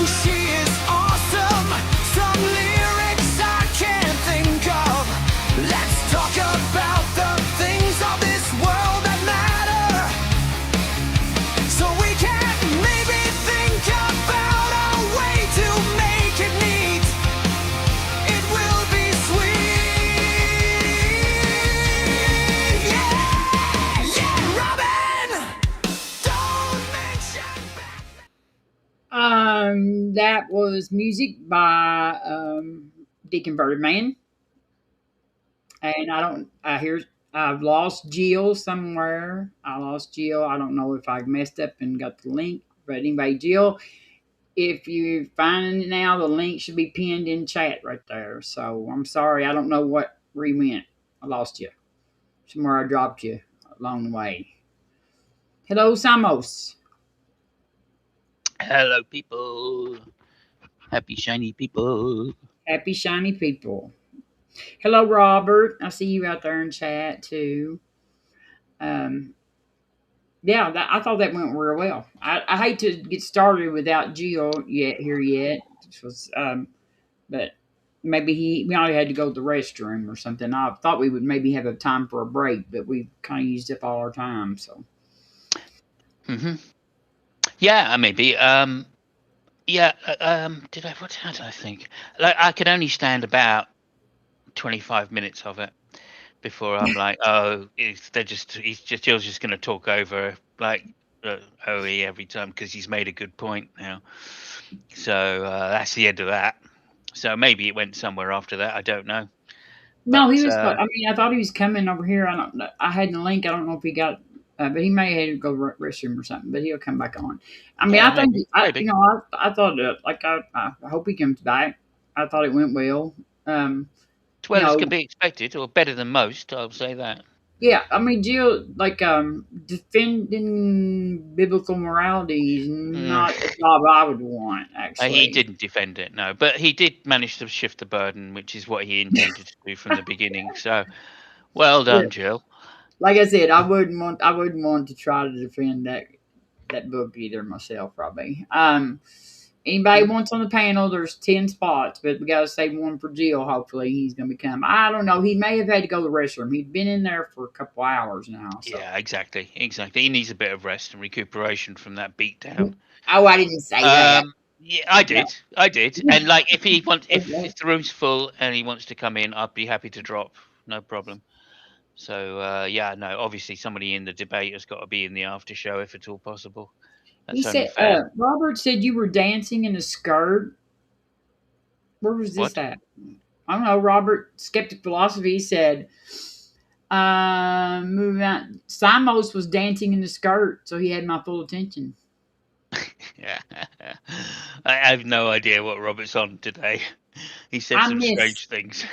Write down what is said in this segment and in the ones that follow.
She is awesome. Some lyrics I can't think of. Let's talk about the things of this world that matter, so we can maybe think about a way to make it neat. It will be sweet. Yeah, yeah, Robin. Don't mention That was music by Deconverted Man, and I don't. I hear I've lost Jill somewhere. I lost Jill. I don't know if I messed up and got the link, but anyway, Jill, if you find it now, the link should be pinned in chat right there. So I'm sorry, I don't know where you went. I lost you somewhere. I dropped you along the way. Hello, Samos. Hello, people. Happy shiny people. Happy shiny people. Hello, Robert. I see you out there in chat too. Um, yeah, I thought that went real well. I hate to get started without Gio yet here yet. This was, but maybe we already had to go to the restroom or something. I thought we would maybe have a time for a break, but we kind of used up all our time. So hmm Yeah, maybe. Yeah. Did I? How did I think? Like, I could only stand about 25 minutes of it before I'm like, oh, Jill's just going to talk over like OE every time because he's made a good point now. So that's the end of that. So maybe it went somewhere after that. I don't know. no, he But was. I mean, I thought he was coming over here. I don't know. I had the link. I don't know if he got, but he may have to go restroom or something. But he'll come back on. I mean, yeah, I think maybe, I, maybe. I thought like I hope he comes back. I thought it went well. As You well as can know, be expected, or better than most, I'll say that. yeah. I mean, Jill, like defending biblical morality is Mm. not a job I would want. He Actually, didn't defend it, no, but he did manage to shift the burden, which is what he intended to do from the beginning. So, well yeah. done, Jill. Like I said, I wouldn't want to try to defend that book either myself, probably. Anybody Mm. wants on the panel? There's 10 spots, but we got to save one for Jill. Hopefully, he's going to become. I don't know. He may have had to go to the restroom. He'd been in there for a couple hours now. So, Yeah, exactly, exactly. He needs a bit of rest and recuperation from that beatdown. oh, I didn't say that. Yeah, No. I did, and like if Okay. the room's full and he wants to come in, I'd be happy to drop, no problem. So yeah, no, obviously somebody in the debate has got to be in the after show if at all possible. He That's only said, fair. Robert said you were dancing in a skirt. Where was this What? at? I don't know. Robert, Skeptic Philosophy, said, moving on. Simos was dancing in the skirt, so he had my full attention. Yeah. I have no idea what Robert's on today. He said I some miss, strange things.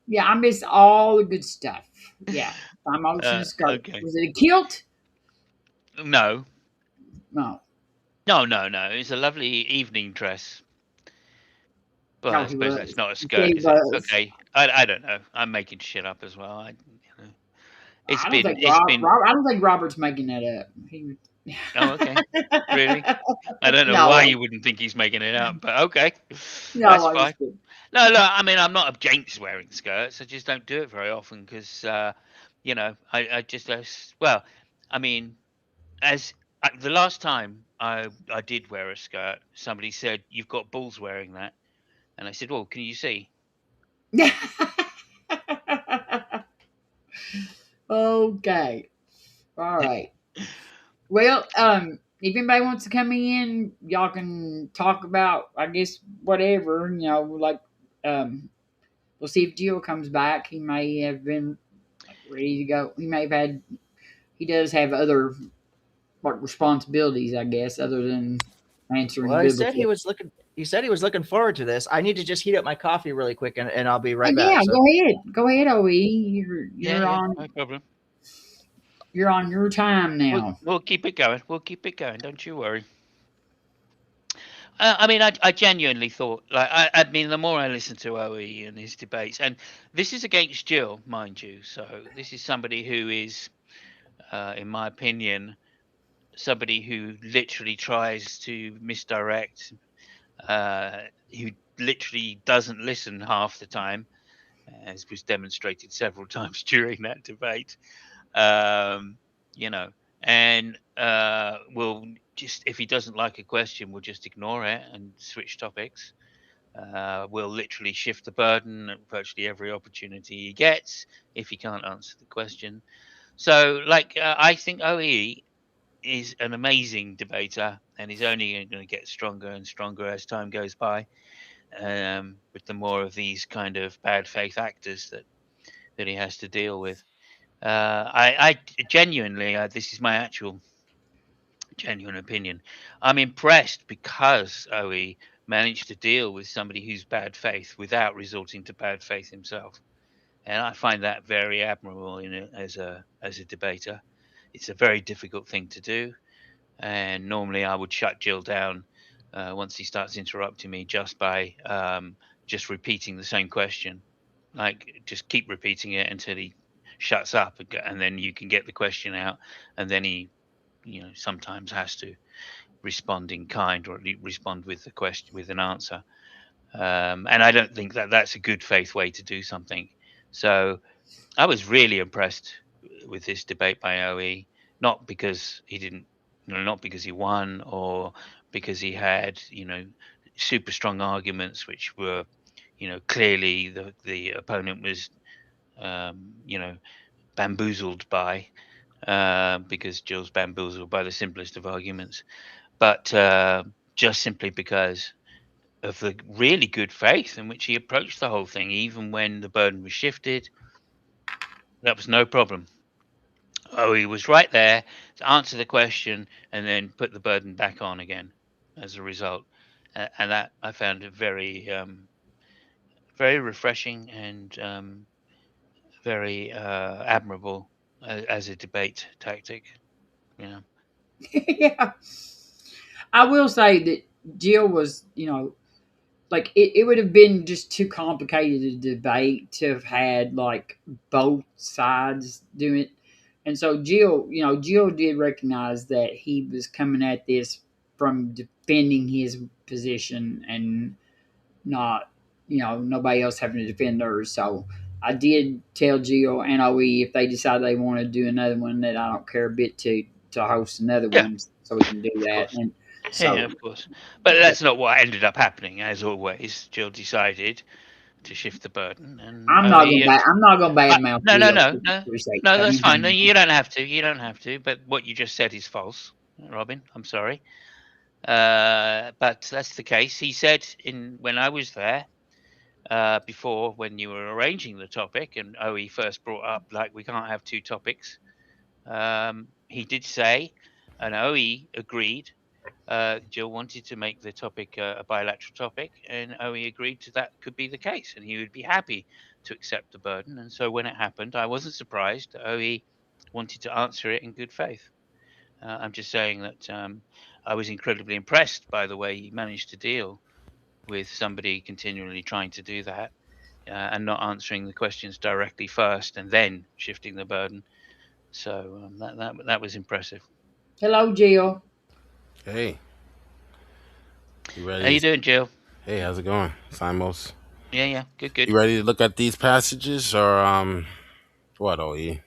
yeah, I miss all the good stuff. Yeah, Simos in a skirt. Okay. Was it a kilt? No. No. No. It's a lovely evening dress. Well, No, I he suppose that's was. not a He said skirt, he is it? was. Okay. I don't know. I'm making shit up as well. I don't think It's been. I don't think Robert's making that up. He would. Oh, okay. Really? I don't know why No, you wouldn't think he's making it up, but okay. no, That's I'm fine. just kidding. No, look, I mean, I'm not against wearing skirts. I just don't do it very often because, I just, well, I mean, as the last time I did wear a skirt, somebody said, "You've got balls wearing that." And I said, "Well, can you see?" Okay. All right. Well, if anybody wants to come in, y'all can talk about, I guess, whatever. Like, um, we'll see if Gio comes back. He may have been like ready to go. He may have had. He does have other like responsibilities, I guess, other than answering Well, he said he biblical. was looking. He said he was looking forward to this. I need to just heat up my coffee really quick, and I'll be right Yeah, back. So, go ahead, Oe. You're Yeah, on no problem. you're on your time now. We'll keep it going. We'll keep it going. Don't you worry. I mean, I genuinely thought, like, I mean, the more I listen to OE and his debates, and this is against Jill, mind you. So this is somebody who is, in my opinion, somebody who literally tries to misdirect who literally doesn't listen half the time, as was demonstrated several times during that debate. You know, and will just, if he doesn't like a question, will just ignore it and switch topics. Will literally shift the burden at virtually every opportunity he gets if he can't answer the question. So, like, I think OE is an amazing debater, and he's only going to get stronger and stronger as time goes by. With the more of these kind of bad faith actors that he has to deal with. I genuinely, this is my actual genuine opinion. I'm impressed because OE managed to deal with somebody who's bad faith without resorting to bad faith himself, and I find that very admirable as a debater. It's a very difficult thing to do, and normally I would shut Jill down once he starts interrupting me just by just repeating the same question. Like, just keep repeating it until he shuts up, and then you can get the question out, and then he, sometimes has to respond in kind, or at least respond with the question with an answer. And I don't think that that's a good faith way to do something. So I was really impressed with this debate by OE, not because he didn't, not because he won, or because he had, super strong arguments, which were, clearly the opponent was, bamboozled by, because Jill's bamboozled by the simplest of arguments, but just simply because of the really good faith in which he approached the whole thing, even when the burden was shifted. That was no problem. Oh, he was right there to answer the question and then put the burden back on again as a result. And that I found it very, very refreshing and very admirable as a debate tactic. You know. Yeah. I will say that Jill was, like it would have been just too complicated a debate to have had like both sides do it. And so Jill did recognize that he was coming at this from defending his position and not, nobody else having to defend theirs. So I did tell Jill and OE if they decide they want to do another one that I don't care a bit to host another Yeah, one so we can do of that. course. And Yeah, so of course. But that's not what ended up happening. As always, Jill decided to shift the burden, and I'm not gonna badmouth no, no, Jill no, no, for sake. no. That's fine. No, you don't have to. You don't have to. But what you just said is false, Robin. I'm sorry. But that's the case. He said when I was there before, when you were arranging the topic, and OE first brought up, like, we can't have two topics. He did say, and OE agreed. Jill wanted to make the topic a bilateral topic, and OE agreed to that could be the case, and he would be happy to accept the burden. And so when it happened, I wasn't surprised. OE wanted to answer it in good faith. I'm just saying that I was incredibly impressed by the way he managed to deal with somebody continually trying to do that, and not answering the questions directly first and then shifting the burden. So that was impressive. Hello, Jill. Hey, you How you ready? doing, Jill? Hey, how's it going, Simos? Yeah, yeah, good, good. You ready to look at these passages, or what? OE?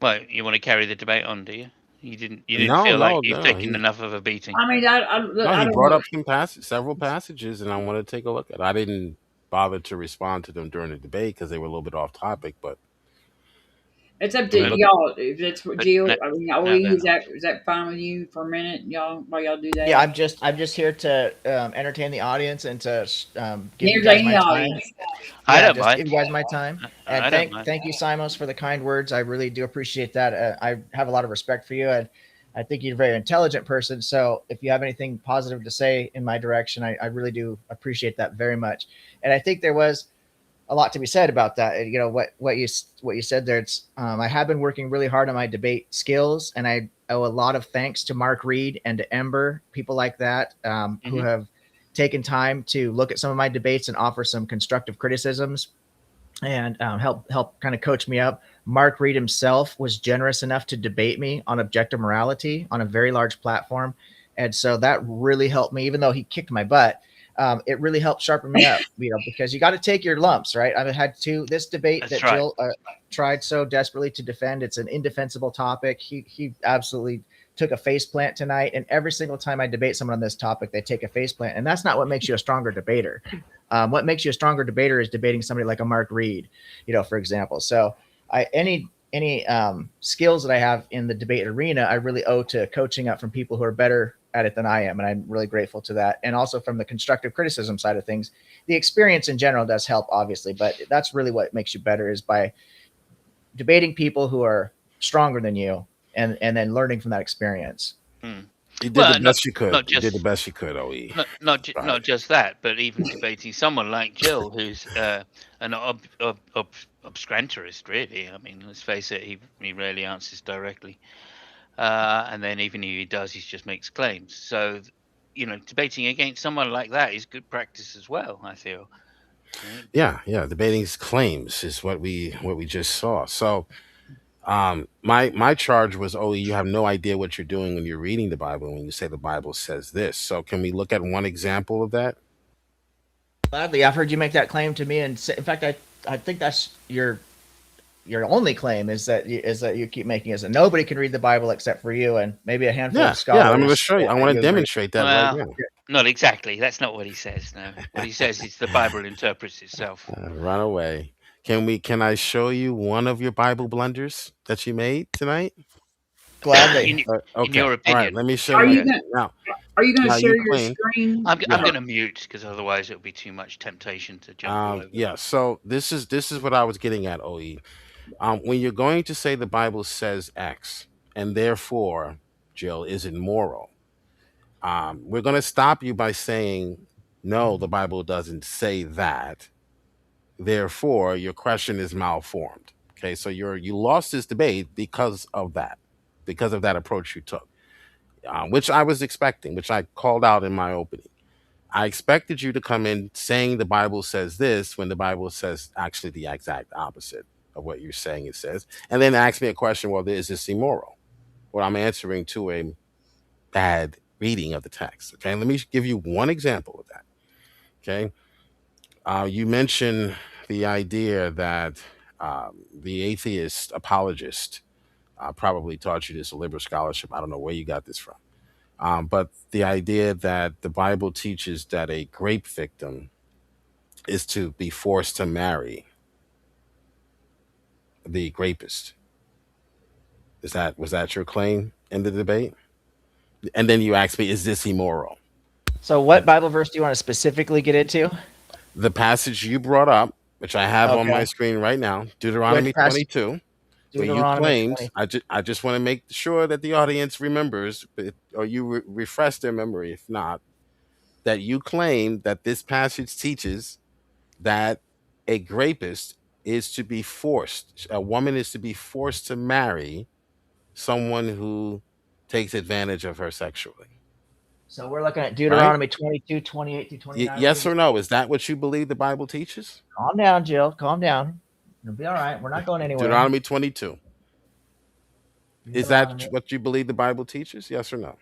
Well, you want to carry the debate on, do you? You didn't No, feel like no, you've no. taken enough of a beating. I mean, No, I he don't brought know. up several passages, and I want to take a look at. I didn't bother to respond to them during the debate because they were a little bit off topic, but It's up we to can But look. y'all. If that's what but Jill, I mean, OE, no, they're not. is that fine with you for a minute, y'all? While y'all do Yeah, that, I'm just here to entertain the audience and to give you guys entertain my the time. audience. I Yeah, don't just give mind. you guys my time. And I don't mind. thank you, Simos, for the kind words. I really do appreciate that. I have a lot of respect for you, and I think you're a very intelligent person. So if you have anything positive to say in my direction, I really do appreciate that very much. And I think there was a lot to be said about that. And, what you said there. It's I have been working really hard on my debate skills, and I owe a lot of thanks to Mark Reed and to Ember, people like that, who Hmm. have taken time to look at some of my debates and offer some constructive criticisms and help kind of coach me up. Mark Reed himself was generous enough to debate me on objective morality on a very large platform, and so that really helped me. Even though he kicked my butt, it really helped sharpen me up, because you got to take your lumps, right? I've had this debate That's that right. Jill tried so desperately to defend. It's an indefensible topic. He absolutely took a face plant tonight, and every single time I debate someone on this topic, they take a face plant, and that's not what makes you a stronger debater. What makes you a stronger debater is debating somebody like a Mark Reed, for example. So any skills that I have in the debate arena, I really owe to coaching up from people who are better at it than I am, and I'm really grateful to that. And also from the constructive criticism side of things, the experience in general does help, obviously, but that's really what makes you better, is by debating people who are stronger than you, and then learning from that experience. Hmm. You did the Well, not best you could. not You did the just best you could, OE. Right. not just that, but even debating someone like Jill, who's an obscurantist, really. I mean, let's face it, he rarely answers directly, and then even if he does, he just makes claims. So, debating against someone like that is good practice as well, I feel. Right? Yeah, yeah. Debating claims is what we just saw. So my charge was, oh, you have no idea what you're doing when you're reading the Bible when you say the Bible says this. So can we look at one example of that? Gladly, I've heard you make that claim to me, and in fact, I think that's your only claim, is that you keep making, is that nobody can read the Bible except for you and maybe a handful Yeah, of yeah. I'm going to scholars show you. I that want to you agree. demonstrate that right Well, now. not exactly. That's not what he says. No, what he says is the Bible interprets itself. Run away. Can I show you one of your Bible blunders that you made tonight? Gladly. in in Okay. your All right. opinion, Let me show Are you. you yeah. gonna Now, Are you gonna now you share your claim. screen? I'm Yeah. going to mute because otherwise it'll be too much temptation to jump all over. Yeah. So this is what I was getting at, OE. When you're going to say the Bible says X, and therefore, Jill, is it moral? We're going to stop you by saying, no, the Bible doesn't say that. Therefore, your question is malformed. Okay, so you lost this debate because of that approach you took, which I was expecting, which I called out in my opening. I expected you to come in saying the Bible says this when the Bible says actually the exact opposite of what you're saying it says, and then ask me a question. Well, is this immoral? Well, I'm answering to a bad reading of the text. Okay, let me give you one example of that. Okay, you mentioned the idea that the atheist apologist probably taught you this, a liberal scholarship. I don't know where you got this from. But the idea that the Bible teaches that a grape victim is to be forced to marry the rapist. Was that your claim in the debate? And then you asked me, is this immoral? So, what Bible verse do you want to specifically get into? The passage you brought up, which I have on my Okay. screen right now, Deuteronomy Which passage? 22, where you Deuteronomy claimed, 20. I just want to make sure that the audience remembers, or you refresh their memory, if not, that you claim that this passage teaches that a rapist is to be forced, a woman is to be forced to marry someone who takes advantage of her sexually, So, we're looking at right? Deuteronomy 22, 28 through 29, I believe Yes it or is. no? Is that what you believe the Bible teaches? Calm down, Jill. Calm down. It'll be all right. We're not going anywhere. Deuteronomy 22. Is that Deuteronomy. what you believe the Bible teaches? Yes or no?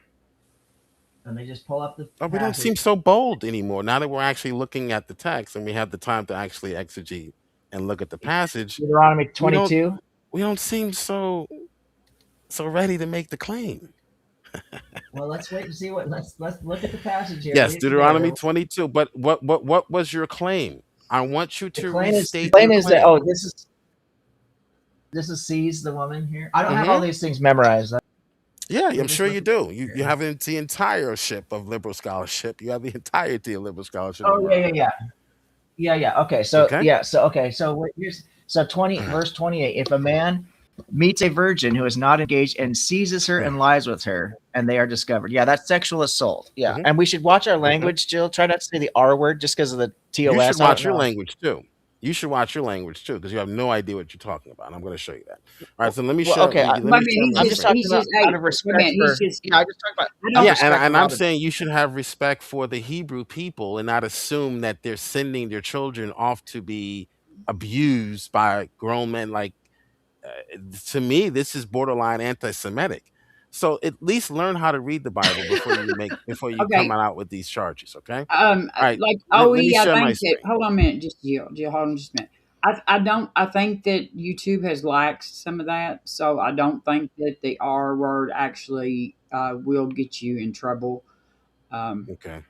Let me just pull up the Oh, we don't seem passage. so bold anymore. Now that we're actually looking at the text and we have the time to actually exegete and look at the passage, Deuteronomy we don't 22. we don't seem so ready to make the claim. Well, let's wait and see what. Let's look at the passage here. Yes, Read it together. Deuteronomy 22. But what was your claim? I want you The to claim is the restate claim your is that, claim. oh, this is seize the woman here. I don't have all Hmm. these things memorized. Yeah, Let me I'm just sure look you at do. You here. have the entireship of liberal scholarship. You have the entirety of liberal scholarship Oh, yeah, memorized. yeah, yeah. Yeah, yeah. Okay. So Okay. yeah. So okay. So here's 20 verse 28. If a man meets a virgin who is not engaged and seizes her and lies with her, and they are discovered, yeah, that's sexual assault. Yeah, Hmm. and we should watch our Okay. language. Jill, try not to say the R word just because of the You should TOS. I don't watch your know. language too. You should watch your language too, because you have no idea what you're talking about. And I'm going to show you that. All right. So let me Well, share. okay. Let Wait a me minute, share my I'm just screen. talking he's about just hey, out of wait a respect minute, he's for. just Yeah, I just talked about I out of don't Yeah, and respect for I'm Robin. saying you should have respect for the Hebrew people and not assume that they're sending their children off to be abused by grown men. Like, to me, this is borderline anti-Semitic. So at least learn how to read the Bible before you come Okay. out with these charges. Okay. All right. Like Let me OE, I share my think that. screen. Hold on a minute, just Jill, hold on just a minute. I don't. I think that YouTube has laxed some of that, so I don't think that the R word actually will get you in trouble. Um, Okay.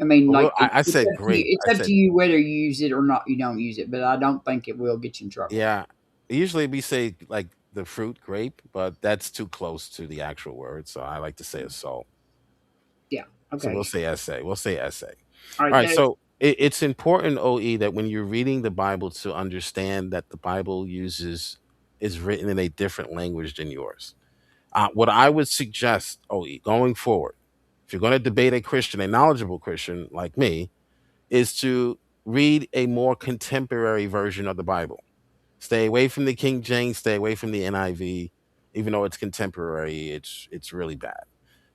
I mean, Well, like I it's said up to you. grape. It's I up to said, you whether you use it or not. You don't use it, but I don't think it will get you in trouble. yeah. Usually we say like the fruit grape, but that's too close to the actual word. So I like to say assault. Yeah. So we'll Okay. say essay. We'll say essay. All All right. right. So it's important, OE, that when you're reading the Bible to understand that the Bible is written in a different language than yours. What I would suggest, OE, going forward, if you're going to debate a Christian, a knowledgeable Christian like me, is to read a more contemporary version of the Bible. Stay away from the King James, stay away from the NIV. Even though it's contemporary, it's really bad.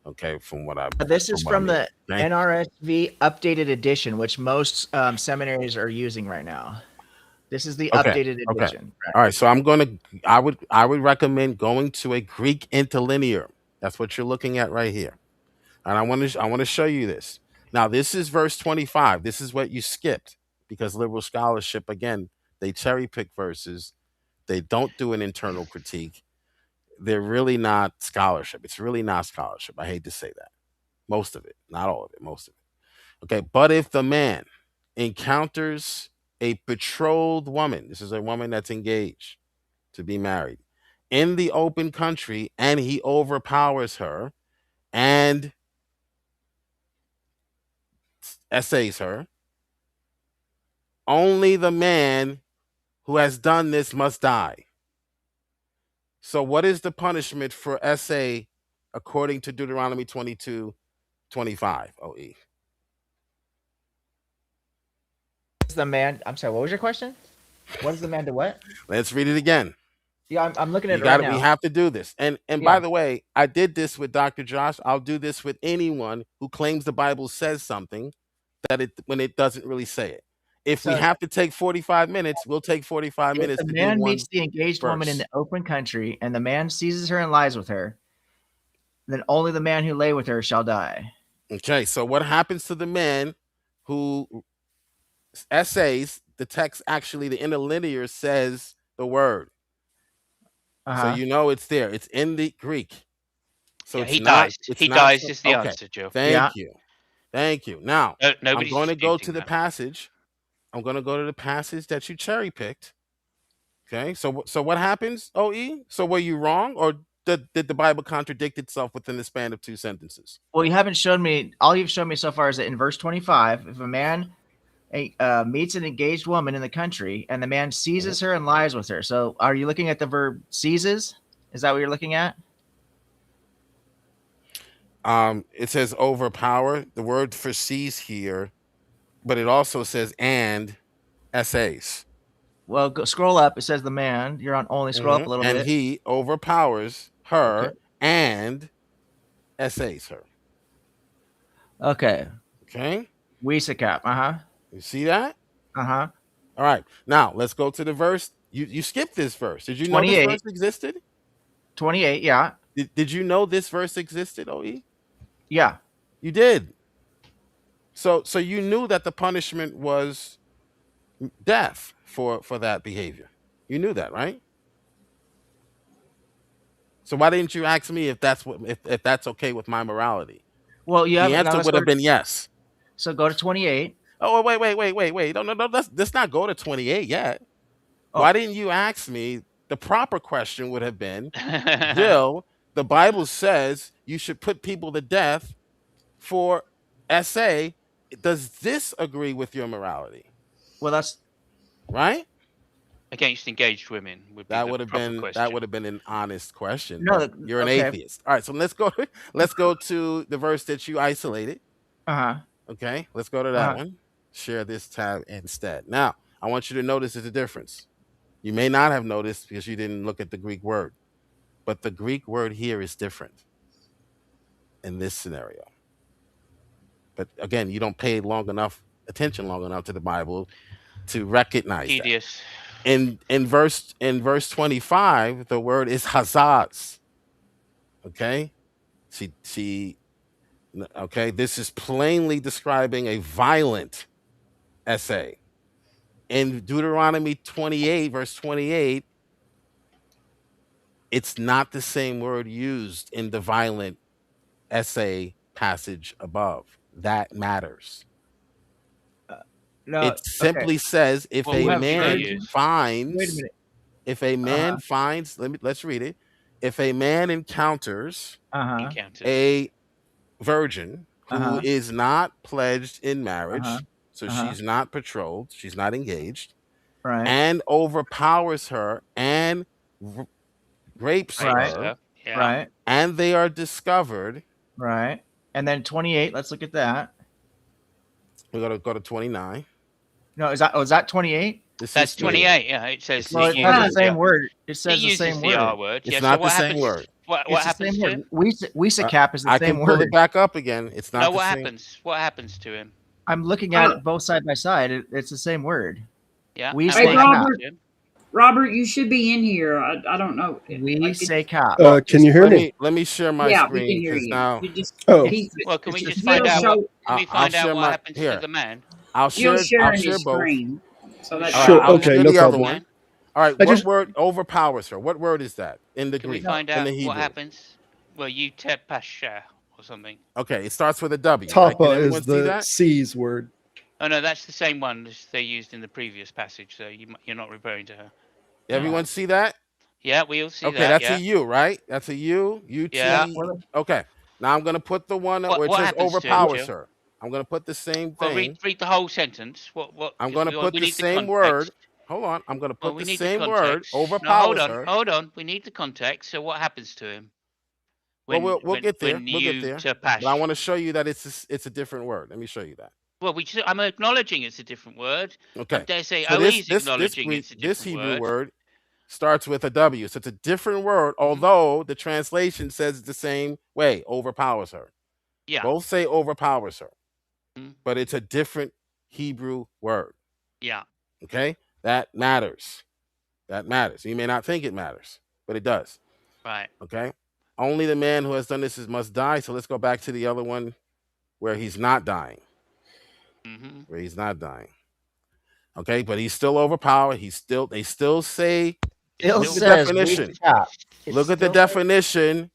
Okay, This is from what I'm from reading. the Okay, NRSV updated edition, which most seminaries are using right now. This is the okay, updated okay. edition. All right, so I would recommend going to a Greek interlinear. That's what you're looking at right here. And I want to show you this. Now, this is verse 25. This is what you skipped because liberal scholarship, again, they cherry pick verses. They don't do an internal critique. They're really not scholarship. It's really not scholarship. I hate to say that. Most of it, not all of it, most of it. Okay. But if the man encounters a betrothed woman, this is a woman that's engaged to be married in the open country, and he overpowers her and essays her, only the man who has done this must die. So, what is the punishment for essay according to Deuteronomy 22:25? OE. Is the man? I'm sorry. What was your question? What is the man to what? Let's read it again. Yeah, I'm looking at You it right got it. We now. have to do this. And by Yeah. the way, I did this with Dr. Josh. I'll do this with anyone who claims the Bible says something that it when it doesn't really say it. If we So have to take 45 minutes, we'll take 45 if minutes the to do man meets one the engaged woman in verse. the open country and the man seizes her and lies with her, then only the man who lay with her shall die. Okay, so what happens to the man who essays the text? Actually, the interlinear says the word, Uh so huh. you know it's there. It's in the Greek, so Yeah, it's he not. dies. It's He not. dies is the Okay, answer, Joe. Yeah. thank you, thank you. Now No, I'm nobody's going to go to disputing the that. passage. I'm going to go to the passage that you cherry picked. Okay, so what happens? OE. So were you wrong, or did the Bible contradict itself within the span of two sentences? Well, you haven't shown me. All you've shown me so far is that in verse 25, if a man meets an engaged woman in the country and the man Mhm. seizes her and lies with her. So, are you looking at the verb seizes? Is that what you're looking at? It says overpower. The word for seize here, but it also says and essays. Well, go, scroll up. It says the man. You're on only scroll up a little And bit. he overpowers Okay. her and essays her. Okay. Okay, Weisakap. Uh huh. you see that? Uh huh. All right. Now let's go to the verse. You skipped this verse. Did you know this 28. verse existed? 28. Yeah. Did you know this verse existed? OE, Yeah. you did. So you knew that the punishment was death for that behavior. You knew that, right? So why didn't you ask me if that's okay with my morality? Well, you The have now. answer Let's would go. have been yes. So go to 28. Oh wait. No, no, no. Let's not go to 28 yet. Why Oh, didn't you ask me? The proper question would have been, Jill, the Bible says you should put people to death for SA. Does this agree with your morality? well, that's Right? Against engaged women would be the proper That question. would have been an honest question, no. but you're an Okay. atheist. All right, so let's go to the verse that you isolated. Uh huh. Okay, let's go to Uh that huh. one. Share this tab instead. Now, I want you to notice there's a difference. You may not have noticed because you didn't look at the Greek word, but the Greek word here is different in this scenario. But again, you don't pay attention long enough to the Bible to recognize that. Tedious. In verse 25, the word is hazaz. Okay? She okay, this is plainly describing a violent essay. In Deuteronomy 28, verse 28, it's not the same word used in the violent essay passage above. That matters. No, It okay. simply says if What a You word have did he man virgin. use? Wait a finds minute. if a Uh man huh. finds let's read it. If a man encounters Uh huh. Encounters. a virgin Uh who huh. is not pledged in Uh huh. marriage, so Uh huh. she's not betrothed, she's not engaged, Right. and overpowers her and r- rapes Rapes Right. her, her. Yeah. Right. and they are discovered. Right. And then 28. Let's look at that. We're gonna go to 29. No, is that 28? This That's is 28. Yeah, it says This Well, it is it has the uses 28. the same word. It it says the uses same the R word. word. It's Yeah. So not the what same happens? word. What It's the happens same to word. him? Uh, Cap is the I same can pull it word. back up again. It's No. not the What same. happens? What happens to him? I'm looking Uh, at both side by side. It's the same word. Yeah. We And hey, say what happens cap. Robert, to him? Robert, you should be in here. I don't know. We Like, say cap. Well, Can just you hear me? let me share my yeah, we screen can hear because you. now You just Oh, keep Well, can It's we just just Gil find out what? show Can we I'll find out share what my happens to here. the man? Gil's I'll sharing share his both. screen, so Can we that's find All right, out sure. I'll what Okay, share no the happens to other the problem. one. man? All right, I what just word overpowers her? What word is that in the Can we Greek, find in out the what Hebrew? happens? Well, you pasha or something. Okay, it starts with a W, right? Can Tapa everyone is see the that? C's word. Oh no, that's the same one as they used in the previous passage. So you're not referring to her. yeah. Everyone see that? Yeah, we all see Okay, that. that's a Yeah, U, right? That's a U. Yeah. yeah. UT. Okay. Now I'm gonna put the one What where it what says happens to him, overpowers Jill? her. I'm gonna put the same Well, read thing. read the whole sentence. What? I'm Because gonna we put we the need the same word. context. Hold on. I'm gonna Well, put we the need the same word. context. No, Overpowers her. hold on. We need the context. So what happens to him Well, when we'll get there. when We'll get you there. But I tapash? want to show you that it's a different word. Let me show you that. Well, I'm acknowledging it's a different word. I Okay. dare say So OE is this acknowledging Greek it's a this different Hebrew word. word starts with a W. So it's a different word, Hmm. although the translation says it the same way, overpowers her. Yeah. Both say overpowers her, Mhm. but it's a different Hebrew word. Yeah. Okay? That matters. That matters. You may not think it matters, but it does. Right. Okay? Only the man who has done this must die. So let's go back to the other one where he's not dying. Hmm. Where he's not dying. Okay, but he's still overpowered. They still say, It's Still look at the still. says we definition. cap. It Look at the still definition.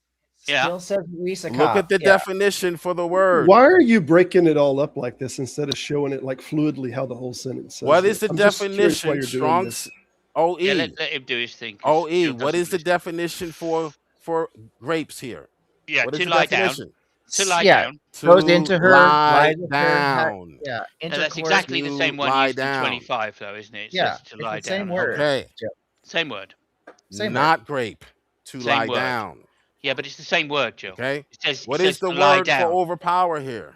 Yeah. still says we say Look at cap. the Yeah. definition for the word. Why are you breaking it all up like this instead of showing it like fluidly how the whole sentence What says is it? the I'm just curious why definition? you're doing Strong's this. Yeah. OE. Let him do his thing because OE. Jill What doesn't is the listen. definition for grapes here? Yeah. What is To the lie down. definition? To lie Yeah. down. Goes To into her, lie lies with her. down. Yeah. No, that's Intercourse. exactly the same To one lie used in down. 25, though, isn't it? It Yeah. says to It's lie the same down as word. well. Okay. Joe. Same word. Same word. Not grape. To Same lie word. down. Yeah, but it's the same word, Jill. Okay. It What says is the to lie word for down. overpower here?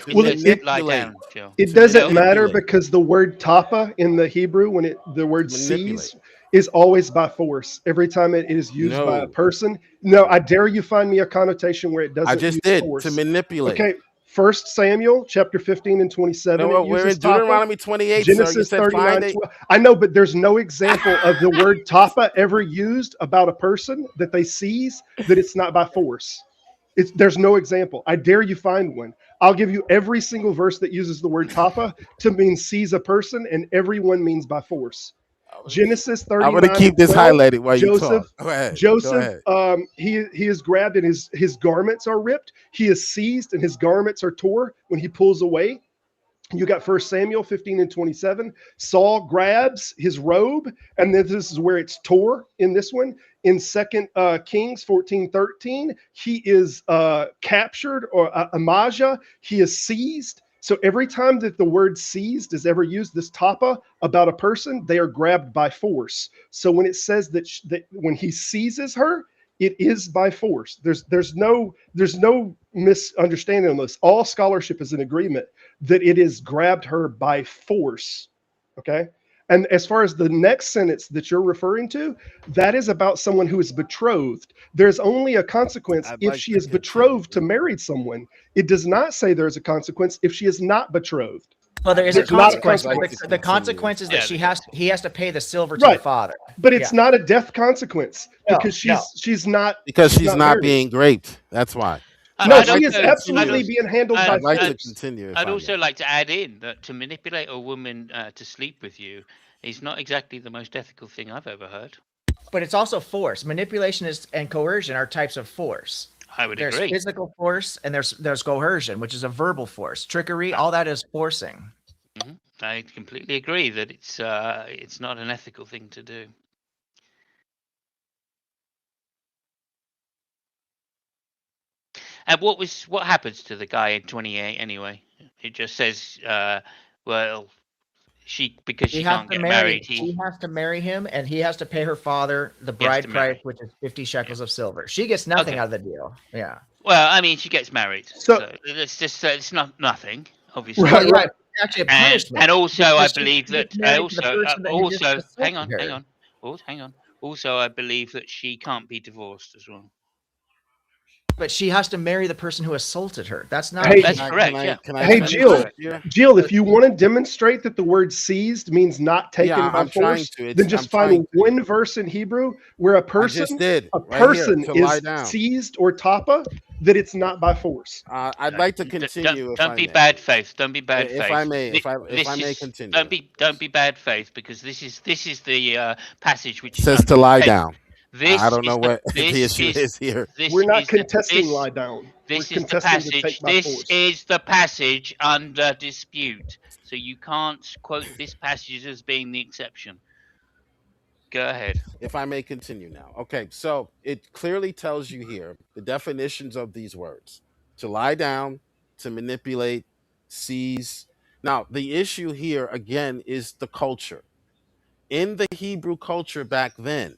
It To Well, says to lie manipulate. down, Jill. it To doesn't Jill. matter manipulate. because the word tapa in the Hebrew, when the To word manipulate. seize, is always by force. Every time it is used by a No. person. No, I dare you find me a connotation where it I doesn't just use did. To force. manipulate. Okay, First Samuel chapter 15 and 27, No, it we're uses in tapa. Deuteronomy 28, sir. You Genesis said find 39, it. 12. I know, but there's no example of the word tapa ever used about a person that they seize that it's not by force. There's no example. I dare you find one. I'll give you every single verse that uses the word tapa to mean seize a person, and everyone means by force. Genesis I'm gonna 39 keep and this 12, highlighted while you Joseph, talk. Go ahead. Go Joseph, ahead. he is grabbed and his garments are ripped. He is seized and his garments are tore when he pulls away. You got First Samuel 15 and 27. Saul grabs his robe, and then this is where it's tore in this one. In Second Kings 14:13, he is captured, or Amajah, he is seized. So every time that the word seized is ever used, this tapa about a person, they are grabbed by force. So when it says that when he seizes her, it is by force. There's no misunderstanding on this. All scholarship is in agreement that it is grabbed her by force. Okay. And as far as the next sentence that you're referring to, that is about someone who is betrothed. There's only a consequence I'd if like she to is continue. betrothed to marry someone. It does not say there's a consequence if she is not betrothed. Well, there is a There's not a consequence. I'd like consequence. to The continue. consequence is that Yeah. he has to pay the silver to the Right. father. But it's Yeah. not a death consequence No, because no. she's not Because she's not married. being raped. That's why. No, I'd she is also, I'd absolutely also, being handled by I'd, I'd like to I'd, force. continue if I'd I also may. like to add in that to manipulate a woman to sleep with you is not exactly the most ethical thing I've ever heard. But it's also force. Manipulation is and coercion are types of force. I would There's agree. physical force and there's coercion, which is a verbal force. Trickery, all that is forcing. I completely agree that it's not an ethical thing to do. And what happens to the guy in 28 anyway? It just says, well, because she can't get married, She has to marry him, and he has to pay her father the he has to bride price, marry. which is 50 Yeah. shekels of silver. She gets nothing Okay. out of the deal. Yeah. Well, I mean, she gets married, So so it's just it's not nothing, obviously. Well, right, yeah, right. it's actually a And punishment also, I because believe she gets that married to the person that had just hang assaulted on, hang her. on, hang on. Also, I believe that she can't be divorced as well. But she has to marry the person who assaulted her. That's not Hey, That's okay. correct. Yeah, Can I Hey, that's finish Jill. this correct. here? Jill, if you want to demonstrate that the word seized means not taken Yeah, by I'm trying force, to. then I'm just trying find to. one verse in Hebrew where I just did a right here person to lie is down. seized or tapa, that it's not by force. I'd like to continue if Don't I be may. bad faith. Don't be bad If I faith. may, if I This may is continue, don't be bad faith because this is the passage which it is says to under lie debate. down. I This don't know is the what the issue is here. We're this not is the contesting lie down. We're this is the contesting to take passage. by This force. is the passage under dispute. So you can't quote this passage as being the exception. Go ahead. If I may continue now. Okay, so it clearly tells you here the definitions of these words: to lie down, to manipulate, seize. Now, the issue here again is the culture. In the Hebrew culture back then,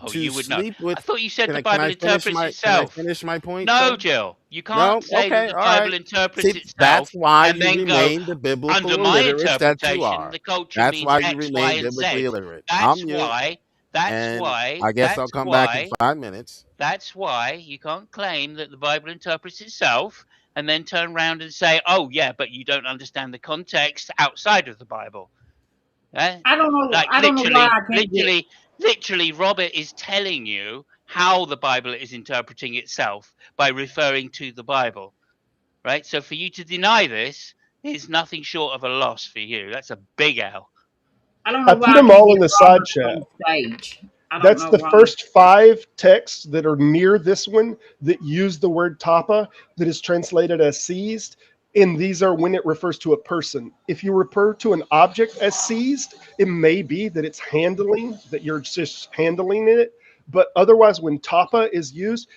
Oh, to you would know. sleep I with thought you said the can Bible I finish interprets my can I itself. finish my point, No, sir? Jill. You can't No? say that Okay, the all Bible right. interprets See, that's itself why and you then go, remain the under biblical my illiterates that you interpretation, are. the culture That's means why you X, Y, remain and biblically Z. illiterate. That's I'm mute, why, that's and why, I guess I'll that's come back in why, 5 minutes. that's why you can't claim that the Bible interprets itself and then turn around and say, oh, yeah, but you don't understand the context outside of the Bible. Eh? I don't know. Like I don't know why I can't get. literally, Robert is telling you how the Bible is interpreting itself by referring to the Bible, right? So for you to deny this is nothing short of a loss for you. That's a big L. I don't I know put why I them can't all in get the side Robert chat. on stage. I don't That's know the why. first 5 texts that are near this one that use the word tapa that is translated as seized. And these are when it refers to a person. If you refer to an object as seized, it may be that it's handling, that you're just handling it. But otherwise, when tapa is used,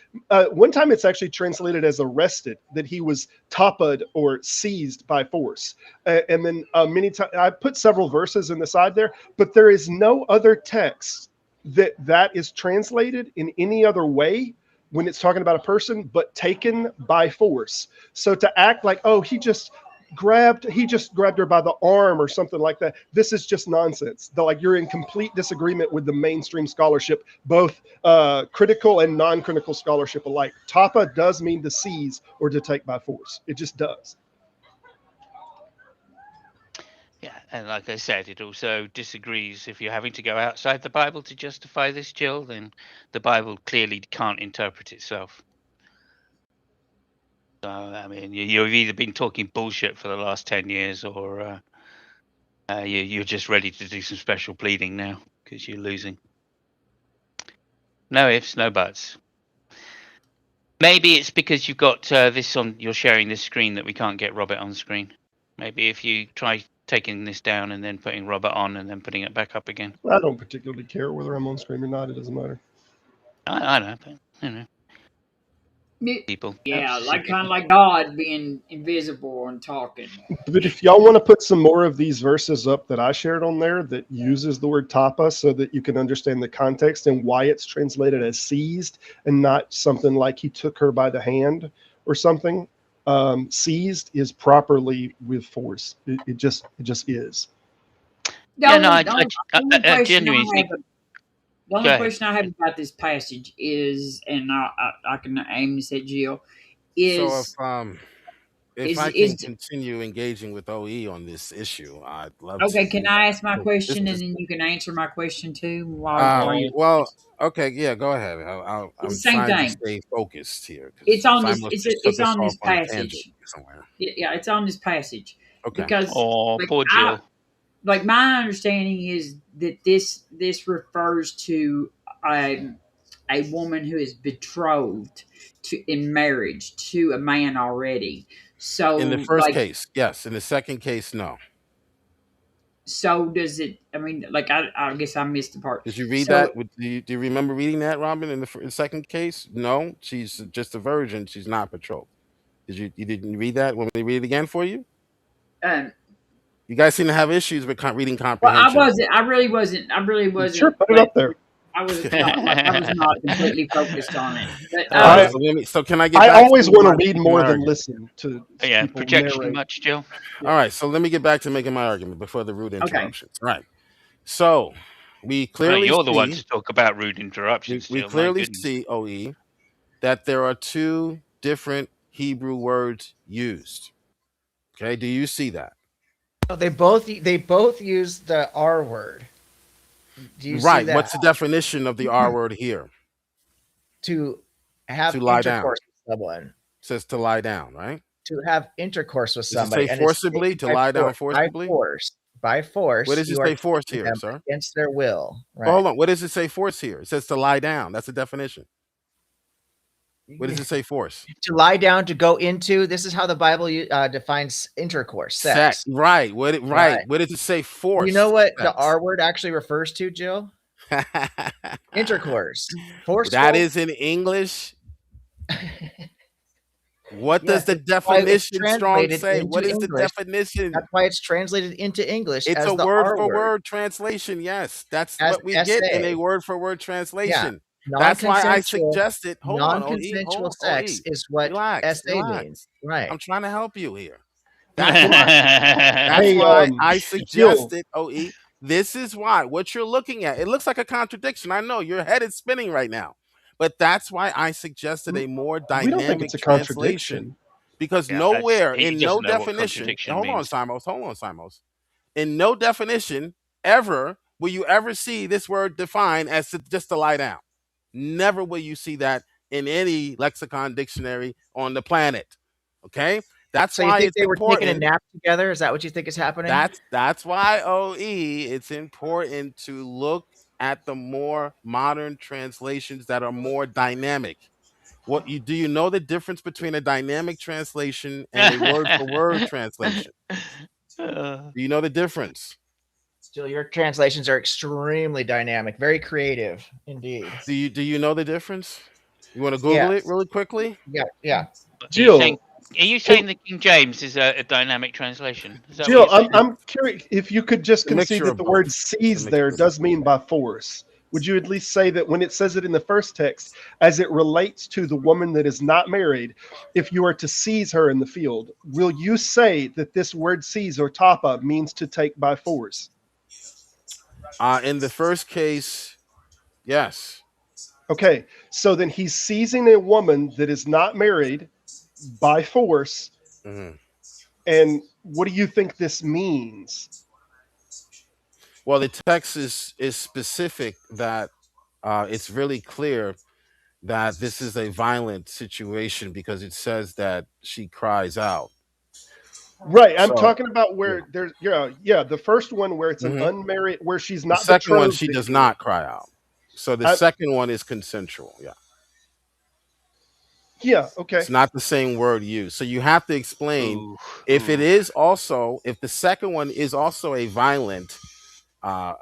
one time it's actually translated as arrested, that he was tapa'd or seized by force. And then many times, I put several verses in the side there, but there is no other text that is translated in any other way when it's talking about a person but taken by force. So to act like, oh, he just grabbed her by the arm or something like that, this is just nonsense. Like, you're in complete disagreement with the mainstream scholarship, both critical and non-critical scholarship alike. Tapa does mean to seize or to take by force. It just does. Yeah, and like I said, it also disagrees. If you're having to go outside the Bible to justify this, Jill, then the Bible clearly can't interpret itself. So, I mean, you've either been talking bullshit for the last 10 years or you're just ready to do some special pleading now because you're losing. No ifs, no buts. Maybe it's because you've got this on, you're sharing this screen that we can't get Robert on screen. Maybe if you try taking this down and then putting Robert on and then putting it back up again. I don't particularly care whether I'm on screen or not. It doesn't matter. I know, but you know, people. Yeah, Some like kind of people. like God being invisible and talking. But if y'all want to put some more of these verses up that I shared on there that uses the word tapa so that you can understand the context and why it's translated as seized and not something like he took her by the hand or something, seized is properly with force. It just is. The Yeah, no, only, the only, the only question genuinely. the only Go ahead. question I have about this passage is, and I can aim this at Jill, So if is if is I can is continue engaging with OE on this issue, I'd love to okay. do Can I ask my that. This question and is then you can answer my question too? While you, well, okay, yeah, go ahead. it's I'm the same trying to thing. stay focused here It's because on this. Simons just took It's us on off this on a tangent passage. somewhere. Yeah, it's on this passage Okay. because Oh, like poor I Jill. like my understanding is that this refers to a a woman who is betrothed to in marriage to a man already. In the So first like case, yes. In the second case, no. so does it? I mean, like I guess I missed the part. Did you read So that? Do you remember reading that, Robin? In the second case, no, she's just a virgin. She's not betrothed. You didn't read that? Want me to read it again for you? um, You guys seem to have issues with reading well, I comprehension. wasn't. I really wasn't. I really Sure, wasn't. put it Like up there. I was not. I was not completely focused on it. But All right. I So can I get I back always to want my to read making my more than argument? listen to Yeah, people projection narrate. much, Jill? Yeah. All right. So let me get back to making my argument before the rude okay, interruptions. All right. So we Oh, clearly you're the one see to talk about rude interruptions, we Jill. My clearly goodness. see OE that there are two different Hebrew words used. Okay. Do you see that? So they both use the R word. Do you see Right. that? What's the definition of the R word here? To have To lie down. intercourse with someone. It says to lie down, right? To have intercourse with Does it say somebody, and it's forcibly? To by lie down by forcibly? force. By Where force, does it you are say force taking here, them sir? against their will. Well, Right. hold on. What does it say force here? It says to lie down. That's a definition. What does it say force? To lie down, to go into. This is how the Bible defines intercourse, sex. Right. Right. What does it say You know force? what the Sex. R word actually refers to, Jill? Intercourse. That Forceful. is in English. What does Yes, the it's why it's definition strong translated say? into What is the English. definition? That's why it's translated into English It's as a the word R for word, word translation. Yes, that's as what we get in a SA. word for word Yeah. translation. That's why I Non-consensual suggested. Hold on, OE. Hold non-consensual on, sex OE. is what Relax, SA means. relax. Right. I'm trying to help you here. That's Hey, why. That's hey, why I Jill. suggested, OE. This is why what you're looking at. It looks like a contradiction. I know your head is spinning right now, but that's why I suggested a more We don't think dynamic it's a translation contradiction. because Yeah, nowhere he in no doesn't know what definition. contradiction Hold on, means. Simos. Hold on, Simos. In no definition ever will you ever see this word defined as just to lie down. Never will you see that in any lexicon dictionary on the planet. Okay? That's So you why think it's they were taking a important. nap together? Is that what you think is happening? That's why OE it's important to look at the more modern translations that are more dynamic. Do you know the difference between a dynamic translation and a word for word translation? Uh, Do you know the difference? Still, your translations are extremely dynamic, very creative indeed. Do you know the difference? You want to Google it Yes. really quickly? Yeah. Yeah. Jill, are you can, saying that King James is a dynamic translation? Is that what Jill, you're saying? I'm curious if you could just A concede mixture that of the both. word It's a seize there mixture of both. does mean by force. Would you at least say that when it says it in the first text, as it relates to the woman that is not married, if you are to seize her in the field, will you say that this word seize or tapa means to take by force? In the first case, yes. Okay, so then he's seizing a woman that is not married by force. Mhm. And what do you think this means? Well, the text is specific that it's really clear that this is a violent situation because it says that she cries out. Right, I'm So, talking about yeah. where there's yeah, the first one where it's an Mhm. unmarried where she's The not second one, betrothed she does anymore. not cry out. So the I, second one is consensual. Yeah. yeah, okay. It's not the same word used. So you have to explain Ooh, if it ooh. is also, if the second one is also a violent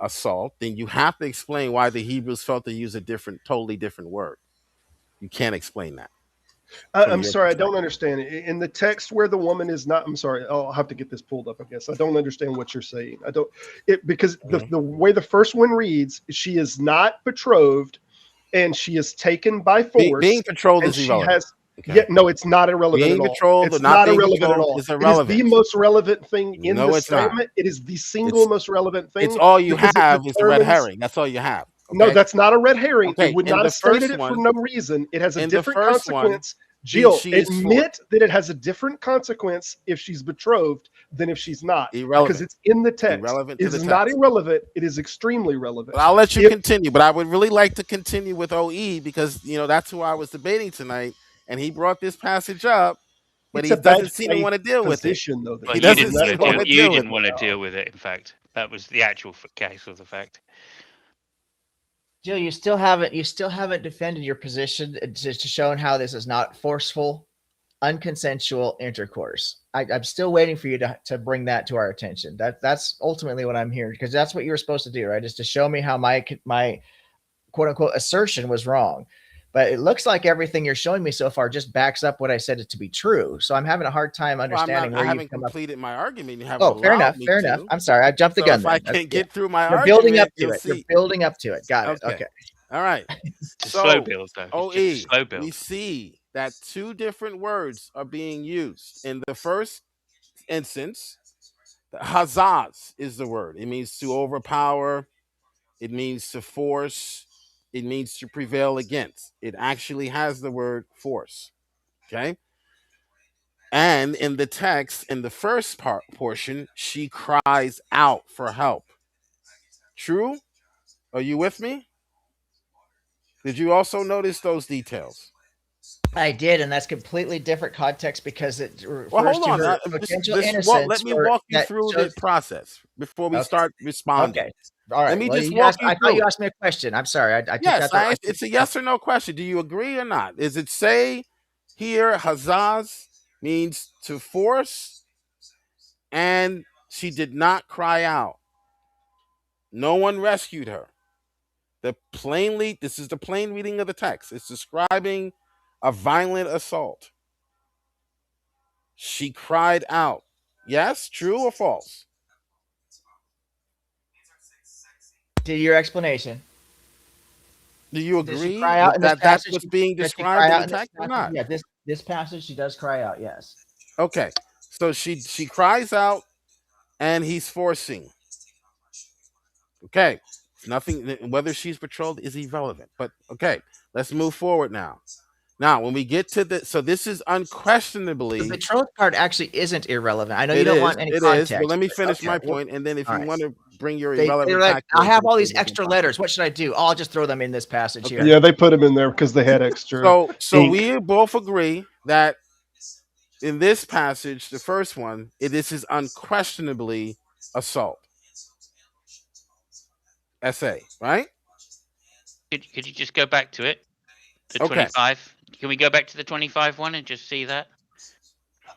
assault, then you have to explain why the Hebrews felt to use a totally different word. You can't explain that from I'm your sorry, I don't perspective. understand. In the text where the woman is not, I'm sorry, I'll have to get this pulled up, I guess. I don't understand what you're saying. I don't, it because Mhm. the way the first one reads, she is not betrothed and she is taken by Being force betrothed and is she irrelevant. has, Okay. yeah, no, it's not irrelevant at Being all. betrothed or It's not not being irrelevant at betrothed all. is It is the irrelevant. most relevant thing in No, the it's not. statement. It is the single It's most relevant it's thing all you because it have is the red determines. herring. That's all you have. No, Okay. that's not a red herring. It Okay. would In not the have stated first it for one, no reason. It has a in the different first one, consequence Jill, she is for admit that it has a different consequence if she's betrothed than if she's not, because irrelevant, it's in the text. irrelevant It to the is not text. irrelevant. It is extremely relevant. But I'll let you If continue. But I would really like to continue with OE because that's who I was debating tonight, and he brought this passage up, but it's he a bad doesn't seem to faith want to deal with it. position, though, that Well, He you're you taking. doesn't didn't want That's seem to to why want deal. to we're You deal kicking with didn't it. you want to out. deal with it. In fact, that was the actual case of the fact. Jill, you still haven't defended your position to showing how this is not forceful, unconsensual intercourse. I'm still waiting for you to bring that to our attention. That's ultimately what I'm here, because that's what you were supposed to do, right? Is to show me how my quote unquote assertion was wrong. But it looks like everything you're showing me so far just backs up what I said it to be true. So I'm having a hard time Well, I'm not. understanding I where you've haven't come up. completed my argument. You haven't Oh, fair allowed enough. me Fair enough. to. I'm sorry. I jumped the So gun if I then. can't get through my You're building up argument, to you'll it. You're see. building up to it. Got it. Okay. Okay. All right. It's a slow So build, though. It's just a OE, slow we build. see that two different words are being used. In the first instance, hazaz is the word. It means to overpower. It means to force. It means to prevail against. It actually has the word force. Okay. And in the text, in the first portion, she cries out for help. True? Are you with me? Did you also notice those details? I did, and that's completely different context because it Well, refers hold to on. her potential Let innocence, me or walk you that through shows. the process before we Okay. start responding. Okay. All Let right. me Well, just you walk asked. you I thought through you it. asked me a question. I'm sorry. I took Yes, that. The, I took, it's a yes or no question. Do you agree or not? Is it say here hazaz means to force, and she did not cry out. No one rescued her. This is the plain reading of the text. It's describing a violent assault. She cried out. Yes, true or false? to your explanation. Do you Did she agree cry out in this that that's passage? what's being Does she described cry in out the in this text or passage? not? Yeah. This passage, she does cry out. Yes. Okay. So she cries out and he's forcing. Okay. Nothing whether she's betrothed is irrelevant. But okay, let's move forward now. Now, when we get to this is The unquestionably betrothed part actually isn't irrelevant. I know you it don't is. want any It is. But context, let me but finish okay. my Well, point, and then if all you right. want to bring your They're irrelevant like, I factoid to have the all these table, then extra fine. letters. What should I do? I'll just throw them in this passage Okay. here. Yeah, they put them in there because they had extra So ink. we both agree that in this passage, the first one, this is unquestionably assault. SA, right? Could you just go back to it? The Okay. 25. Can we go back to the 25 one and just see that?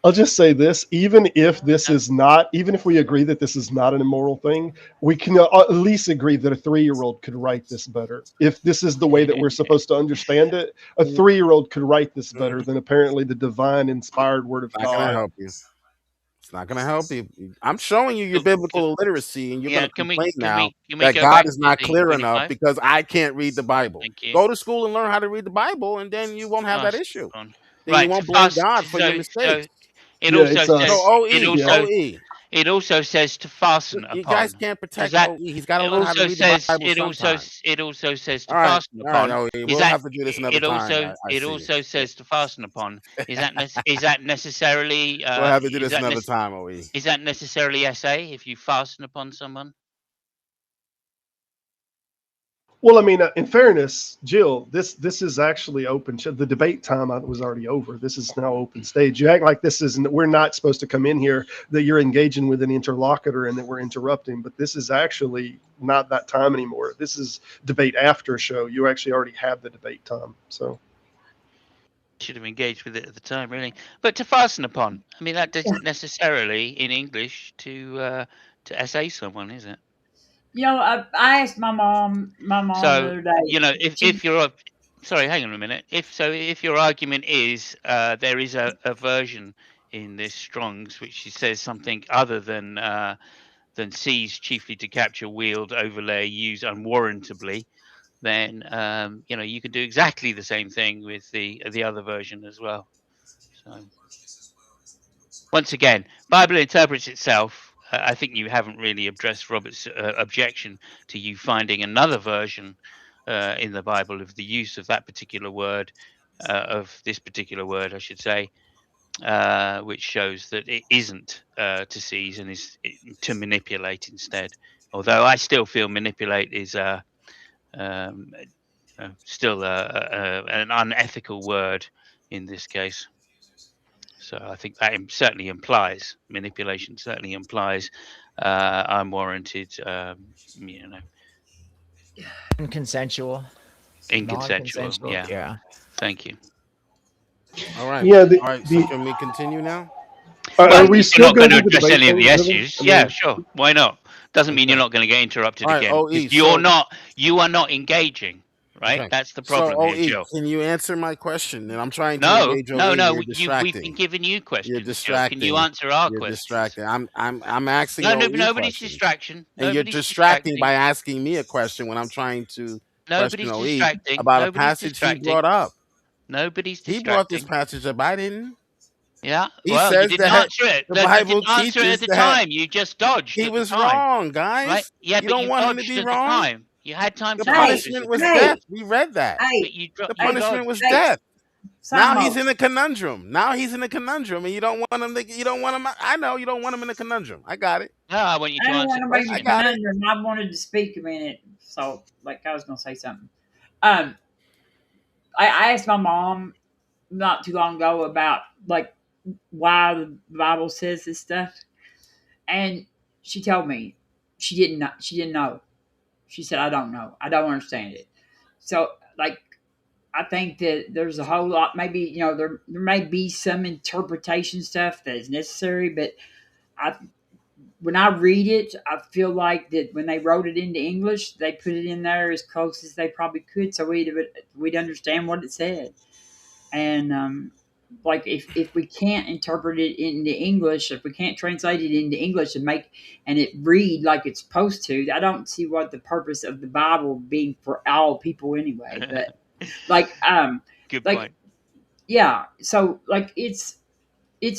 I'll just say this: even if this No. is not, even if we agree that this is not an immoral thing, we can at least agree that a 3-year-old could write this better. If this is the way that we're supposed to understand it, a 3-year-old could write this better than apparently the divine inspired word of Not gonna God. help you. It's not gonna help you. I'm showing you your Can- biblical illiteracy, and you're Yeah. gonna complain now Can we that go God back is to not the clear enough 25? because I can't read the Bible. Thank you. Go to school and learn how to read the Bible, and then you won't have that Fast issue. upon. Then you Right. To won't blame fast. God for your So mistakes. it Yeah, also it's So says us. OE, Yeah. OE. it also says to fasten You guys upon. can't Does protect that? OE. He's got to It learn how to also read the says Bible sometime. it also says to All right, fasten all right, upon. OE. Is We'll that have to do this another time. I it see. also says to fasten upon. Is that necessarily We'll have to do this another time, OE. is that necessarily SA if you fasten upon someone? Well, I mean, in fairness, Jill, this is actually open. The debate time was already over. This is now open stage. You act like this isn't. We're not supposed to come in here. That you're engaging with an interlocutor and that we're interrupting. But this is actually not that time anymore. This is debate after show. You actually already have the debate time. So Should have engaged with it at the time, really. But to fasten upon, I mean, that doesn't necessarily in English to SA someone, is it? I asked my mom the So other day. She, if you're sorry, hang on a minute. If your argument is there is a version in this Strong's which says something other than seize chiefly to capture, wield, overlay, use unwarrantably, then you can do exactly the same thing with the other version as well. So once again, Bible interprets itself. I think you haven't really addressed Robert's objection to you finding another version in the Bible of the use of that particular word of this particular word, I should say, which shows that it isn't to seize and is to manipulate instead. Although I still feel manipulate is um, still an unethical word in this case. So I think that certainly implies manipulation. Certainly implies unwarranted, Consensual, inconsensual. non-consensual. Yeah. Yeah. Thank you. All right. Yeah, All right. So can we continue now? are Well, we if you're still not going going to to do the address debate any of thing, the really? issues, I yeah, mean, sure. Why not? Doesn't mean you're Okay. not going to get All interrupted right. again OE. because you're So not. You are not engaging. Right. okay. That's the So problem here, OE, Joe. can you answer my question? And I'm trying to No, engage OE. no, no. You're We've been distracting. giving you You're questions, Joe. Can you distracting. answer our You're questions? distracting. I'm asking No, no, OE nobody's questions. distraction. And you're Nobody's distracting by distracting. asking me a question when I'm trying to question Nobody's OE distracting. about a Nobody's passage he brought distracting. up. Nobody's He brought this distracting. passage up. I didn't. Yeah. He Well, you says didn't that answer it. the No, you Bible didn't answer it at teaches the that time. You just dodged he at the was time. wrong, Right? guys. Yeah, You but don't you want him to dodged be at the wrong. time. You had time The to dodge punishment at the was time, death. Hey, We read that. but hey, The you hey, punishment was dodged. hey, death. Now he's Samo. in a conundrum. Now he's in a conundrum, and you don't want him to. You don't want him. I know you don't want him in a conundrum. I got it. No, I want you I to don't answer want nobody in I the questions. got it. conundrum. I wanted to speak a minute, so like I was gonna say something. Um, I asked my mom not too long ago about like why the Bible says this stuff, and she told me she didn't know. She didn't know. She said, "I don't know. I don't understand it." So like I think that there's a whole lot. Maybe there may be some interpretation stuff that is necessary, but I when I read it, I feel like that when they wrote it into English, they put it in there as close as they probably could, so we'd understand what it said. And like if we can't interpret it into English, if we can't translate it into English and it read like it's supposed to, I don't see what the purpose of the Bible being for all people anyway. But like Good like point. yeah, so like it's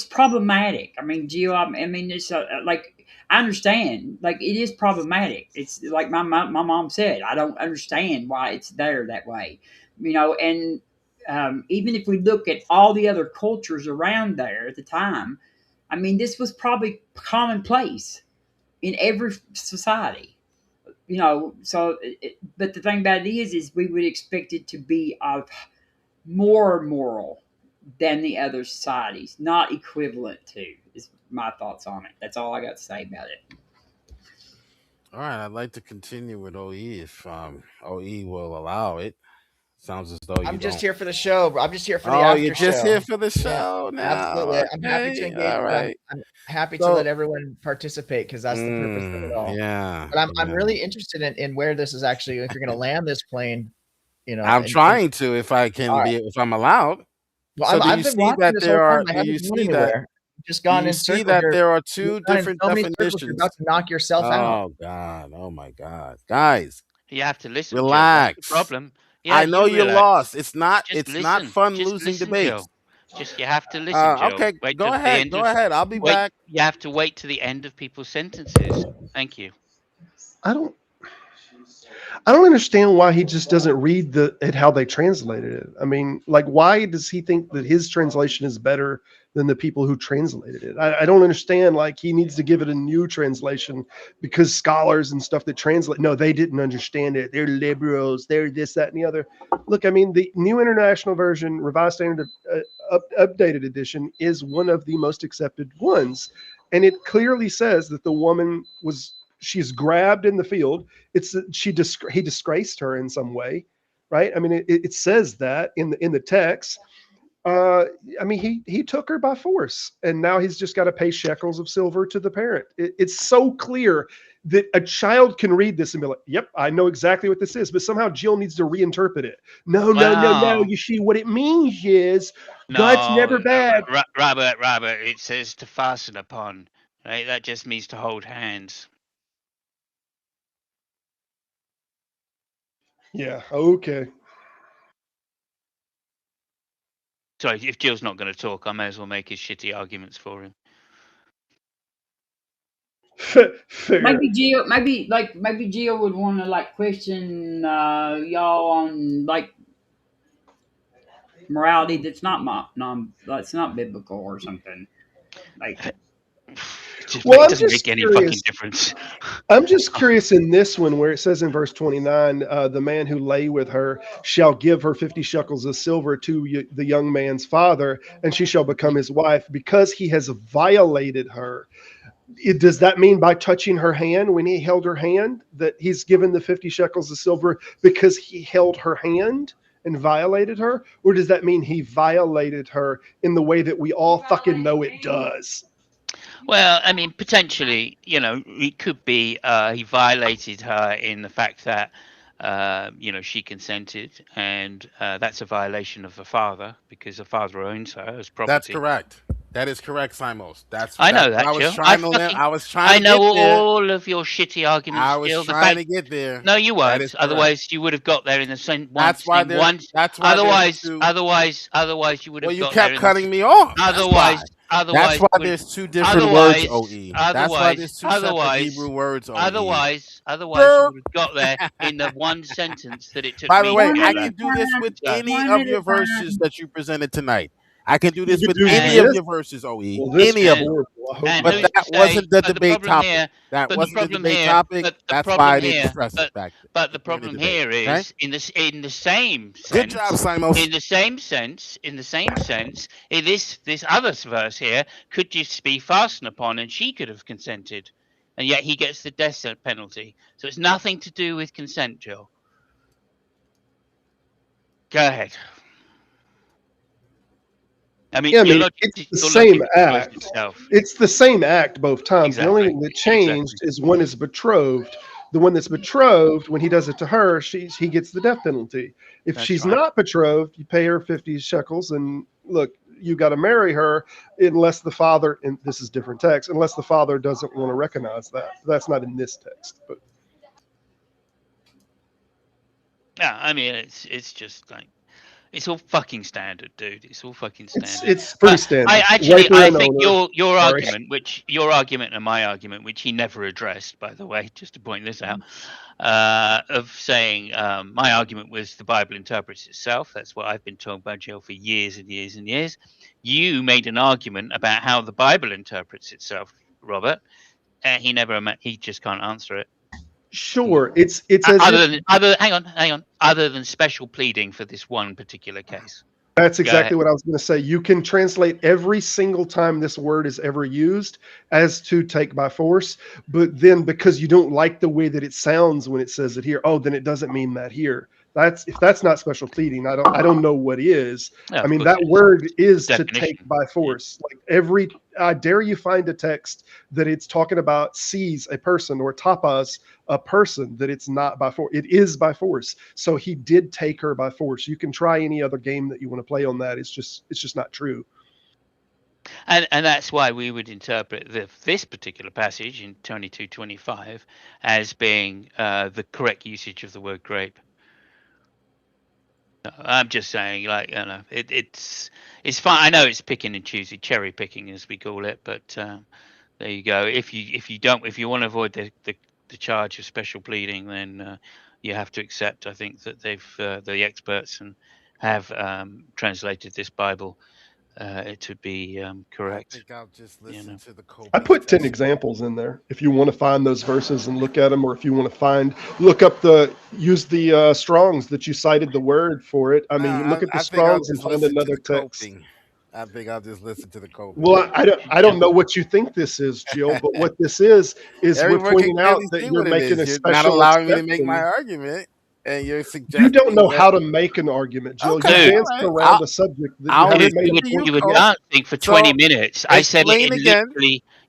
problematic. I mean, Gio, I mean, it's like I understand. Like it is problematic. It's like my mom said. I don't understand why it's there that way. And even if we look at all the other cultures around there at the time, I mean, this was probably commonplace in every society. So but the thing about it is we would expect it to be of more moral than the other societies, not equivalent to, is my thoughts on it. That's all I got to say about it. All right. I'd like to continue with OE if OE will allow it. Sounds as though you I'm just don't. here for the show, bro. I'm just here for the Oh, you're after just here show. for the Yeah, show absolutely. now. I'm happy to Okay. engage, All but right. I'm happy to So, let everyone participate because that's the purpose of it all. yeah. But I'm Yeah. really interested in where this is actually, if you're going to land this plane, I'm in terms. trying to if I All can right. be if I'm allowed. Well, So do I've you been see watching that this whole there time. are I do you haven't gone see that anywhere. I've just do gone you in see circles. that there are You've two gone in different so many circles. You're definitions? about to knock yourself out. Oh God. Oh my God. Guys, You have to listen, Joe. That's the relax. problem. Yeah, I know you you're relax. lost. Just It's not listen. fun Just losing listen, debates. Joe. Just you have to listen, Joe. Okay, Wait go till the ahead. end Go of ahead. I'll be wait. back. You have to wait to the end of people's sentences. Thank you. I don't. I don't understand why he just doesn't read how they translated it. I mean, like, why does he think that his translation is better than the people who translated it? I don't understand. Like, he needs to give it a new translation because scholars and stuff that translate, no, they didn't understand it. They're liberals. They're this, that, and the other. Look, I mean, the New International Version, Revised Standard Updated Edition, is one of the most accepted ones, and it clearly says that the woman she's grabbed in the field. He disgraced her in some way, right? I mean, it says that in the text. Uh, I mean, he took her by force, and now he's just got to pay shekels of silver to the parent. It's so clear that a child can read this and be like, "Yep, I know exactly what this is," but somehow Jill needs to reinterpret it. No, no, no, no. Well, You see, what it means is God's no, never bad. Robert. It says to fasten upon. Right? That just means to hold hands. Yeah, okay. Sorry, if Jill's not going to talk, I may as well make his shitty arguments for him. Fair. Maybe Gio would want to like question y'all on like morality that's not that's not biblical or something. Like, Well, It I'm doesn't just make any fucking curious. difference. I'm just curious in this one where it says in verse 29, the man who lay with her shall give her 50 shekels of silver to the young man's father, and she shall become his wife because he has violated her. Does that mean by touching her hand when he held her hand that he's given the 50 shekels of silver because he held her hand and violated her? Or does that mean he violated her in the way that we all fucking know it does? Well, I mean, potentially, it could be he violated her in the fact that, she consented, and that's a violation of the father because the father owns her as That's property. correct. That is correct, Simos. That's I that's know what I that, was Jill. trying to I was trying I to know get there. all of your shitty I arguments, was Jill. The trying fact, to get there. no, you That won't. is correct. Otherwise, you would have got there in the That's why same there's one. that's why there's two. Otherwise, you would Well, have you got there kept in the. cutting me off. That's why. Otherwise, That's otherwise, why you would. there's two different words, OE. That's why there's two separate Otherwise, Hebrew words, OE. otherwise, you Brr. would have got there in the one sentence that it took By the me way, to one get at I a there. can do this time. with So, any One of at a your verses time. that you presented tonight. I can do You this could with do any of and this. your verses, OE. Well, this Any was of and them. horrible. I hope and But not. who's to that say? wasn't the But the debate problem topic. here, That but the wasn't the problem debate here, topic. but the That's why problem I didn't here, stress it back but the during the problem debate. here Okay? is in the same Good job, sense, Simos. in the same sense, this other verse here could just be fastened upon, and she could have consented, and yet he gets the death penalty. So it's nothing to do with consent, Jill. Go ahead. I mean, Yeah, I mean, it's the your same logic destroys act. itself. It's the same act both times. The only Exactly. thing that Exactly. changed is one is betrothed. The one that's betrothed, when he does it to her, he gets the death penalty. If That's she's right. not betrothed, you pay her 50 shekels, and look, you got to marry her unless the father, and this is different text, unless the father doesn't want to recognize that. That's not in this text, but Yeah, I mean, it's just like it's all fucking standard, dude. It's all fucking it's standard. it's pretty But standard. I Raper and think owner. Sorry. your argument and my argument, which he never addressed, by the way, just to point this out, of saying my argument was the Bible interprets itself. That's what I've been talking about, Jill, for years and years and years. You made an argument about how the Bible interprets itself, Robert, and he just can't answer it. Sure. It's as if Hang on, other than special pleading for this one particular case. that's Go ahead. exactly what I was going to say. You can translate every single time this word is ever used as to take by force, but then because you don't like the way that it sounds when it says it here, oh, then it doesn't mean that here. That's if that's not special pleading, I don't know what is. Yeah, I of mean, course that it is. word is to Definition. take by force. Like I dare you find a text that it's talking about seize a person or tapas a person, that it's not by force. It is by force. So he did take her by force. You can try any other game that you want to play on that. It's just not true. And that's why we would interpret this particular passage in 22:25 as being the correct usage of the word grape. I'm just saying, like, it's fine. I know it's picking and choosing, cherry picking as we call it, but there you go. If you want to avoid the charge of special pleading, then you have to accept. I think that the experts have translated this Bible to be I correct. think I'll just listen to the I Kobe put 10 testimony. examples in there if you want to find those verses and look at them, or if you want to use the Strongs that you cited the word for it. I mean, look at the I think I'll Strongs and just find listen to another the text. coping. I think I'll just listen to the coping. Well, I don't know what you think this is, Jill, but what this is we're Everyone can pointing out clearly that see you're what it making is. a You're not special allowing me to make my exception. argument, and you're You don't suggesting know that. how to make an argument, Jill. Okay, You're Dude, all dancing right. around a subject that you I'll haven't dude, made listen a to point you, you were Cope. about. dancing for 20 So minutes. explain again.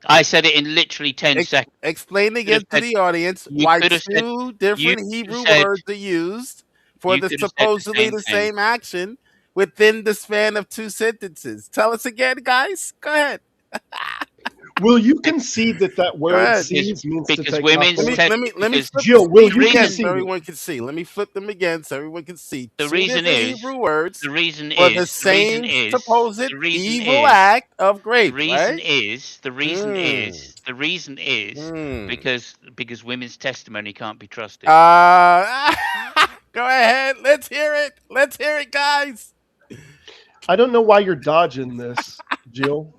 I said it in literally 10 seconds. Explain You could again have to said, the audience you why could have said, two you different could have Hebrew said, words are used for you the could have said the supposedly same the thing. same action within the span of two sentences. Tell us again, guys. Go ahead. Will you concede that Go word ahead. "seize" means to Because take by women's force? Let me because flip the Jill, will speech the you again reason so concede it? everyone can see. Let me flip them again so everyone can see. the Two reason different is Hebrew words the reason for the is the reason same is supposed the reason evil is act of the grape, reason right? is the reason Mm. is the reason is Mm. because women's testimony can't be trusted. Go ahead. Let's hear it. Let's hear it, guys. I don't know why you're dodging this, Jill.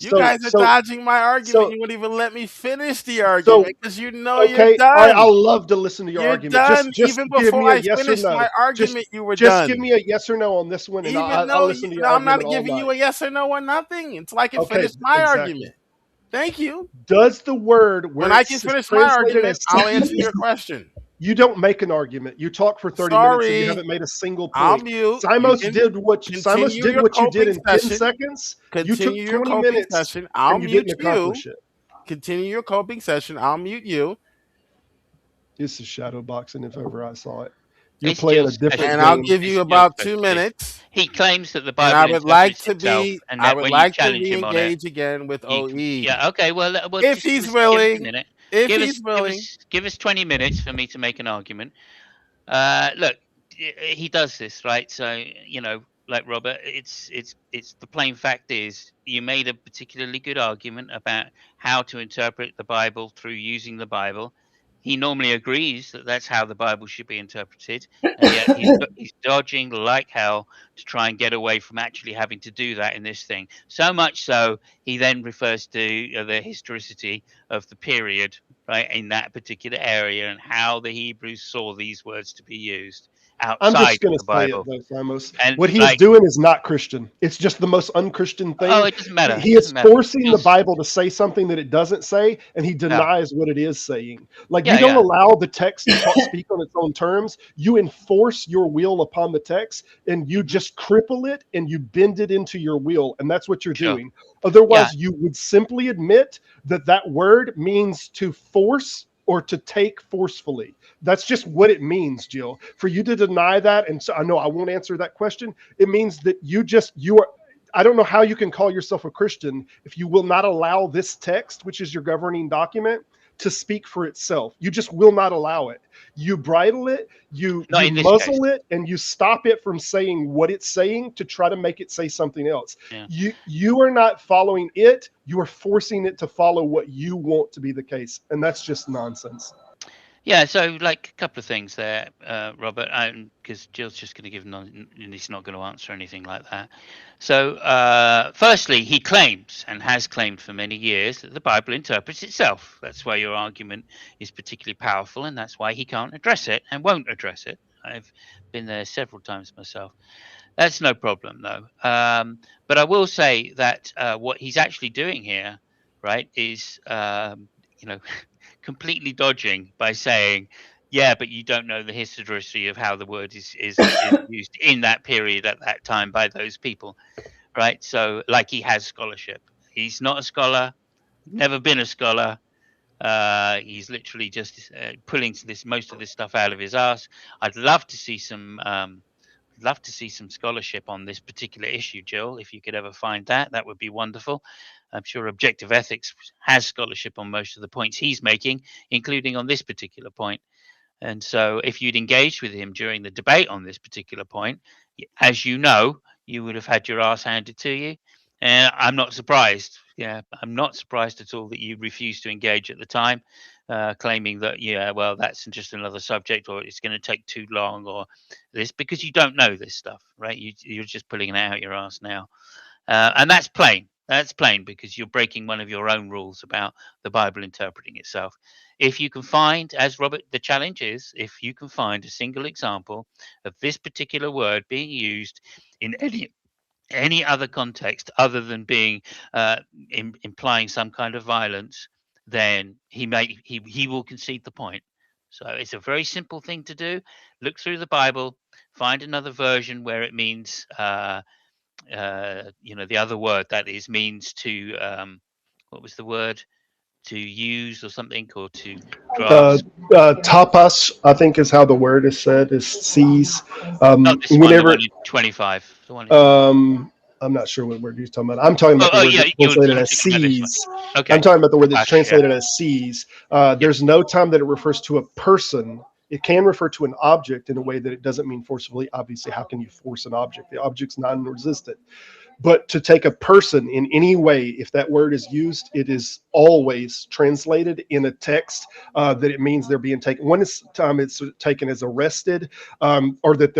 You guys are dodging my argument. so You wouldn't even let me finish the so argument because you know you're okay. All right, done. I'll love to listen to your You're argument. done. Just Even give before me a I yes or finished my no. argument, you were Just give done. me a yes or no on this one, and Even I'll though listen to your I'm not argument all giving you night. a yes or no or nothing until I can Okay, finish my exactly. argument. Thank you. Does the word When where I it's can finish my translated argument, as I'll answer sees, your question. you don't make an argument. You talk for 30 minutes and you Sorry, haven't made a single I'll point. mute. You Simos can did continue your did coping in 10 session. seconds. You took Continue your 20 coping minutes session. I'll and you didn't mute you. accomplish it. Continue your coping session. I'll mute you. This is shadow boxing if ever I saw it. You're It's playing a Jill's different And I'll specialty. game. give you It's Jill's about 2 specialty. minutes. He claims that the And I Bible would like interprets to itself, and I that would when you like to challenge him on it, re-engage again with you OE. yeah, okay. Well, If just he's give us a willing. minute. If Give he's us willing. 20 minutes for me to make an argument. Look, he does this, right? So like Robert, it's the plain fact is you made a particularly good argument about how to interpret the Bible through using the Bible. He normally agrees that that's how the Bible should be interpreted, and yet he's dodging like hell to try and get away from actually having to do that in this thing. So much so, he then refers to the historicity of the period, right, in that particular area and how the Hebrews saw these words to be used I'm outside just going of to the say it Bible. though, Simos. And What he is like, doing is not Christian. It's just the most unchristian oh, thing. it doesn't matter. He It doesn't is matter. forcing the Bible to say something that it doesn't say, and he Yeah, denies what it is saying. Like you yeah, don't yeah, allow the text to speak on its own terms. You enforce your will upon the text, and you hmm just cripple it and you bend it into your will, and that's what you're sure. doing. Yeah, Otherwise, you would simply admit that that word means to force or to take forcefully. That's just what it means, Jill. For you to deny that, and so I know I won't answer that question, it means that you are. I don't know how you can call yourself a Christian if you will not allow this text, which is your governing document, to speak for itself. You just will not allow it. You bridle it, not you in this case. muzzle it, and you stop it from saying what it's saying to try to make it say something else. Yeah. You are not following it, you are forcing it to follow what you want to be the case, and that's just nonsense. Yeah, so like a couple of things there, Robert, because Jill's just going to give and he's not going to answer anything like that. So, firstly, he claims and has claimed for many years that the Bible interprets itself. That's why your argument is particularly powerful, and that's why he can't address it and won't address it. I've been there several times myself. That's no problem, though. But I will say that what he's actually doing here, right, is you know completely dodging by saying, "Yeah, but you don't know the history of how the word is used in that period at that time by those people." Right? So, like, he has scholarship. He's not a scholar. Never been a scholar. He's literally just pulling most of this stuff out of his ass. I'd love to see some. Love to see some scholarship on this particular issue, Jill. If you could ever find that, that would be wonderful. I'm sure Objective Ethics has scholarship on most of the points he's making, including on this particular point. And so, if you'd engaged with him during the debate on this particular point, as you know, you would have had your ass handed to you. And I'm not surprised. Yeah, I'm not surprised at all that you refused to engage at the time, claiming that, yeah, well, that's just another subject, or it's going to take too long, or this, because you don't know this stuff, right? You're just pulling it out your ass now. And that's plain. That's plain because you're breaking one of your own rules about the Bible interpreting itself. If you can find, as Robert, the challenge is, if you can find a single example of this particular word being used in any other context other than being implying some kind of violence, then he will concede the point. So it's a very simple thing to do. Look through the Bible, find another version where it means the other word that is means to what was the word, to use or something, or to Uh, grasp. Tapas, I think is how the word is said, is seize. Not this one, the one Whenever in 25. The one in 25. I'm not sure what word you're talking about. I'm talking about the word Yeah, that's you're translated as talking about this one. seize. I'm Okay. talking about the word that's Tapash, yeah. translated as seize. Yep. There's no time that it refers to a person. It can refer to an object in a way that it doesn't mean forcibly. Obviously, how can you force an object? The object's non-resistant. But to take a person in any way, if that word is used, it is always translated in a text that it means they're being taken. One is time it's taken as arrested, or that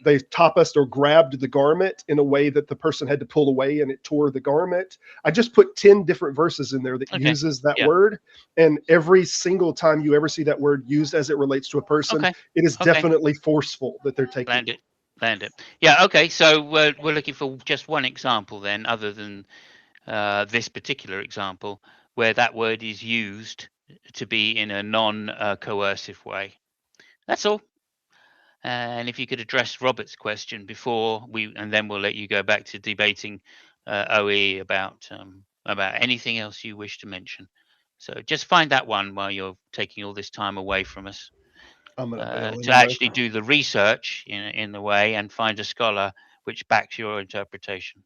they topiced or grabbed the garment in a way that the person had to pull away and it tore the garment. I just put 10 different verses in there that Okay. uses that Yeah. word, and every single time you ever see that word used as it relates to a person, Okay. it is Okay. definitely forceful that they're taking. Land it. Yeah. Okay. So we're looking for just one example then, other than this particular example, where that word is used to be in a non-coercive way. That's all. And if you could address Robert's question before and then we'll let you go back to debating OE about anything else you wish to mention. So just find that one while you're taking all this time away from us. I'm gonna bail To anyway. actually do the research in the way and find a scholar which backs your interpretation.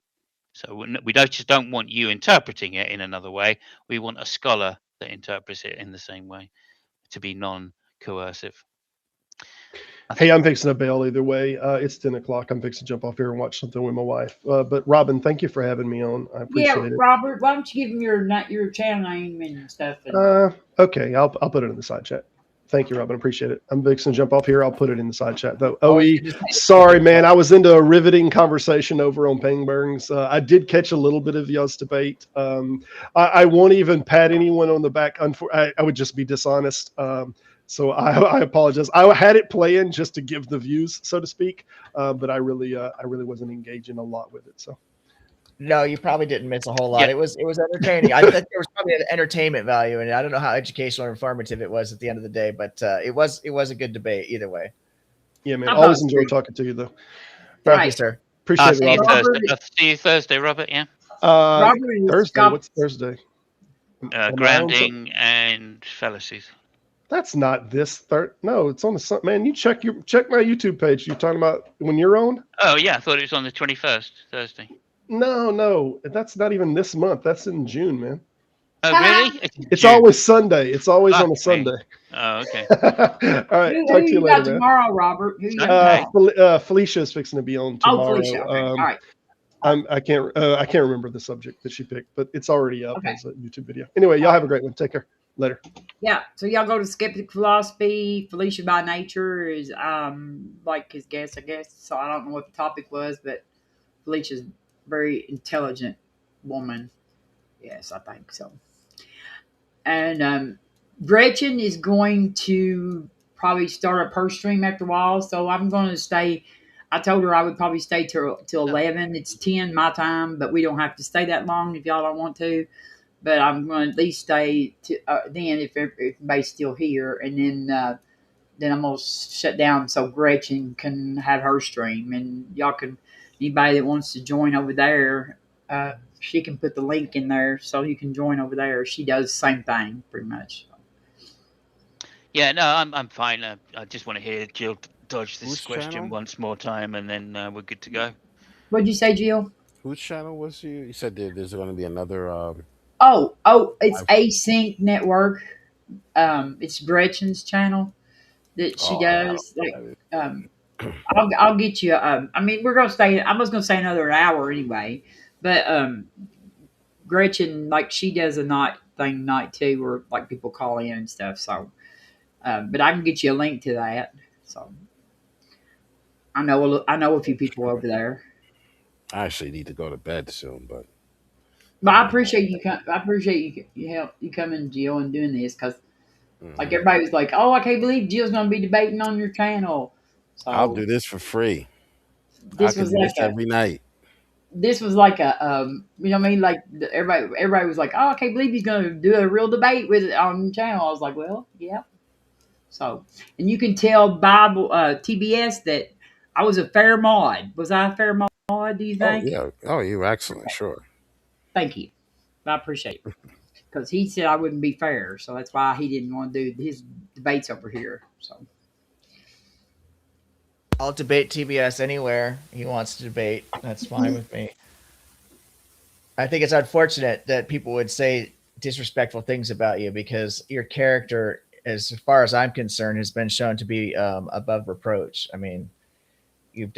So we just don't want you interpreting it in another way. We want a scholar that interprets it in the same way to be non-coercive. Hey, I'm fixing to bail either way. It's 10 o'clock. I'm fixing to jump off here and watch something with my wife. But Robin, thank you for having me on. I Yeah, appreciate it. Robert, why don't you give him your channel name and stuff? And Okay, I'll put it in the side chat. Thank you, Robin. Appreciate it. I'm fixing to jump off here. I'll put it in the side chat though. Always OE, good to say. sorry, man. I was into a riveting conversation over on Pingburns. I did catch a little bit of y'all's debate. I won't even pat anyone on the back. I would just be dishonest. So I apologize. I had it playing just to give the views, so to speak. But I really wasn't engaging a lot with it. So. No, you probably didn't miss a whole lot. Yeah. It was entertaining. I think there was probably an entertainment value in it. I don't know how educational or informative it was at the end of the day, but it was a good debate either way. Yeah, man. How Always about enjoy you? talking to you, though. Thank you, Right. sir. Appreciate it, See you Robin. Robert- Thursday. See you Thursday, Robert. Yeah. Robert is Thursday. Scott- What's Thursday? Am I on Grounding and fallacies. That's not this third. No, it's on the man. You check my YouTube page. You're talking about when you're on. Oh yeah, I thought it was on the 21st, Thursday. No, that's not even this month. That's in June, man. Oh really? It's June. always Sunday. It's always on a Okay. Sunday. Oh okay. All right, Who talk to you you got later, man. tomorrow, Robert? Who you got Okay. tomorrow? Felicia's fixing to be on tomorrow. Oh, Felicia. Okay. All right. I can't remember the subject that she picked, but it's already up Okay. as a YouTube video. Anyway, y'all have a great one. Take care. Later. Yeah. So y'all go to Skeptic Philosophy. Felicia by nature is like his guest, I guess. So I don't know what the topic was, but Felicia's a very intelligent woman. Yes, I think so. And Gretchen is going to probably start up her stream after a while. So I'm going to stay. I told her I would probably stay till 11. It's 10 my time, but we don't have to stay that long if y'all don't want to. But I'm going to at least stay to, then if everybody's still here, and then I'm going to shut down so Gretchen can have her stream, and y'all can, anybody that wants to join over there, she can put the link in there so you can join over there. She does the same thing pretty much. Yeah, no, I'm fine. I just want to hear Jill dodge this Whose question channel? once more time, and then we're good to go. What'd you say, Jill? Whose channel was you? You said there's going to be another. It's Async Network. It's Gretchen's channel that she does. I'll get you. I mean, we're gonna stay. I was gonna say another hour anyway, but Gretchen, like, she does a night too, where like people call in and stuff. So, but I can get you a link to that. So, I know a few people over there. I actually need to go to bed soon, but But I appreciate you. I appreciate you coming, Jill, and doing this because like everybody was like, "Oh, I can't believe Jill's gonna be debating on your channel." So I'll do this for free. I this can was do like this every night. this was like a you know what I mean, like everybody was like, "Oh, I can't believe he's gonna do a real debate with it on the channel." I was like, "Well, yeah." So, and you can tell Bible TBS that I was a fair mod. Was I a fair mod? Do you Oh think? yeah. Oh, you're excellent. Sure. Thank you. I appreciate it because he said I wouldn't be fair, so that's why he didn't want to do his debates over here. So. I'll debate TBS anywhere he wants to debate. That's fine with me. I think it's unfortunate that people would say disrespectful things about you because your character, as far as I'm concerned, has been shown to be above reproach. I mean, you're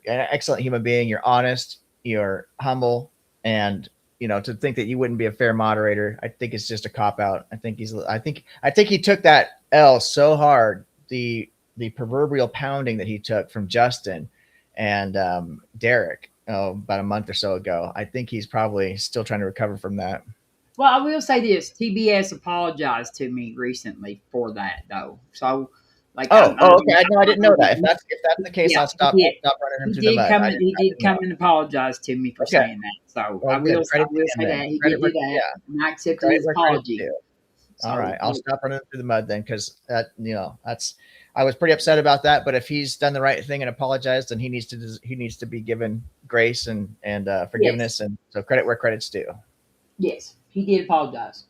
an excellent human being. You're honest. you're humble, and to think that you wouldn't be a fair moderator, I think it's just a cop out. I think he took that L so hard, the proverbial pounding that he took from Justin and Derek, about a month or so ago. I think he's probably still trying to recover from that. Well, I will say this: TBS apologized to me recently for that, though. So, like, Okay. I didn't know that. If that's the case, yeah, I'll stop. he I'll stop running him He through the did mud. come. I And, didn't. he I did didn't come know. and apologize to me for Okay. saying that. So Well, I will. good. I Credit to will him say then. that he Credit did where, do that, yeah. and I accepted Credit his where credit's apology. due. So, All right, I'll stop running through the mud then, because that's. I was pretty upset about that, but if he's done the right thing and apologized, then he needs to be given grace and forgiveness, yes, and so credit where credit's due. yes, he did apologize.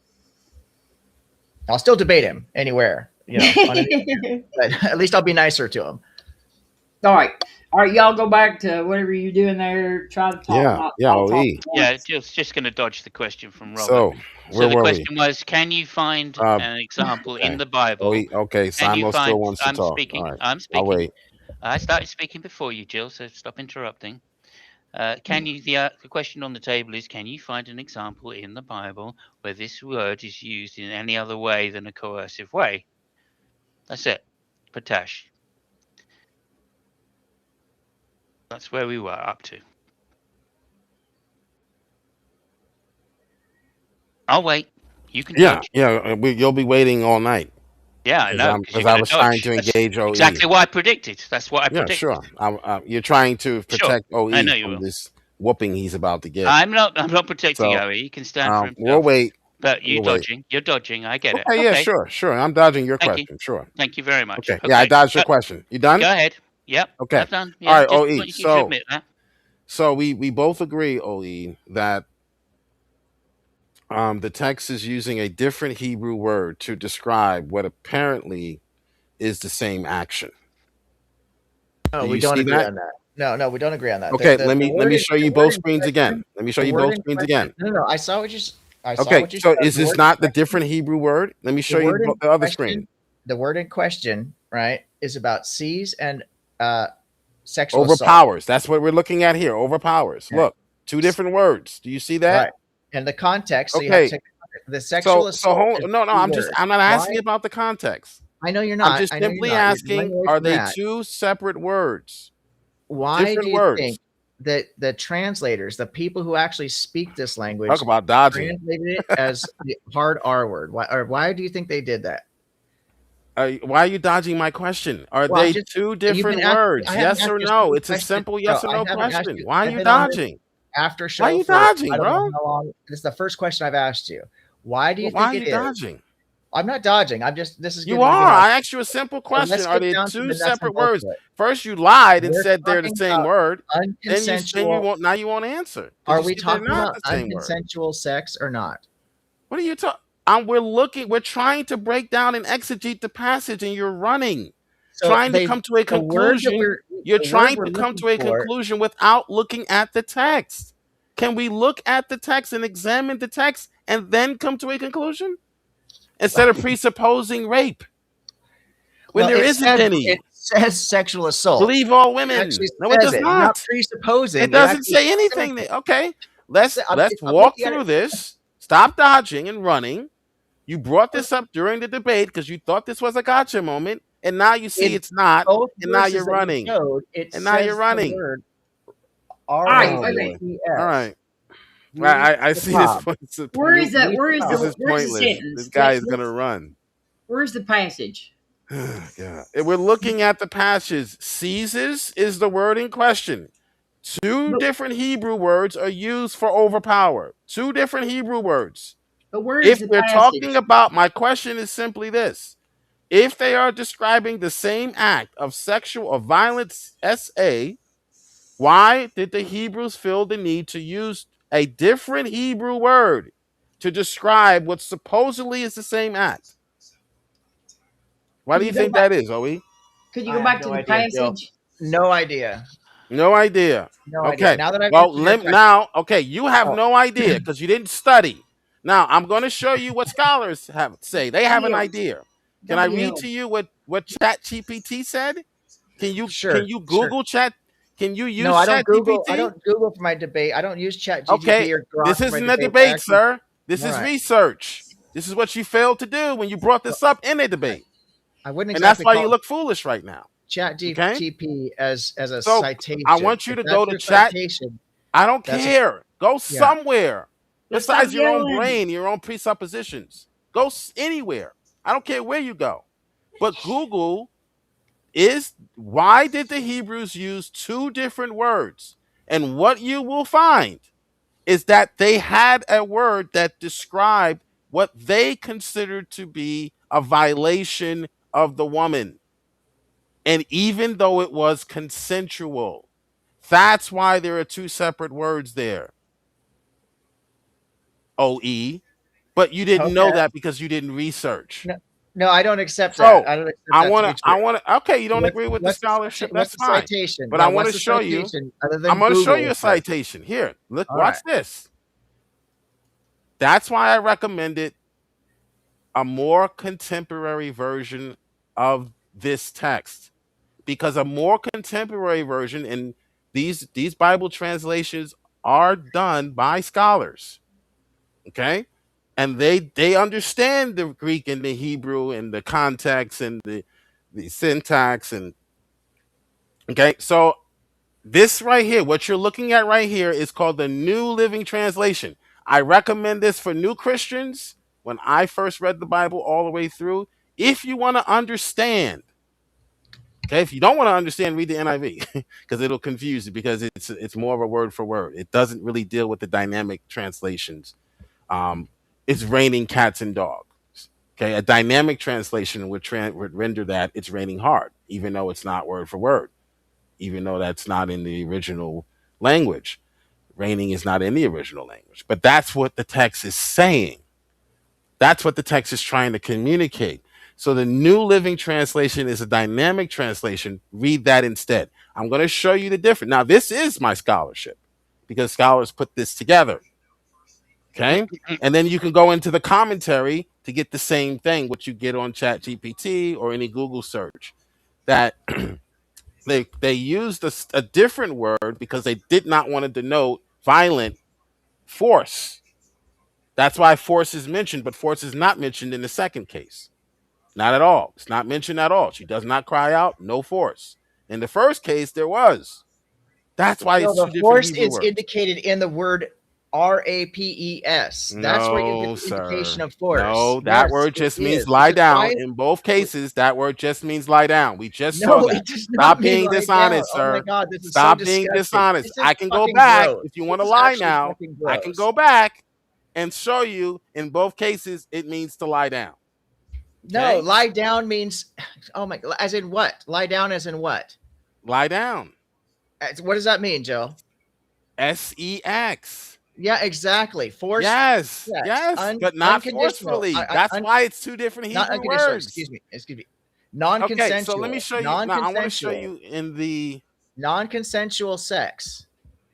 I'll still debate him anywhere, on any, but at least I'll be nicer to him. All right, all right, y'all go back to whatever you're doing there. Try to talk, Yeah, not yeah, all talk OE. at Yeah, once. just going to dodge the question from Robert. So So where the were we? question was, can you find Uh, an example in okay. the Bible? OE. Okay, Can you Simo still find? wants to I'm talk. All speaking. right, I'm I'll speaking. wait. I started speaking before you, Jill. So stop interrupting. Can you? The question on the table is: can you find an example in the Bible where this word is used in any other way than a coercive way? That's it. Patash. That's where we were up to. I'll wait. You can Yeah, dodge. yeah. You'll be waiting all night Yeah, I because know, because because you're I going to was trying dodge. to That's engage OE. exactly what I predicted. That's what I Yeah, predicted. sure. You're trying to Sure, protect I OE know you from will. this whooping he's about to get. I'm not. I'm not protecting So OE. He can stand for we'll himself. wait. But you We'll wait. dodging. You're dodging. I get it. Okay, yeah, Okay. sure, sure. I'm dodging your Thank you. question. Sure. Thank you very much. Okay. Yeah, I Okay. dodged your question. You done? Go ahead. Yep. Okay. I've done. All Yeah. right, Just OE. want you to admit that. So we both agree, OE, that the text is using a different Hebrew word to describe what apparently is the same action. No, Do we you don't see agree that? on that. No, we don't agree on that. Okay, The let the me let word me in, show the you word both in screens again. question. Let me show The you word both in screens question. again. No. I saw Okay, what you so said. is The this word in not the question. different Hebrew word? Let me The show you word in the other screen. question. The word in question, right, is about C's and sexual assault. Overpowers. That's what we're looking at here. Overpowers. Okay. Look, two different words. Do you see that? Right. And the context, so you have to Okay. take the sexual So assault hold is no, the no, key I'm just word. I'm not Why? asking about the context. I know you're I'm not. just I know you're simply not. You're running asking, away are from they that. two separate words? Why do Different you words. think that the translators, the people who actually speak this Talk language, about dodging. translated it as the hard R word? Why do you think they did that? Why are you dodging my question? Are Well, I'm they just two you've been different asking. I words? haven't Yes asked or you a no? simple It's a question, simple bro. yes or I no haven't asked question. you. Why are I've you been on this dodging? after Why are show you for I dodging, don't know bro? how long. This is the first question I've asked you. Why do you Well, why think are it you is? dodging? I'm not dodging. I'm just. This is You getting to be are. an I argument. asked you a simple So question. let's Are get they down to two the nuts and separate bolts words? of it. First, you lied and We're said they're the talking same about word. Then you unconsensual. won't. Now you won't answer because Are you we see they're talking not about the same word. unconsensual sex or not? What are you talking? We're looking. We're trying to break down and exegete the passage, and you're running, So trying to come to a the word that conclusion. You're the word trying we're to come looking to a for. conclusion without looking at the text. Can we look at the text and examine the text and then come to a conclusion instead of presupposing rape when Well, there isn't it any? says sexual assault. Believe all It actually women. No, it says does it. You're not not. It presupposing. It doesn't actually say says anything. it. Okay, It's, let's I'm walk looking at it. through this. Stop dodging and running. You brought this up during the debate because you thought this was a gotcha moment, and now you see In it's not, both and now you're verses that you running, showed, it and now you're says the running. word All R right, O Oh okay. boy! U P All S. right, Read I the see this Bob. point. Where is that? Read Where the is This the? Bob. is Where's the pointless. This sentence? guy is gonna run. Where's the passage? Yeah. We're looking at the passage. Seizes is the word in question. Two But different Hebrew words are used for overpower. Two different Hebrew words. where is If the we're talking passage? about, my question is simply this: if they are describing the same act of sexual or violent SA, why did the Hebrews feel the need to use a different Hebrew word to describe what supposedly is the same act? Why Can do you you go think back? that is, Oe? Could you I go have back no to the idea, Jill. passage? No idea. No idea. No idea. Okay. Now that I've Well, answered your question, okay, you have oh, no idea because you didn't study. Now, I'm going to show you what scholars have say. They have an Jill, idea. Can I read Jill. to you what ChatGPT said? Can you sure. Google Chat? Can you No, use I don't Chat Google. I GPT? don't Google for my debate. I don't use Chat Okay, GTP or Grok this for my isn't a debates. I debate, actually, sir. This all is right. research. This is what you failed to do when you brought this up in a debate. I wouldn't And that's exactly why you call look foolish right now. Chat Okay? GTP as a So I citation. want you If to go that's to your chat. citation, I don't that's a care. Go yeah. somewhere Just stop besides your own yelling. brain, your own presuppositions. Go anywhere. I don't care where you go. But Google is why did the Hebrews use two different words? And what you will find is that they had a word that described what they considered to be a violation of the woman. And even though it was consensual, that's why there are two separate words there, OE. But you didn't know Okay. that because you didn't research. No, no, I don't accept that. So I don't accept that to be true. I wanna, okay, you don't What's agree with the what's the scholarship, what's that's the fine. citation? But I Yeah, want what's to the show you, citation other I'm than going to show Google you a says? citation. Here, look, All watch right. this. That's why I recommended a more contemporary version of this text, because a more contemporary version, and these Bible translations are done by scholars, okay, and they understand the Greek and the Hebrew and the context and the syntax, and okay, so this right here, what you're looking at right here, is called the New Living Translation. I recommend this for new Christians. When I first read the Bible all the way through, if you want to understand, okay, if you don't want to understand, read the NIV because it'll confuse you, because it's more of a word for word. It doesn't really deal with the dynamic translations. Um, it's raining cats and dogs. Okay, a dynamic translation would render that it's raining hard, even though it's not word for word, even though that's not in the original language. Raining is not in the original language, but that's what the text is saying. That's what the text is trying to communicate. So the New Living Translation is a dynamic translation. Read that instead. I'm going to show you the difference. Now, this is my scholarship because scholars put this together. Okay. And then you can go into the commentary to get the same thing, what you get on Chat GPT or any Google search. That they used a different word because they did not want to denote violent force. That's why force is mentioned, but force is not mentioned in the second case. Not at all. It's not mentioned at all. She does not cry out, no force. In the first case, there was. That's why No, it's the two different force Hebrew is words. indicated in the word RAPES. That's where you get No, the indication sir. of force. No, that Yes, word it just means is. lie Because down. why? In both cases, that word just means lie down. We just saw No, that. it does not Stop mean being lie down. dishonest, Oh my sir. God, this is so Stop being disgusting. dishonest. This is I can go fucking back gross. if you want This to is lie actually now. fucking I can gross. go back and show you in both cases it means to lie down. No, Okay? lie down means, oh my, as in what? Lie down as in what? Lie down. What does that mean, Joe? Sex. Yeah, exactly. Force, Yes, yes, yes, but not unconditional. forcefully. That's why it's two different Not Hebrew unconditional. words. Excuse me. Okay, so let me Non-consensual, show you. Now I want to show non-consensual, you in the, non-consensual sex.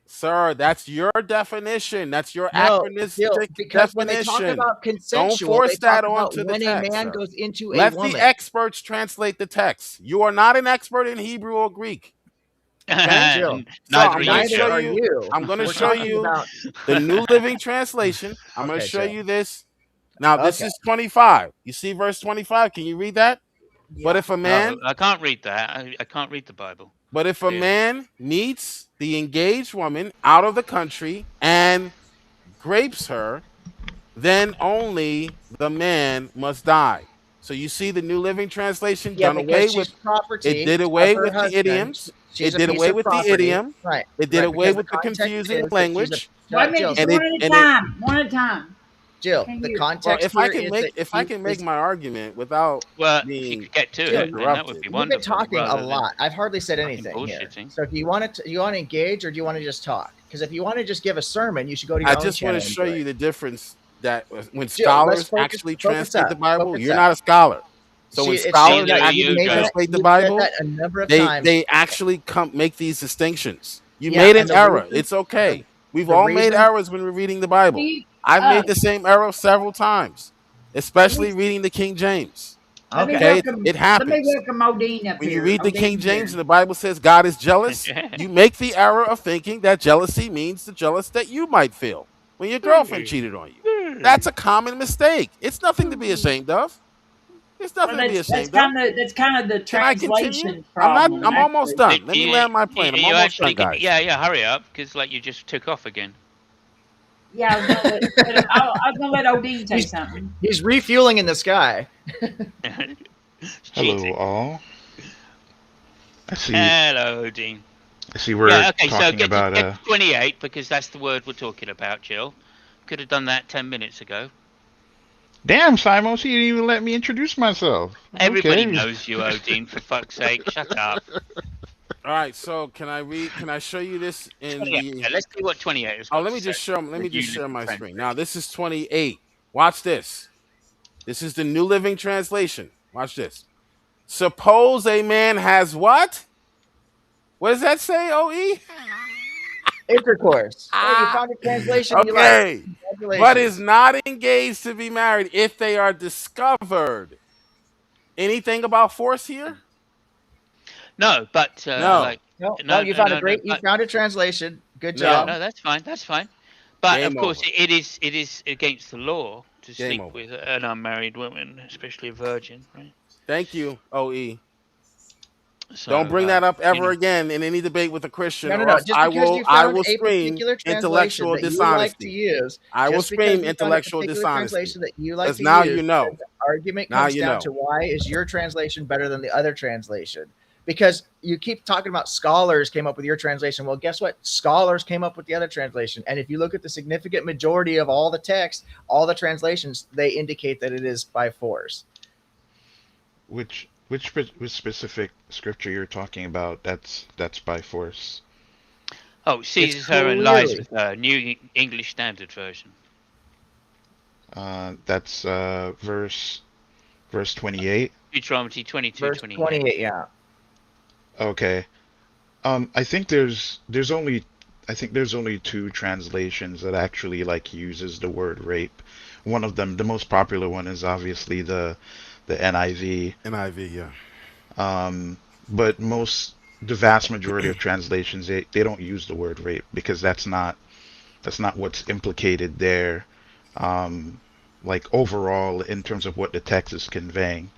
sir, that's your definition. That's your No, Jill, acronistic because when they talk definition. about Don't consensual, they force talk that about onto the when a text, man sir. goes into a Let the woman. experts translate the text. You are not an expert in Hebrew or Greek. Okay? Jill, So Neither I'm are going to you, neither show Joe. are you. you. I'm going to We're show talking you about the New Living Translation. I'm going to okay, show Jill. you this. Now, this Okay. is 25. You see verse 25? Can you read that? But Yeah. if a Oh, man, I can't read that. I can't read the Bible. but if a Clearly. man meets the engaged woman out of the country and grapes her, then only the man must die. So you see the New Living Translation Yeah, done because away with. she's It property did of away her with the husband. idioms. She's It a did piece away of with the property. idiom. Right. It did Right. away Because the with the context confusing is that she's a language. Wait a minute, Jill, just And one it at a and it time. One at a time. Jill, Can the you? well, context here is that if I she can make is my argument without Well, if you being could get to Jill, it, then that would interrupted. be you've been wonderful, talking a rather than lot. I've hardly said fucking anything here. bullshitting. So do you want to engage or do you want to just talk? Because if you want to just give a sermon, you should go to I your own just want to channel and show do it. you the difference that when Jill, let's scholars actually focus translate up. the Bible, Focus you're up. not a scholar. So when You've scholars Neither are actually you, made that Joe. translate the you've said Bible, that a number of times. they actually come make these distinctions. You Yeah, made an and the error. reason It's okay. We've the all made reason errors when we're reading the Bible. Steve, I've uh, made the same error several times, let especially me reading the King James. Let me Okay. Okay, welcome. it Let me happens. welcome Odin up When you here. read the King Odin's James and here. the Bible says God is jealous, you make the error of thinking that jealousy means the jealous that you might feel when your girlfriend cheated on you. That's a common mistake. It's nothing to be ashamed of. It's Well, nothing to be that's ashamed of. kind of the Can I continue? translation problem, I'm almost actually. done. Let me land my plane. I'm You almost done, actually get, guys. yeah, hurry up because like you just took off again. Yeah, I was gonna I was gonna let Odin say He's something. he's refueling in the sky. It's Hello, cheating. all. I see. Hello, Dean. I see. We're Yeah, okay, so talking get to, about get to 28 because that's the word we're talking about, Jill. Could have done that 10 minutes ago. Damn, Simon, you didn't even let me introduce myself. Everybody Okay. knows you, Odin, for fuck's sake. Shut up. All right, so can I read? Can I show you this in 28. the? Yeah, let's see what 28 has Oh, got to say. Let The me just New share Living my screen. Now Translation. this is 28. Watch this. This is the New Living Translation. Watch this. Suppose a man has what? What does that say? OE. Intercourse. Hey, you found a translation you like. Okay, but is Congratulations. not engaged to be married if they are discovered. Anything about force here? No, but No, like, No, no, no, you no, found a no, no. great. You found a translation. Good Yeah, no. job. no, that's fine. That's fine. But Game of course, over. it is against the law to Game sleep over. with an unmarried woman, especially a virgin, right? Thank you, OE. So, Don't bring that up you ever know, again in any debate with a Christian, No, no, or no. else Just because you I found will a scream particular translation intellectual that you like to dishonesty. use, I will just because scream you found a intellectual particular dishonesty. translation that you like Because to now you use, know. then the argument Now comes you down know. to why is your translation better than the other translation? Because you keep talking about scholars came up with your translation. Well, guess what? Scholars came up with the other translation. And if you look at the significant majority of all the text, all the translations, they indicate that it is by force. which specific scripture you're talking about. That's by force. oh, It's Caesar's her and lies clearly with New English Standard Version. That's verse 28. Deuteronomy 22, verse 28. 28. Yeah. Okay. I think there's only two translations that actually like uses the word rape. One of them, the most popular one, is obviously the NIV. NIV, yeah. But the vast majority of translations, they don't use the word rape because that's not what's implicated there. Um, like overall, in terms of what the text is conveying.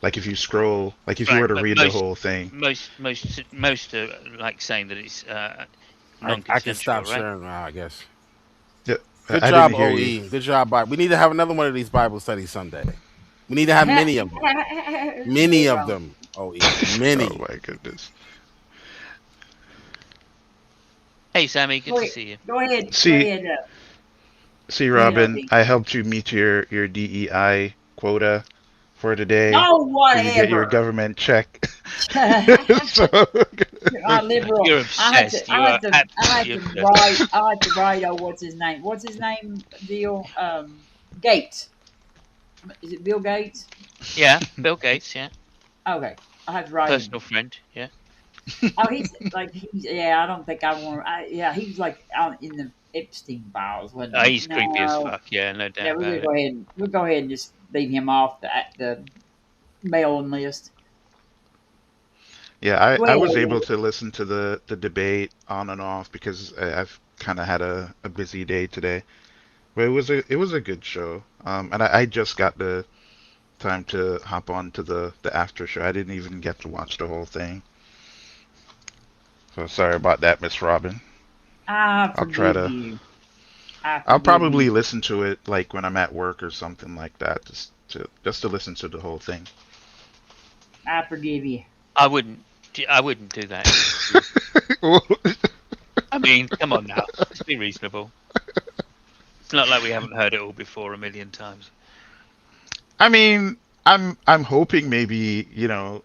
Like if you scroll, like if you Right, were to but read the whole thing, most are like saying that it's I can non-consensual, stop right? sharing now, I guess. yeah, Good I didn't job, hear you. OE. Good job, Bob. We need to have another one of these Bible studies someday. We need to have many of them. Many No of problem. them, OE. Oh Many. my goodness. Hey, Sammy, good Go to ahead. see you. Go ahead. Go See, ahead. see, Go ahead, Robin, Odin. I helped you meet your DEI quota for today, No, so you get your whatever. government check. I'm So, liberal. You're obsessed. You are absolutely obsessed. I had to write. Oh, what's his name? What's his name? Deal. Gates. Is it Bill Gates? Yeah, Bill Gates. Yeah, Okay, I have to write him. personal friend. Yeah, Oh, yeah. I don't think I want. Yeah, he was like out in the Epstein files, wasn't he? he's creepy as No. fuck. Yeah, no Yeah, doubt we're gonna about it. go ahead. We'll go ahead and just leave him off the mailing list. yeah, Go I ahead, was able Odin. to listen to the debate on and off because I've kind of had a busy day today. But it was a good show. And I just got the time to hop on to the after show. I didn't even get to watch the whole thing. So sorry about that, Miss Robin. I I'll try forgive to. you. I I'll forgive probably you. listen to it like when I'm at work or something like that, just to listen to the whole thing. I forgive you. I wouldn't. I wouldn't do that. I mean, come on now. Let's be reasonable. It's not like we haven't heard it all before a million times. I mean, I'm hoping maybe,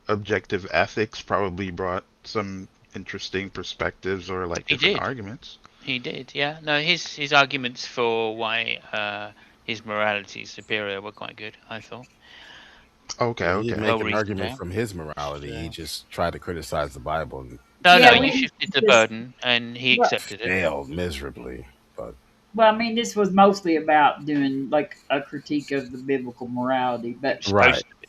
objective ethics probably brought some interesting perspectives or like He different did. arguments. He did. Yeah. No, his arguments for why his morality is superior were quite good. I thought. Okay, Yeah, he didn't okay. make Well an reasoned argument out. from his morality. He So. just tried to criticize the Bible and No, no, Yeah, you we shifted the just. burden, and he Well, accepted it. failed miserably. But well, I mean, this was mostly about doing like a critique of the biblical morality, It but was right, supposed to be.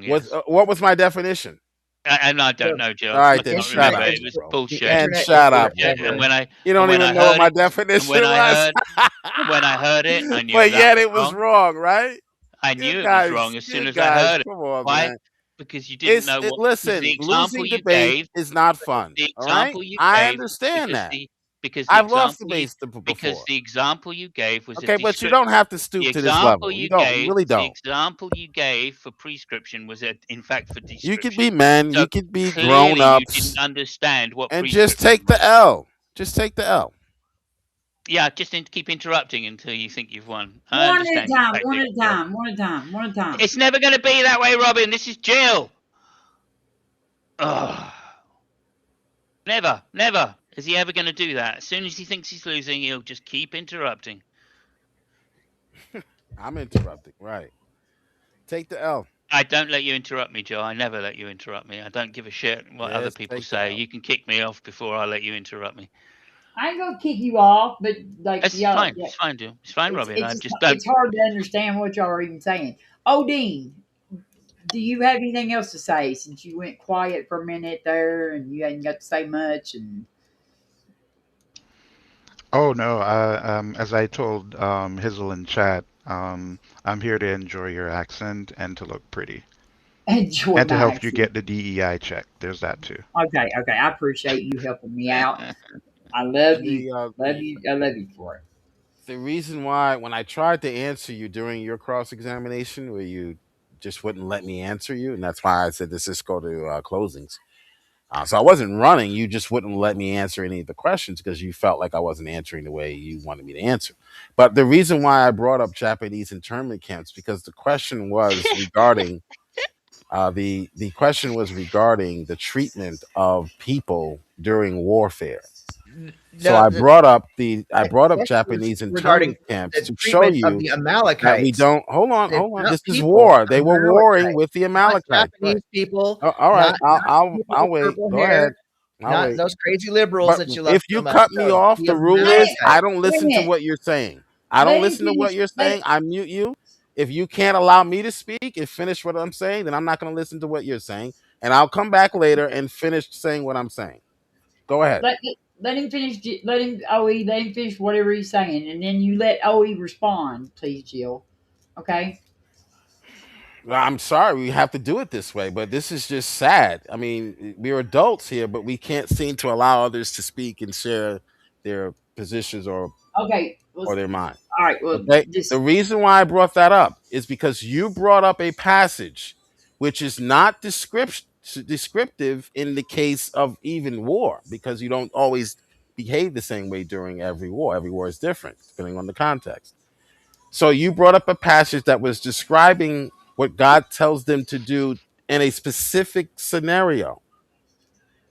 wrong. Yes. What was my definition? And I don't So know, Jill. All I right, must then not shut remember. internet up, It is was bro. the bullshit. And internet is shut up, Yeah, bro. and forever. You and don't when even I know what heard my it, and definition when I was. heard, and when I heard it, I knew But that yet was it was wrong. wrong, right? I You knew it was guys, wrong as soon you as I guys, heard it. come on, Why? man. Because you didn't know what. Because the Listen, example losing you debate gave, is not fun. the All right, example you I gave, understand because that. the I've lost example you, debates because before. the example you gave was a Okay, but you description. don't have to The stoop to this example level. You you don't. You gave, really the don't. example you gave for prescription was in fact for You could description. be men. So You could be grown clearly you didn't ups, understand what and just prescription take the was. L. Just take the L. Yeah, just keep interrupting until you think you've won. I One at a understand your time, one tactic, at a Jill. time, one at a time, one at a time. It's never going to be that way, Robin. This is Jill. Ugh. Never, never is he ever going to do that. As soon as he thinks he's losing, he'll just keep interrupting. I'm interrupting. Right. Take the L. I don't let you interrupt me, Joe. I never let you interrupt me. I don't give a shit what other Yes, people take the say. L. You can kick me off before I let you interrupt me. I ain't gonna kick you off, but like It's yeah, fine. yeah, It's fine, Joe. It's fine, Robin. I it's just don't. it's hard to understand what y'all are even saying. Dean, do you have anything else to say since you went quiet for a minute there and you hadn't got to say much? And Oh no, as I told Hizzle in chat, I'm here to enjoy your accent and to look pretty enjoy and to my help you accent. get the DEI check. There's that too. Okay, okay, I appreciate you helping me out. I love you, The love you, I love you for it. the reason why when I tried to answer you during your cross examination, where you just wouldn't let me answer you, and that's why I said this is go to closings. So I wasn't running. You just wouldn't let me answer any of the questions because you felt like I wasn't answering the way you wanted me to answer. But the reason why I brought up Japanese internment camps because the question was regarding the question was regarding the treatment of people during warfare. So No, I the brought up question was Japanese regarding internment camps the to show treatment of you the that we Amalekites. don't. It's Hold on. not This is people, war. They were warring Amalekites, with the not Amalekites. Right. Japanese people, All right. not people I'll with wait. purple Go ahead. hair, I'll not wait. those crazy liberals But that you love if so you much. cut me No, off, the the rule Let is it, I Amalekites. don't wait a listen to minute. what you're saying. I don't Let him listen to what finish. you're saying. I mute you. If you can't allow me to speak and finish what I'm saying, then I'm not going to listen to what you're saying. And I'll come back later and finish saying what I'm saying. Go ahead. Let let him finish. Let him Let him finish whatever he's saying, and then you let respond, please, Jill. Okay. Well, I'm sorry we have to do it this way, but this is just sad. I mean, we're adults here, but we can't seem to allow others to speak and share their positions Okay. Well, or their mind. all right. Well, Okay. The just reason why I brought that up is because you brought up a passage which is not descriptive in the case of even war, because you don't always behave the same way during every war. Every war is different depending on the context. So you brought up a passage that was describing what God tells them to do in a specific scenario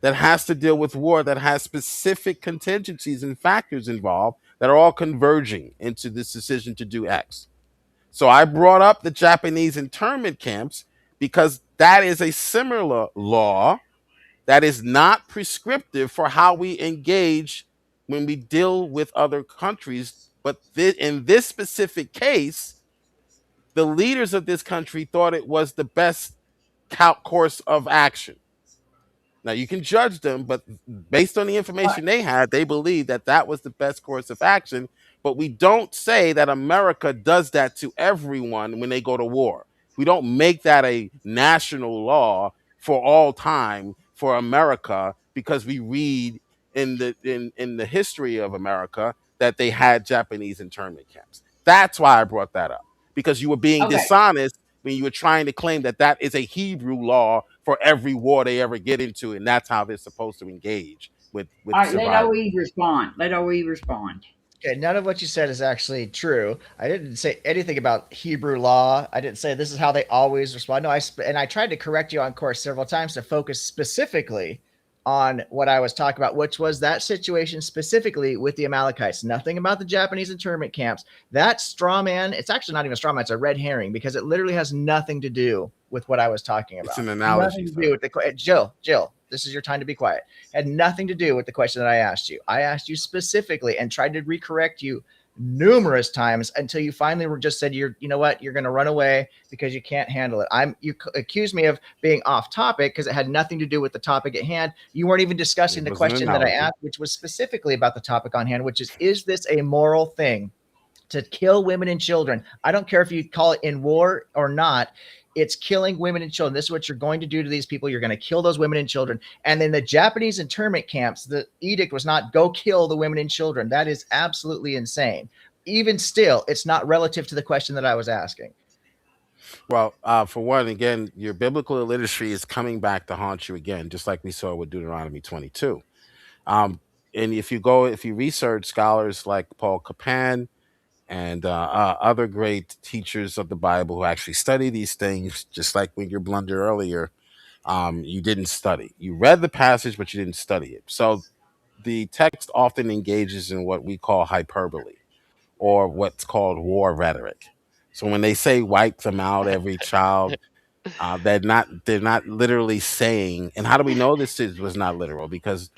that has to deal with war, that has specific contingencies and factors involved that are all converging into this decision to do X. So I brought up the Japanese internment camps because that is a similar law that is not prescriptive for how we engage when we deal with other countries. But in this specific case, the leaders of this country thought it was the best course of action. Now you can judge them, but based on the information they had, they believed that that was the best course of action. But we don't say that America does that to everyone when they go to war. We don't make that a national law for all time for America because we read in the history of America that they had Japanese internment camps. That's why I brought that up, because you were being okay. dishonest when you were trying to claim that that is a Hebrew law for every war they ever get into, and that's how they're supposed to engage All with right. Let survivors. OE respond. Let OE respond. Okay, none of what you said is actually true. I didn't say anything about Hebrew law. I didn't say this is how they always respond. No, and I tried to correct you on course several times to focus specifically on what I was talking about, which was that situation specifically with the Amalekites. Nothing about the Japanese internment camps. That straw man, it's actually not even a straw man, it's a red herring because it literally has nothing to do with what I was talking It's about. an Nothing analogy, to do sir. with the Jill, this is your time to be quiet. Had nothing to do with the question that I asked you. I asked you specifically and tried to recorrect you numerous times until you finally were just said, you know what, you're going to run away because you can't handle it. You accused me of being off topic because it had nothing to do with the topic at hand. You weren't even discussing It the was an question that I analogy. asked, which was specifically about the topic on hand, which is this a moral thing to kill women and children? I don't care if you call it in war or not. It's killing women and children. This is what you're going to do to these people. You're going to kill those women and children. And in the Japanese internment camps, the edict was not go kill the women and children. That is absolutely insane. Even still, it's not relative to the question that I was asking. Well, for one, again, your biblical illiteracy is coming back to haunt you again, just like we saw with Deuteronomy 22. Um, and if you research scholars like Paul Capan and other great teachers of the Bible who actually study these things, just like when you blundered earlier, you didn't study. You read the passage, but you didn't study it. So the text often engages in what we call hyperbole or what's called war rhetoric. So when they say wipe them out, every child, they're not literally saying. And how do we know was not literal? Because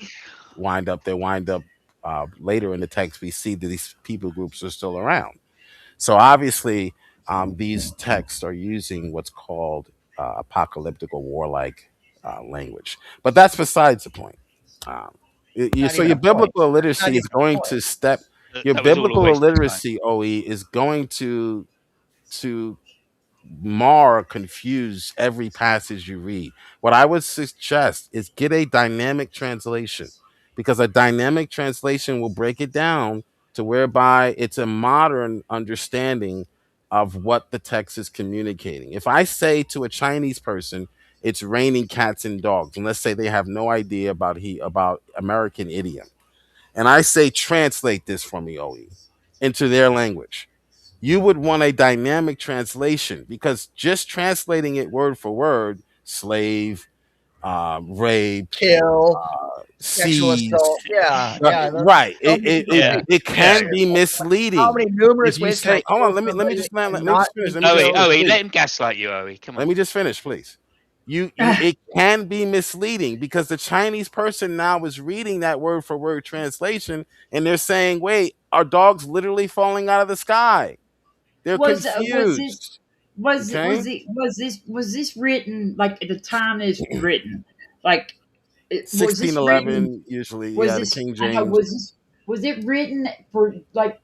they wind up later in the text. We see that these people groups are still around. So obviously, these texts are using what's called apocalyptic or warlike language. But that's besides the point. Um, Not so even your a point. biblical That's not illiteracy even is a going point. to step. Your That was all a biblical waste of time. illiteracy, OE, is going to mar or confuse every passage you read. What I would suggest is get a dynamic translation because a dynamic translation will break it down to whereby it's a modern understanding of what the text is communicating. If I say to a Chinese person, it's raining cats and dogs, and let's say they have no idea about American idiom, and I say translate this for me, OE, into their language, you would want a dynamic translation because just translating it word for word, slave, rape, Kill, sexual seize, assault. Yeah, yeah. There's right. so It, many it different it Yeah, ways to it do yeah. can that. be How misleading many if numerous you ways can I say, hold on, kill let me somebody just let and me not just finish. be Let me just Owie, finish, killed? Owie, please. let him gaslight you, Owie. Come on. Let me just finish, please. It can be misleading because the Chinese person now is reading that word for word translation and they're saying, "Wait, are dogs literally falling out of the sky?" They're Was this confused. Okay, was this written like at the time it's written? Like was this written 1611 usually, was yeah, the this King I know James. was it written for like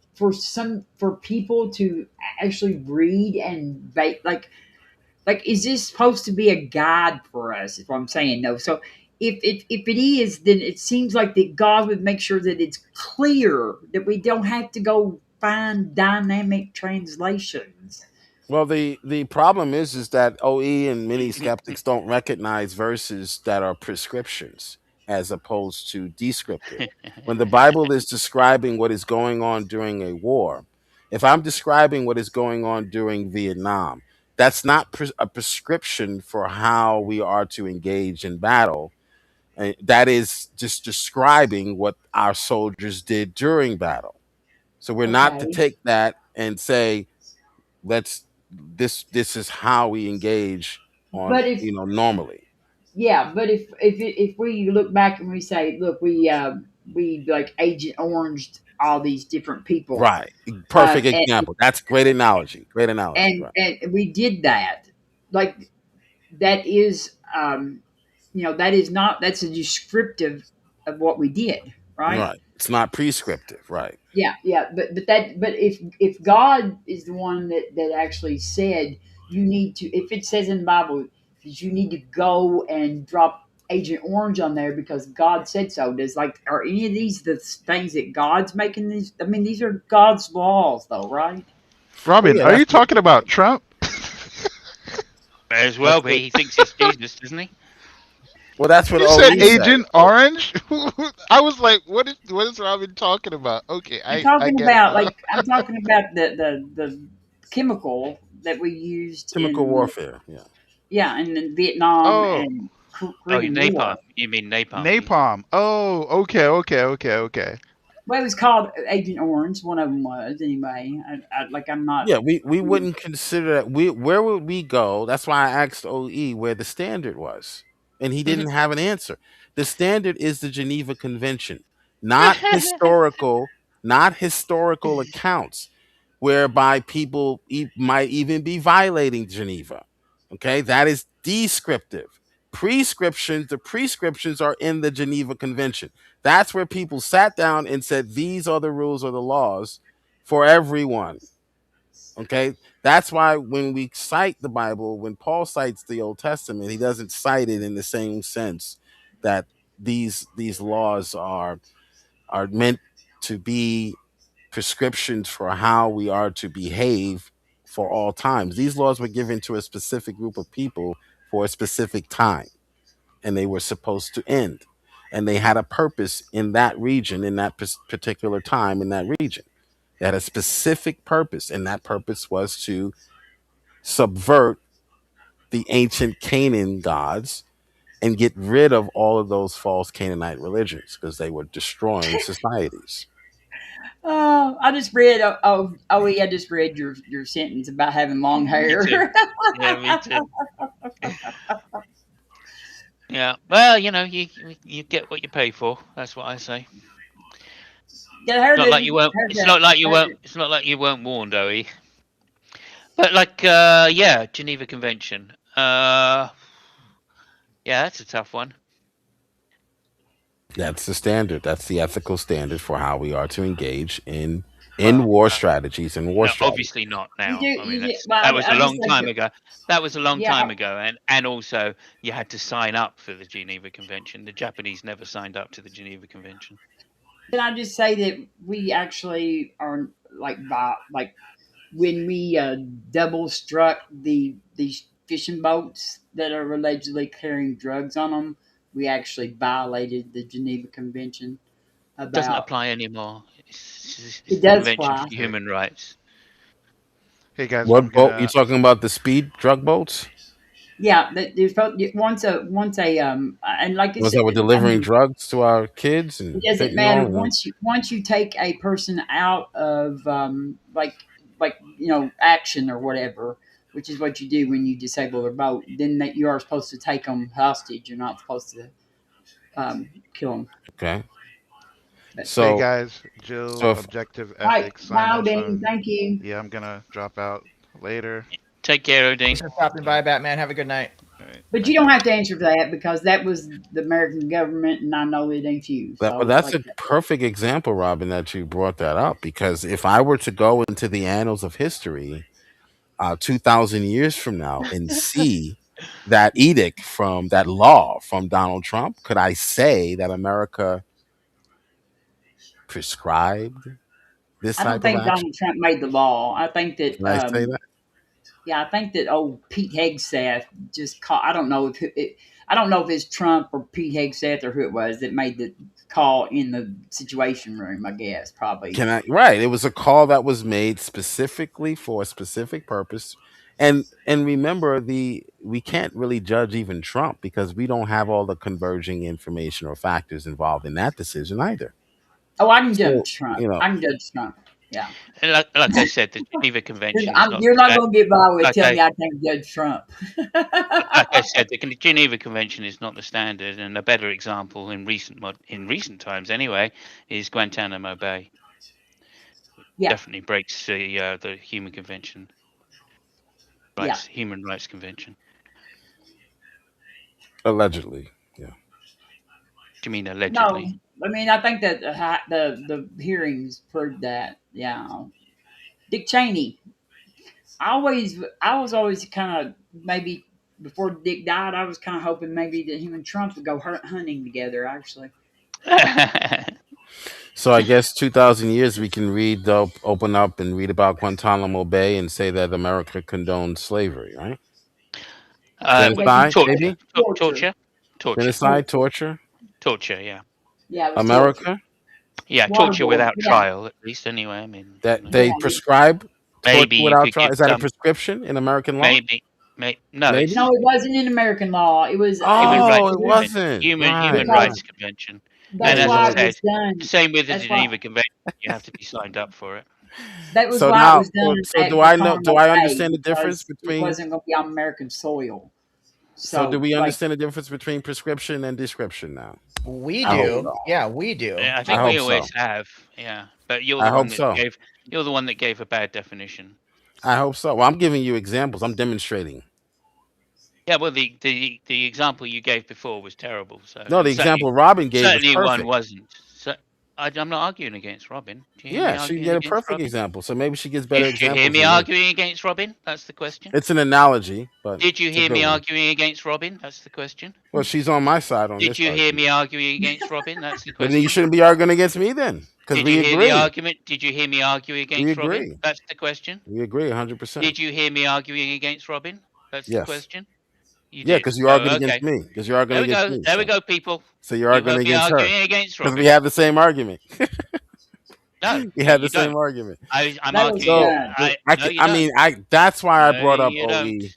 for people to actually read and like is this supposed to be a guide for us? Is what I'm saying. No. So if it is, then it seems like that God would make sure that it's clear that we don't have to go find dynamic translations. Well, the problem is that OE and many skeptics don't recognize verses that are prescriptions as opposed to descriptive. When the Bible is describing what is going on during a war, if I'm describing what is going on during Vietnam, that's not a prescription for how we are to engage in battle. That is just describing what our soldiers did during battle. So we're not to Okay. take that and say, let's this is how we engage on, But if normally. yeah, but if we look back and we say, look, we like Agent Oranged all these different people, Right. Perfect and example. That's great analogy. Great analogy. Right. and we did that, like that is that is not that's a descriptive of what we did, right? Right. It's not prescriptive. Right. Yeah, yeah, but if God is the one that actually said you need to, if it says in the Bible that you need to go and drop Agent Orange on there because God said so, does like are any of these the things that God's making these? I mean, these are God's laws, though, right? Well, Robin, yeah, are you talking about Trump? May as well that's be. what He thinks he's Jesus, doesn't he? that's what You OE said I mean, said. Agent Orange. I was like, what is Robin talking about? Okay, I get it now. I'm talking about the chemical that we used Chemical in warfare. Yeah. in Vietnam Oh, and Oh, Korean napalm. War. You mean napalm, didn't you? napalm. Oh, okay. Well, it was called Agent Orange. One of them was anyway. I'm not. Yeah, we wouldn't consider that. Where would we go? That's why I asked OE where the standard was, and he didn't have an answer. The standard is the Geneva Convention, not historical. not historical accounts, whereby people might even be violating Geneva. Okay, that is descriptive. The prescriptions are in the Geneva Convention. That's where people sat down and said, these are the rules or the laws for everyone. Okay, that's why when we cite the Bible, when Paul cites the Old Testament, he doesn't cite it in the same sense that these laws are meant to be prescriptions for how we are to behave for all times. These laws were given to a specific group of people for a specific time, and they were supposed to end. And they had a purpose in that region, in that particular time, in that region. They had a specific purpose, and that purpose was to subvert the ancient Canaan gods and get rid of all of those false Canaanite religions because they were destroying societies. Oh, I just read. I just read your sentence about having long Me too. hair. Yeah, me too. Yeah. Well, you get what you pay for. That's what I say. Yeah, hair Not like didn't. you won't. Hair, It's not like you hair, won't. It's not like you weren't warned, Oe. But like, yeah, Geneva Convention. Yeah, that's a tough one. That's the standard. That's the ethical standard for how we are to engage in Well, war strategies and war no, strategy. obviously not you do. now. I mean, Well, that was a I just long like time to. ago. That was a long Yeah, time ago, and also you had to sign up for the Geneva Convention. The Japanese never signed up to the Geneva Convention. can I just say that we actually are like when we double struck these fishing boats that are allegedly carrying drugs on them, we actually violated the Geneva Convention Doesn't about. apply anymore. It's It the does Convention for fly. Hey, Human Rights. hey guys, I'm What boat you gonna. talking about? The speed drug boats? Yeah, there's once a and like I Was said, that we're I delivering mean, drugs to our kids it and doesn't matter fentanyl? And once you take a person out of like action or whatever, which is what you do when you disable their boat. Then that you are supposed to take them hostage. You're not supposed to kill them. okay, But Hey so guys, Jill, so if Objective all right, Ethics sign bye, off. Dean. Thank you. Yeah, I'm gonna drop out later. Take care, Thanks Odin. for stopping Yeah. by, Batman. Have a good night. All right. But you Thank don't you. have to answer for that because that was the American government, and I know it ain't you. well, So that's like a perfect example, Robin, that you brought that up because if I were to go into the annals of history 2,000 years from now and see that edict from that law from Donald Trump, could I say that America prescribed this I don't type of think action? Donald Trump made the law. I think that Can I say that? yeah, I think that old Pete Hegseth just call. I don't know if it's Trump or Pete Hegseth or who it was that made the call in the Situation Room. I guess probably. Can I? Right. It was a call that was made specifically for a specific purpose. And remember we can't really judge even Trump because we don't have all the converging information or factors involved in that decision either. Oh, I can So, judge Trump. you know, I can judge Trump. Yeah, And like I said, the Geneva Convention is not you're not that. going to get by with Like telling I me I can't judge Trump. like I said, the Geneva Convention is not the standard, and a better example in recent times anyway is Guantanamo Bay. Yeah, Definitely breaks the yeah. Human Rights Convention. allegedly. Yeah. Do you mean No, allegedly? I mean I think that the hearings proved that. Yeah, Dick Cheney. I was always kind of maybe before Dick died. I was kind of hoping maybe that him and Trump would go hunting together. Actually, So I guess 2,000 years we can open up and read about Guantanamo Bay and say that America condoned slavery, right? they can Genocide, Torture, maybe? torture. torture, torture, Torture. Genocide, torture, torture. Yeah, Yeah, it was torture. America, yeah, torture Waterboard. without Yeah, trial, at least. Anyway, I mean, that yeah. they prescribe torture maybe you without could trial. give Is that a some, prescription in American law? maybe, no, Maybe. No, it's it wasn't in American law. It was. Human It Oh, Rights it was Convention, wasn't. Right, Human because right. Rights Convention, and that's Yeah, as you're I why right. it was said, done. same with the That's why Geneva Convention, you have to be signed up for it. that was So why it now, was done so at do I know? Do Guantanamo I Bay understand the difference because it between? wasn't going to be on American soil. So do So, we like, understand the difference between prescription and description now? We I hope yeah, do. so. Yeah, we do. Yeah, I I think we hope Um, so. always have. Yeah. but you're I the one hope that so. gave a bad definition. I hope so. Well, I'm giving you examples. I'm demonstrating. Yeah, well, the example you gave before was terrible. So, No, and the example Robin gave was one perfect. wasn't. So, I'm not arguing against Robin. Do you hear me Yeah, she arguing get a against perfect Robin? example. So maybe she gets better Did you hear examples me than me. arguing against Robin? That's the question. It's an analogy, but Did you it's a hear good me one. arguing against Robin? That's the question. Well, she's on my side on Did this you hear argument. me arguing against Robin? That's the But then you question. shouldn't be arguing against me then, because Did we you hear the agree. argument? Did you hear me arguing We against Robin? agree. That's the question. We agree 100%. Did you hear me arguing against Robin? That's the Yes. question. You Yeah, did. because you're So, arguing okay. against me. Because you're arguing There we against go. me. There we go, people. So you're You arguing heard me against her. arguing against Because Robin. we have the same argument. No, We had the you same don't. argument. I'm That was arguing. done. No, you don't. That's why I No, brought up you don't. OE,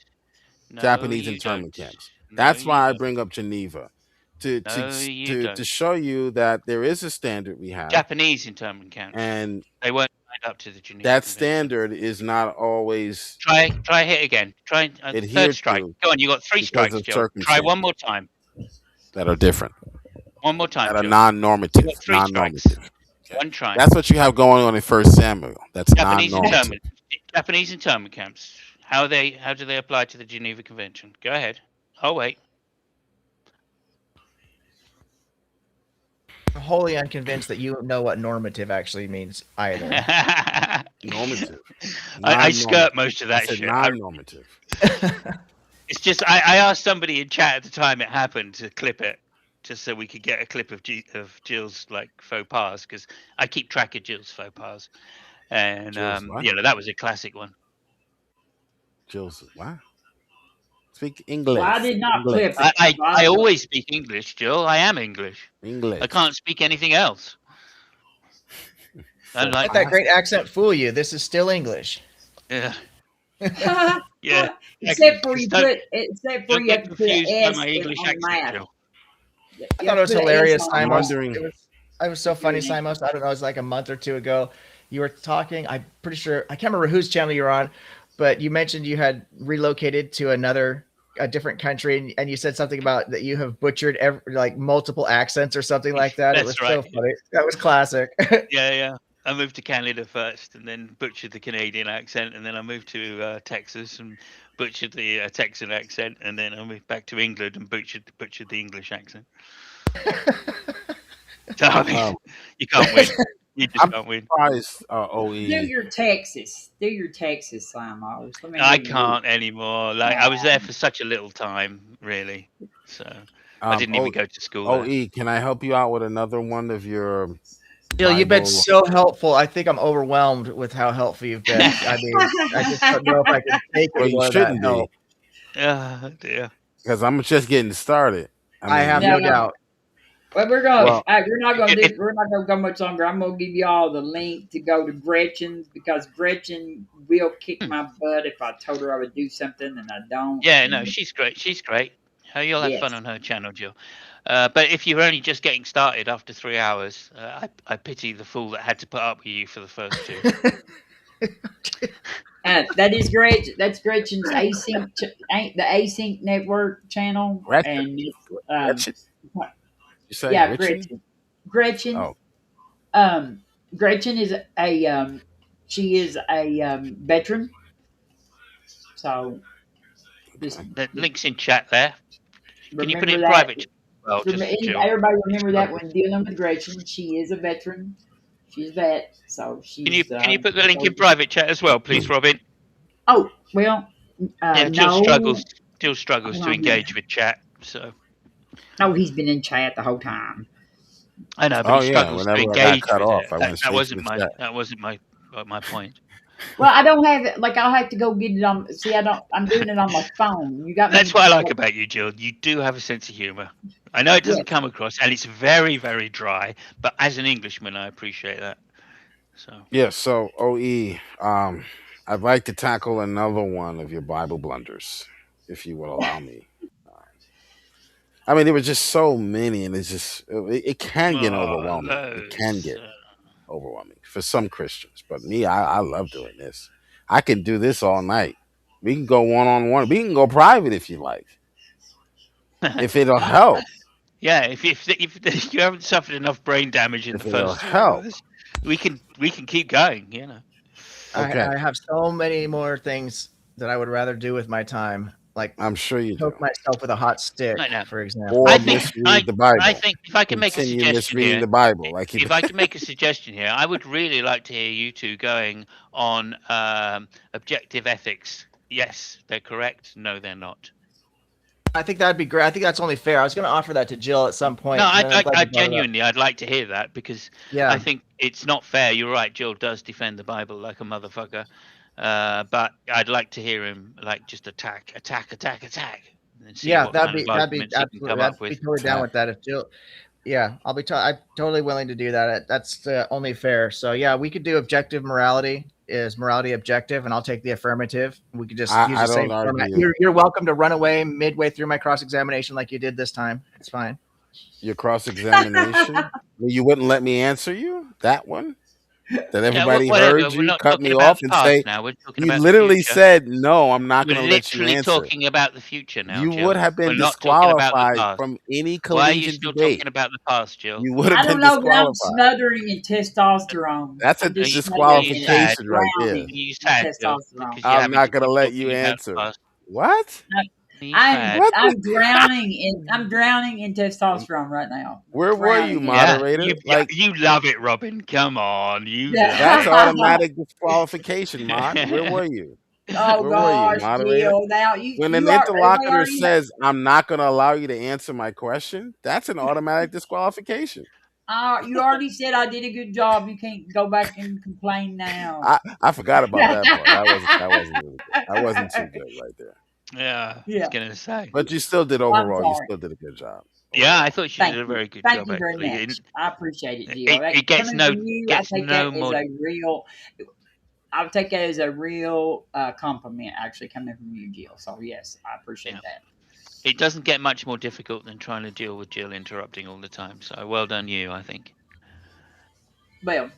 No, Japanese you internment don't. camps. No, That's you why I don't. bring up Geneva to No, you to don't. show you that there is a standard we have, Japanese internment camps. and They weren't signed up to the Geneva that Convention. standard is not always Try hit again. Try third adhered strike. to Go on, you got 3 because strikes, of Joe. Try circumstances one more time. that are different, One more time, that are Joe. non-normative. You got 3 strikes. Non-normative. One try. That's what you have going on in First Samuel. That's Japanese non-normative. internment camps. How do they apply to the Geneva Convention? Go ahead. Oh wait. I'm wholly unconvinced that you know what normative actually means either. Normative. I skirt most of I that said shit. non-normative. It's just I asked somebody in chat at the time it happened to clip it, just so we could get a clip of Jill's like faux pas, because I keep track of Jill's faux pas, and Jill's what? that was a classic one. Jill's what? Speak English. Well, I did not English. clip it. I always speak English, Jill. I am English. English. I can't speak anything else. I Let that great accent fool you. This is still English. Yeah. Yeah. Except for you Don't- put, except for Don't you have get to put an confused by S my English on the accent, map. Jill. I thought it was hilarious, I'm Simos. wondering- It was so funny, Simos. I don't know. It was like a month or two ago. You were talking. I'm pretty sure. I can't remember whose channel you were on, but you mentioned you had relocated to a different country, and you said something about that you have butchered like multiple accents or something like that. It was That's so right. funny. That was classic. Yeah. I moved to Canada first, and then butchered the Canadian accent, and then I moved to Texas and butchered the Texan accent, and then I moved back to England and butchered the English accent. So I mean, you can't win. You just can't win. Surprised, Do OE. your Texas. Do your Texas, Simon. I can't anymore. Like I was there for such a little time, really. So I didn't even go to school. there. OE, can I help you out with another one of your Jill, you've been Bible- so helpful. I think I'm overwhelmed with how helpful you've been. I mean, I just don't know if I can take Well, any you more of that shouldn't be, help. Oh dear. because I'm just getting started. I have No, no doubt. Well, we're gonna. Well- we're not gonna do. We're not gonna go much longer. I'm gonna give you all the link to go to Gretchen's, because Gretchen will kick my butt if I told her I would do something and I don't. Yeah, no, she's great. She's great. You'll have Yes. fun on her channel, Jill. But if you're only just getting started after 3 hours, I pity the fool that had to put up with you for the first 2. That is Gretchen. That's Gretchen's Async, the Async Network channel, Gretchen? and Gretchen? You say yeah, Richie? Gretchen. Oh. Gretchen is she is a veteran. So The link's in chat there. Can you put it in remember that. private chat? Well, just Jill. Everybody remember that when dealing with Gretchen, she is a veteran. She's a vet, so she's. Can you put the link in private chat as well, please, Robin? Oh well, Yeah, Jill no. struggles to Hold on. engage with chat. So No, he's been in chat the whole time. I know, but Oh, he yeah, struggles to whenever I got engage cut with off, it. I went straight to the chat. That wasn't my point. Well, I don't have it. Like, I'll have to go get it on. See, I'm doing it on my phone. You got me. That's what I like about you, Jill. You do have a sense of humour. I know it doesn't come across, and it's very, very dry. But as an Englishman, I appreciate that. So Yeah, so OE, I'd like to tackle another one of your Bible blunders, if you will allow me. I mean, there were just so many, and it can get overwhelming. It can get overwhelming for some Christians, but me, I love doing this. I can do this all night. We can go one-on-one. We can go private if you like, if it'll help. yeah, if you haven't suffered enough brain damage in If the it'll first 2 help. hours, we can keep going. You know. Okay, I have so many more things that I would rather do with my time, like I'm sure you do. poke myself with a hot stick, Right now, for example. Or I think misread the Bible. if I can make a Continue suggestion misreading here, the Bible. Like if I can make a suggestion here, I would really like to hear you two going on objective ethics. Yes, they're correct. No, they're not. I think that'd be great. I think that's only fair. I was going to offer that to Jill at some No, point, and then I'm glad you brought it up. I'd like to hear that because Yeah, I think it's not fair. You're right. Jill does defend the Bible like a motherfucker, but I'd like to hear him like just attack, and see yeah, what kind of that'd be arguments he can absolutely. come I'd up be with. totally down attack. with that if Jill. Yeah, I'm totally willing to do that. That's only fair. So yeah, we could do objective morality. Is morality objective? And I'll take the affirmative. We could just use I the don't same format. argue You're welcome to run away midway through my cross examination like you did this time. It's fine. your cross examination. You wouldn't let me answer you that one. That Yeah, everybody whatever. heard We're you not cut talking me about off the and past say now. We're talking you about the literally future. said no. I'm not We're going to let you literally answer. talking about the future now, You would Jill. have We're been not talking about the disqualified past. from any Why are you collegiate still debate. talking about the past, Jill? You would have I been don't know, but I'm disqualified. smothering in testosterone. That's a I'm Are just you smothering in it. I'm sad? disqualification right there. drowning Are you in sad, Jill? testosterone. Because you're I'm having not to going to keep let you talking about the answer. past. What? Are you sad? What? I'm drowning in testosterone right now. Where were you, Drowning in it. Yeah, moderator? Like, you love it, Robin. Come on, you love that's it. automatic disqualification, Mod. Where were you? Oh Where were you, gosh, moderator? Jill. Now When an you are everybody interlocutor already says, I'm not going to allow you to answer my question, that's an automatic disqualification. you already said I did a good job. You can't go back and complain now. I forgot about that part. That wasn't really good. That wasn't too good right there. Yeah, I was Yeah. gonna say. But you still did Well, I'm overall. You sorry. still did a good job. Yeah, I Overall. thought she Thank did a you. very good Thank job you very actually. much. I appreciate it, Jill. It Coming from you, I gets take no that as more. a real. I would take that as a real compliment, actually, coming from you, Jill. So yes, I appreciate Yeah. that. It doesn't get much more difficult than trying to deal with Jill interrupting all the time. So well done, you. I think. Well,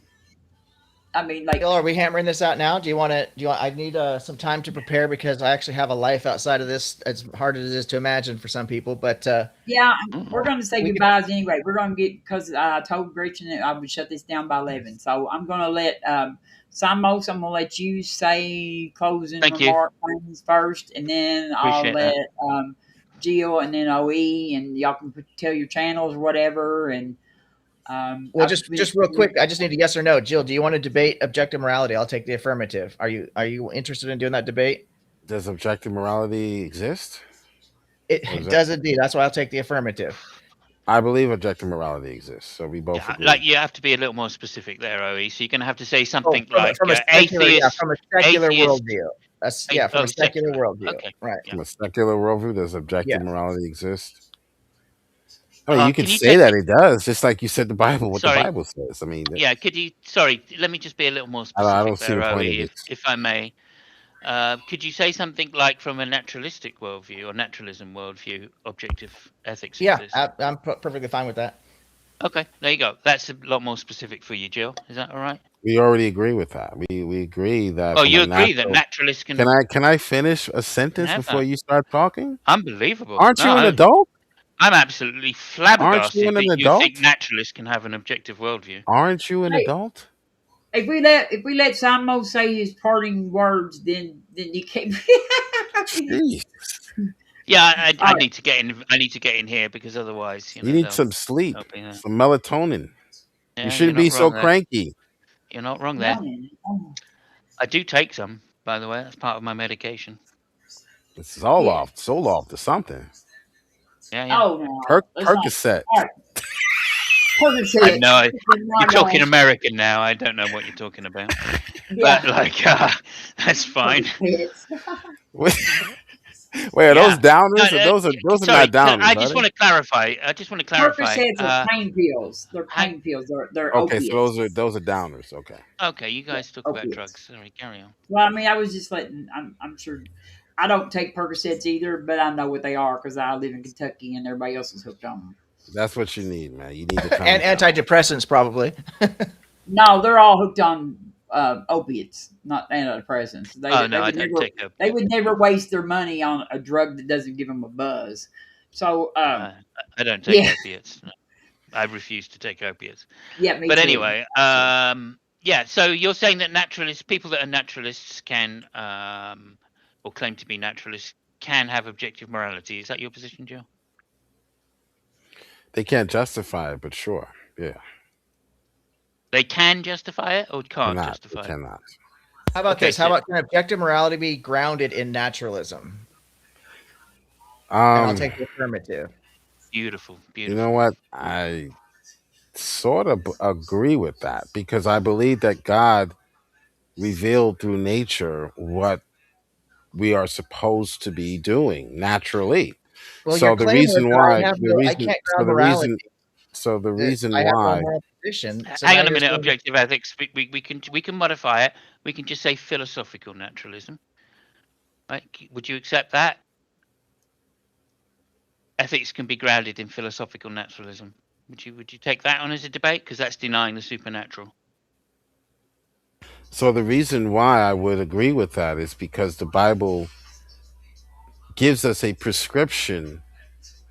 I mean, like, Jill, are we hammering this out now? Do you want to? Do you want? I need some time to prepare because I actually have a life outside of this. As hard as it is to imagine for some people, but yeah, Mm. we're going to say We could- goodbyes anyway. We're going to get because I told Gretchen that I would shut this down by 11. So I'm going to let Simos. I'm going to let you say closing Thank you. remark things first, and then I'll Appreciate let that. Jill and then OE, and y'all can tell your channels or whatever. And well, just real quick, I just need a yes or no. Jill, do you want to debate objective morality? I'll take the affirmative. Are you interested in doing that debate? Does objective morality exist? It does indeed. That's why I'll take the affirmative. I believe objective morality exists. So we both Yeah, agree. like you have to be a little more specific there, OE. So you're going to have to say Oh, something from, like from a secular, yeah, atheist. from a secular atheist- worldview. That's yeah, from a secular worldview. Okay. Right. Yeah. From a secular worldview, does objective Yeah. morality exist? I mean, you could Can you say take that it does, just like you said the Bible, what Sorry. the Bible says. I mean, Yeah, could you? Sorry, let me just be a little more I specific don't see there, the point of OE, this. if I may. Could you say something like from a naturalistic worldview or naturalism worldview, objective ethics Yeah, exists? I'm perfectly fine with that. Okay, there you go. That's a lot more specific for you, Jill. Is that all right? We already agree with that. We agree that. Oh, from you a agree that natural- naturalists can Can I finish a sentence have before that. you start talking? Unbelievable. Aren't No, you an adult? I'm absolutely Aren't flabbergasted you an that you adult? think naturalists can have an objective worldview. Aren't you an Hey. adult? if we let Simos say his parting words, then you can't. Jeez. Yeah, I Alright. need to get in. I need to get in here because otherwise, You know, need they'll- some sleep, they'll be there. some melatonin. Yeah, You shouldn't you're be not so wrong there. cranky. You're not wrong there. Oh. I do take some, by the way. That's part of my medication. It's all Yeah. off, soul off to something. Yeah. Oh no, let's not- Percocet. All right. Percocet. I know. You're You're talking American now. I don't know what you're talking about. Yeah. But like, that's fine. Percocets. Wait, are Yeah. those downers? No, Those are Sorry, not downers. I are just they? want to clarify. Percocets are pain pills. They're I- pain pills. They're Okay, opiates. so those are downers. Okay. Okay, you guys talk about opiates. drugs. Sorry, carry on. Well, I mean, I was just letting. I'm sure. I don't take Percocets either, but I know what they are because I live in Kentucky and everybody else is hooked on them. That's what you need, man. You need to calm And down. antidepressants probably. No, they're all hooked on opiates, not antidepressants. They, Oh they no, I would don't never, take they would never waste their money on a drug that doesn't give them a buzz. So, I don't take yeah. opiates. No. I refuse to take opiates. Yeah, me But too. anyway, yeah. So you're saying that naturalists, people that are naturalists, can or claim to be naturalists, can have objective morality. Is that your position, Joe? They can't justify it, but sure, yeah, They can justify it or can't cannot. They justify it. cannot. How about Okay, this? How so about can objective morality be grounded in naturalism? And I'll Um, take the affirmative. beautiful, you know beautiful. what? I sort of agree with that because I believe that God revealed through nature what we are supposed to be doing naturally. Well, your So the claim was reason that why, I have the no, I reason, can't so ground the reason, morality. so the That reason I have no why, moral position. So Hang now on a you're minute. saying, Objective ethics. We can modify it. We can just say philosophical naturalism. Right? Would you accept that? Ethics can be grounded in philosophical naturalism. Would you take that on as a debate? Because that's denying the supernatural. so the reason why I would agree with that is because the Bible gives us a prescription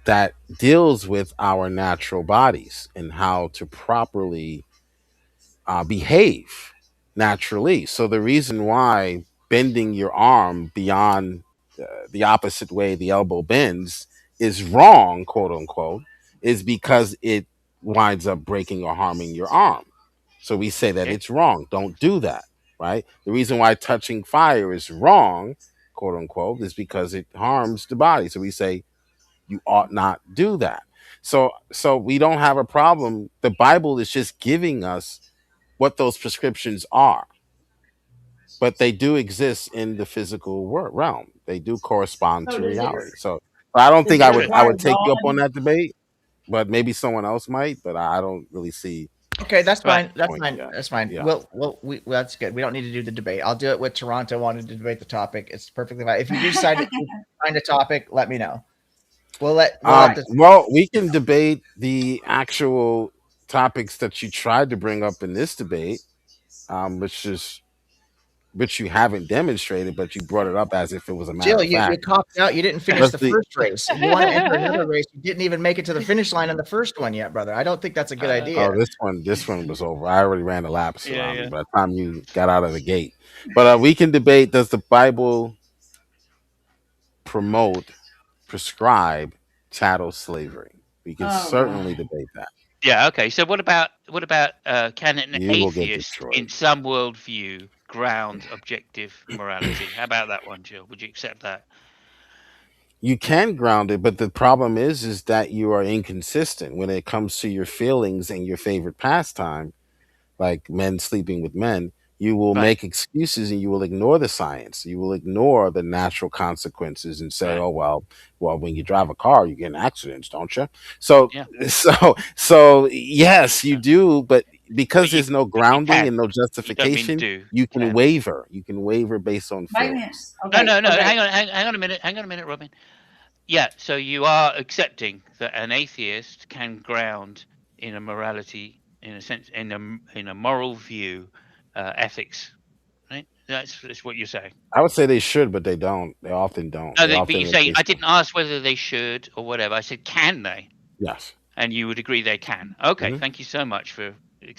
that deals with our natural bodies and how to properly behave naturally. So the reason why bending your arm beyond the opposite way the elbow bends is wrong, quote unquote, is because it winds up breaking or harming your arm. So we say that Okay. it's wrong. Don't do that, right? The reason why touching fire is wrong, quote unquote, is because it harms the body. So we say you ought not do that. So we don't have a problem. The Bible is just giving us what those prescriptions are, but they do exist in the physical realm. They do correspond So to does it reality. So I don't does think it I require would take you up on God? that debate, but maybe someone else might. But I don't really see okay, that's Right. fine. That's point. fine. Yeah, That's fine. yeah. Well, that's good. We don't need to do the debate. I'll do it with Toronto wanted to debate the topic. It's perfectly fine. If you do decide to find a topic, let me know. We'll let this. Well, we can debate the actual topics that you tried to bring up in this debate, which you haven't demonstrated, but you brought it up as if it was a matter Jill, of you fact. copped out. You didn't finish Let's the see. first race. You want to enter another race. You didn't even make it to the finish line on the first one yet, brother. I don't think that's a good idea. Oh, this one was over. I already ran the laps Yeah, around yeah. by the time you got out of the gate. But we can debate: does the Bible promote, prescribe chattel slavery? We can Oh certainly God. debate that. Yeah. Okay. So what about can an You will get atheist destroyed. in some worldview ground objective morality? How about that one, Jill? Would you accept that? You can ground it, but the problem is that you are inconsistent when it comes to your feelings and your favorite pastime, like men sleeping with men. You will Right. make excuses and you will ignore the science. You will ignore the natural consequences and say, Right. "Oh well, when you drive a car, you get in accidents, don't you?" So, Yeah. so yes, you Yeah. do, but But because you there's no but you grounding can. and no You don't mean justification, do. you You can can. waver. You can waver based on Wait a minute. feelings. No, Okay. no, no. Okay. Hang on a minute. Hang on a minute, Robin. Yeah. So you are accepting that an atheist can ground in a morality, in a sense, in a moral view, ethics. Right. That's what you're saying. I would say they should, but they don't. They often don't. No, They but often you're make saying this. I didn't ask whether they should or whatever. I said, can they? Yes. And you would agree they can. Okay. Hmm. Thank you so much for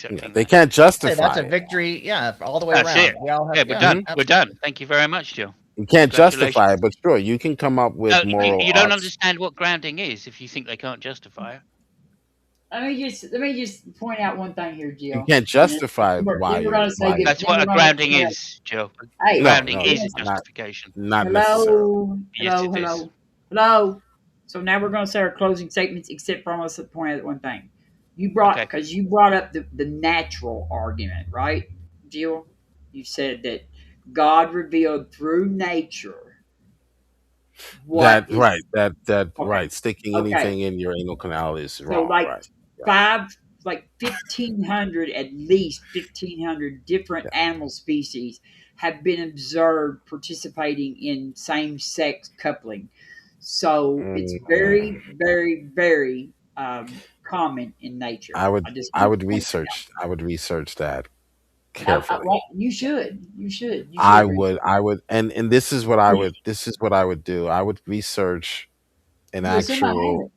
Yeah, accepting they that. can't Hey, that's justify a it. victory. Yeah, all the way That's around. it. We all have. Yeah, we're Yeah, done. Hmm. We're absolutely. done. Thank you very much, Jill. You can't justify Congratulations. it, but sure, you can come up No, with you, moral you don't arts. understand what grounding is if you think they can't justify it. Let me just point out one thing here, You Jill. can't And then, justify then we're gonna say why good. you're That's Then what we're a gonna grounding is, Jill. hey, no, Grounding no, is no, a yes. justification. not necessarily. Hello, Yes, hello, it is. hello, hello. So now we're going to say our closing statements, except for almost the point of one thing. Okay. You brought up the natural argument, right, Jill? You said that God revealed through nature what That is right, that okay. right. Sticking Okay, anything in your anal canal is so wrong. Right. Yeah, five, like 1,500, at least 1,500 different yeah. animal species have been observed participating in same sex coupling. So it's Mm, very, very, very common in nature. I would I just I want would to point that research. I would research that out. carefully. Well, you should. You should read. I would, and this is what I would do. I would research an Well, some might have actual. it.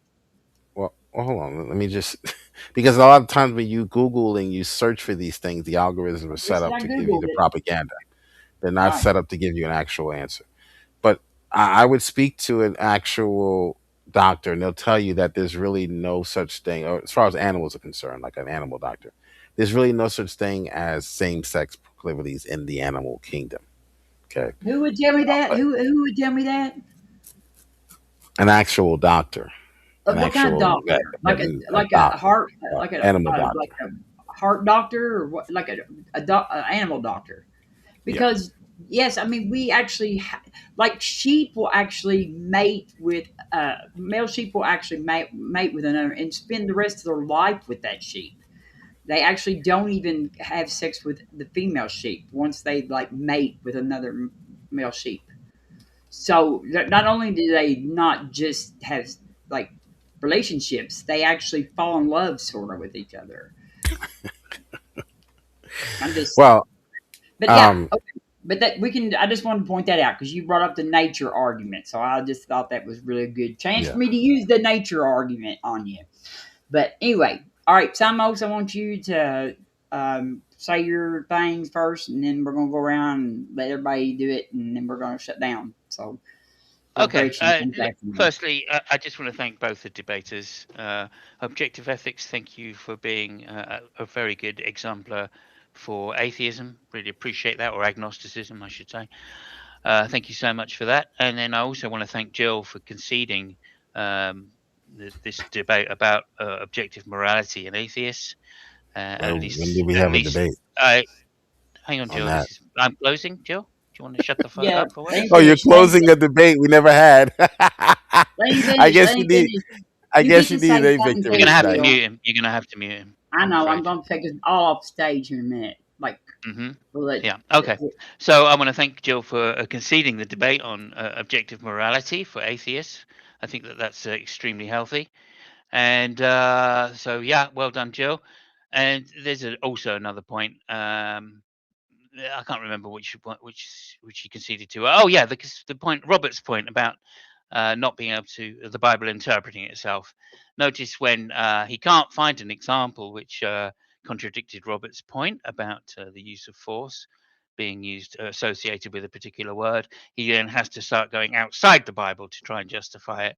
Well, Well, hold on. Let me just because a lot of times when you Google and you search for these things, the algorithms are set Listen, up I to give you googled the it. propaganda. They're All not right. set up to give you an actual answer. But I would speak to an actual doctor, and they'll tell you that there's really no such thing, or as far as animals are concerned, like an animal doctor. There's really no such thing as same-sex proclivities in the animal kingdom. Okay, Who would tell me that? Who would tell me that? an actual doctor, an What kind of actual doctor? a Like a doctor, heart animal doctor. like a heart doctor or what? Like a animal doctor? Yeah. Because yes, I mean we actually like sheep will actually mate with male sheep will actually mate with another and spend the rest of their life with that sheep. They actually don't even have sex with the female sheep once they like mate with another male sheep. So not only do they not just have like relationships, they actually fall in love sort of with each other. I'm just, Well, but yeah, um, okay. But that we can. I just wanted to point that out because you brought up the nature argument, so I just thought that was really a good chance yeah. for me to use the nature argument on you. But anyway, all right, Simos, I want you to say your things first, and then we're gonna go around and let everybody do it, and then we're gonna shut down. So go Okay. Gretchen, thanks after me. Firstly, I just want to thank both the debaters. Objective Ethics, thank you for being a very good exemplar for atheism. Really appreciate that, or agnosticism, I should say. Thank you so much for that. And then I also want to thank Jill for conceding um, this debate about objective morality and atheists. At When least, did we at have a least, debate I hang on, on Jill. that? I'm closing. Jill, do you want to shut the fuck Yeah, up for let once? him Oh, you're finish. Let him closing a debate we never had. let him I finish. guess Let you him need. finish. I You get guess you to need say a something You're victory gonna too, have to tonight. Jill. mute him. You're gonna have to mute him. I I'm know. I'm afraid. gonna take us all off stage in a minute. Like, Hmm. we'll let. Yeah. Okay. So I want to thank Jill for conceding the debate on objective morality for atheists. I think that that's extremely healthy. And so, yeah, well done, Jill. And there's also another point. I can't remember which he conceded to. Oh, yeah, the point, Robert's point about not being able to the Bible interpreting itself. Notice when he can't find an example which contradicted Robert's point about the use of force being used associated with a particular word, he then has to start going outside the Bible to try and justify it.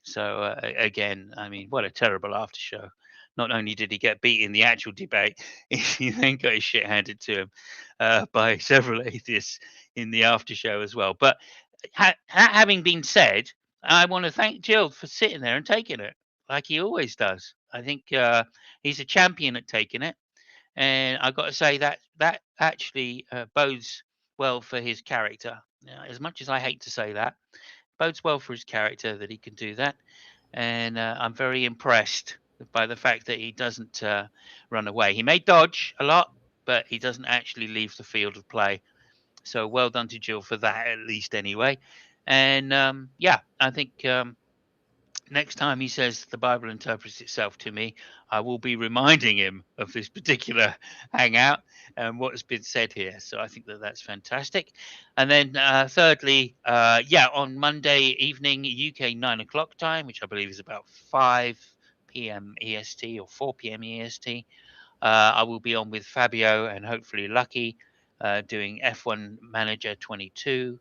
So again, I mean, what a terrible after show. Not only did he get beat in the actual debate, he then got his shit handed to him by several atheists in the after show as well. But that having been said, I want to thank Jill for sitting there and taking it like he always does. I think he's a champion at taking it, and I've got to say that that actually bodes well for his character. Now, as much as I hate to say that, bodes well for his character that he can do that, and I'm very impressed by the fact that he doesn't run away. He may dodge a lot, but he doesn't actually leave the field of play. So well done to Jill for that, at least anyway. And yeah, I think next time he says the Bible interprets itself to me, I will be reminding him of this particular hangout and what has been said here. So I think that that's fantastic. And then thirdly, yeah, on Monday evening, UK 9 o'clock time, which I believe is about 5 p.m. EST or 4 p.m. EST, I will be on with Fabio and hopefully Lucky doing F1 Manager 22.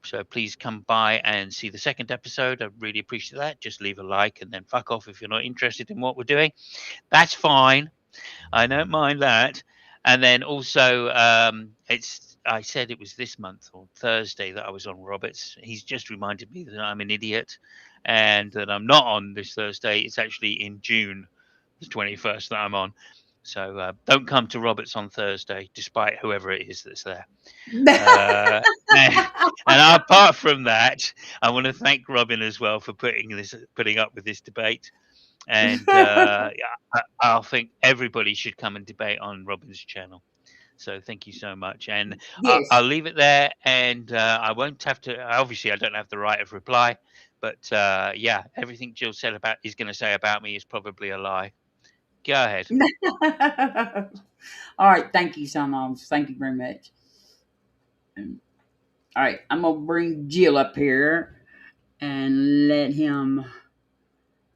So please come by and see the second episode. I really appreciate that. Just leave a like and then fuck off if you're not interested in what we're doing. That's fine. I don't mind that. And then also, it's I said it was this month or Thursday that I was on Roberts. He's just reminded me that I'm an idiot and that I'm not on this Thursday. It's actually in June, the 21st that I'm on. So don't come to Roberts on Thursday, despite whoever it is that's there. Uh, and apart from that, I want to thank Robin as well for putting up with this debate. And yeah, I think everybody should come and debate on Robin's channel. So thank you so much, and Yes. I'll leave it there. And I won't have to. Obviously, I don't have the right of reply, but yeah, everything Jill said about is going to say about me is probably a lie. Go ahead. All right. Thank you, Simons. Thank you very much. All right. I'm gonna bring Jill up here and let him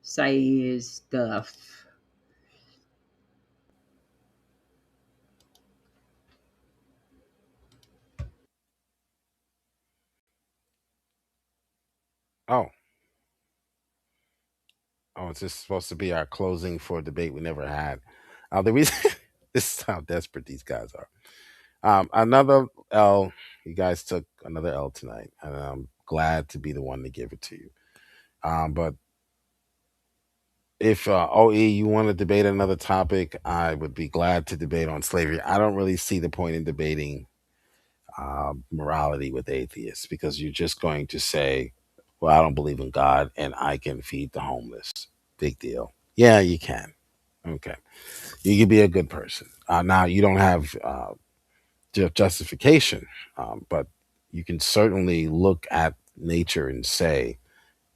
say his stuff. Oh, oh, it's just supposed to be our closing for a debate we never had. The reason this is how desperate these guys are. Another L. You guys took another L tonight, and I'm glad to be the one to give it to you. But if OE, you want to debate another topic, I would be glad to debate on slavery. I don't really see the point in debating morality with atheists because you're just going to say, "Well, I don't believe in God, and I can feed the homeless." Big deal. Yeah, you can. Okay, you can be a good person. Now you don't have justification, but you can certainly look at nature and say,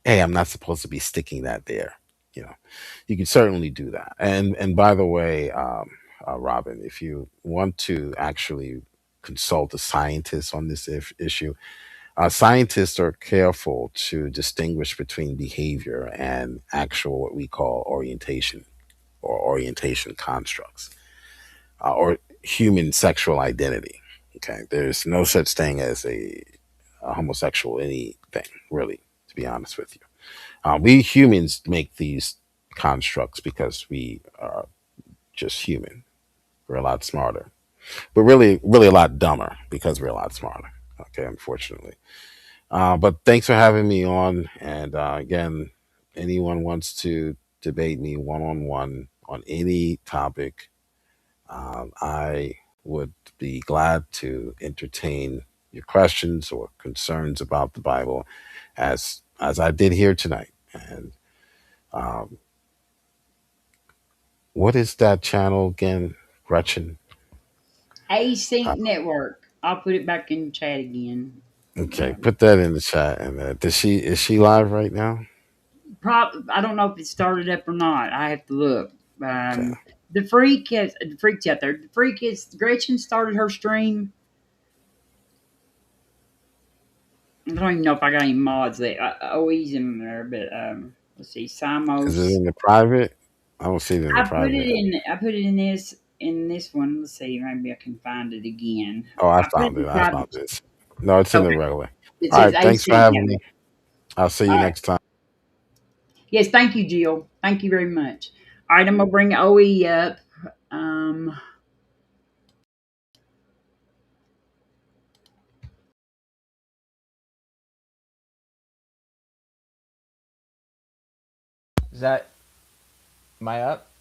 "Hey, I'm not supposed to be sticking that there." You know, you can certainly do that. And by the way, Robin, if you want to actually consult a scientist on this issue, scientists are careful to distinguish between behavior and actual what we call orientation or orientation constructs or human sexual identity. Okay, there's no such thing as a homosexual anything, really, to be honest with you. We humans make these constructs because we are just human. We're a lot smarter, but really, really a lot dumber because we're a lot smarter. Okay, unfortunately. But thanks for having me on. And again, anyone wants to debate me one on one on any topic, I would be glad to entertain your questions or concerns about the Bible, as I did here tonight. And um, what is that channel again, Gretchen? Uh, Async Network. I'll put it back in the chat again. okay, Um, put that in the chat. And does she is she live right now? I don't know if it started up or not. I have to look. Okay, Um, the freaks out there. The freak is Gretchen started her stream. I don't even know if I got any mods there. Always in there, but let's see. is it Simos. in the private? I don't see it in the private. I put it in this one. Let's see. Maybe I can find it again. Oh, I I put it found in it. I private. found this. No, it's in the Okay. regular. It All says right, thanks for Async having me. Network. I'll see All you right. next time. Yes. Thank you, Jill. Thank you very much. All right. I'm gonna bring OE up. Um, Is that, am I up?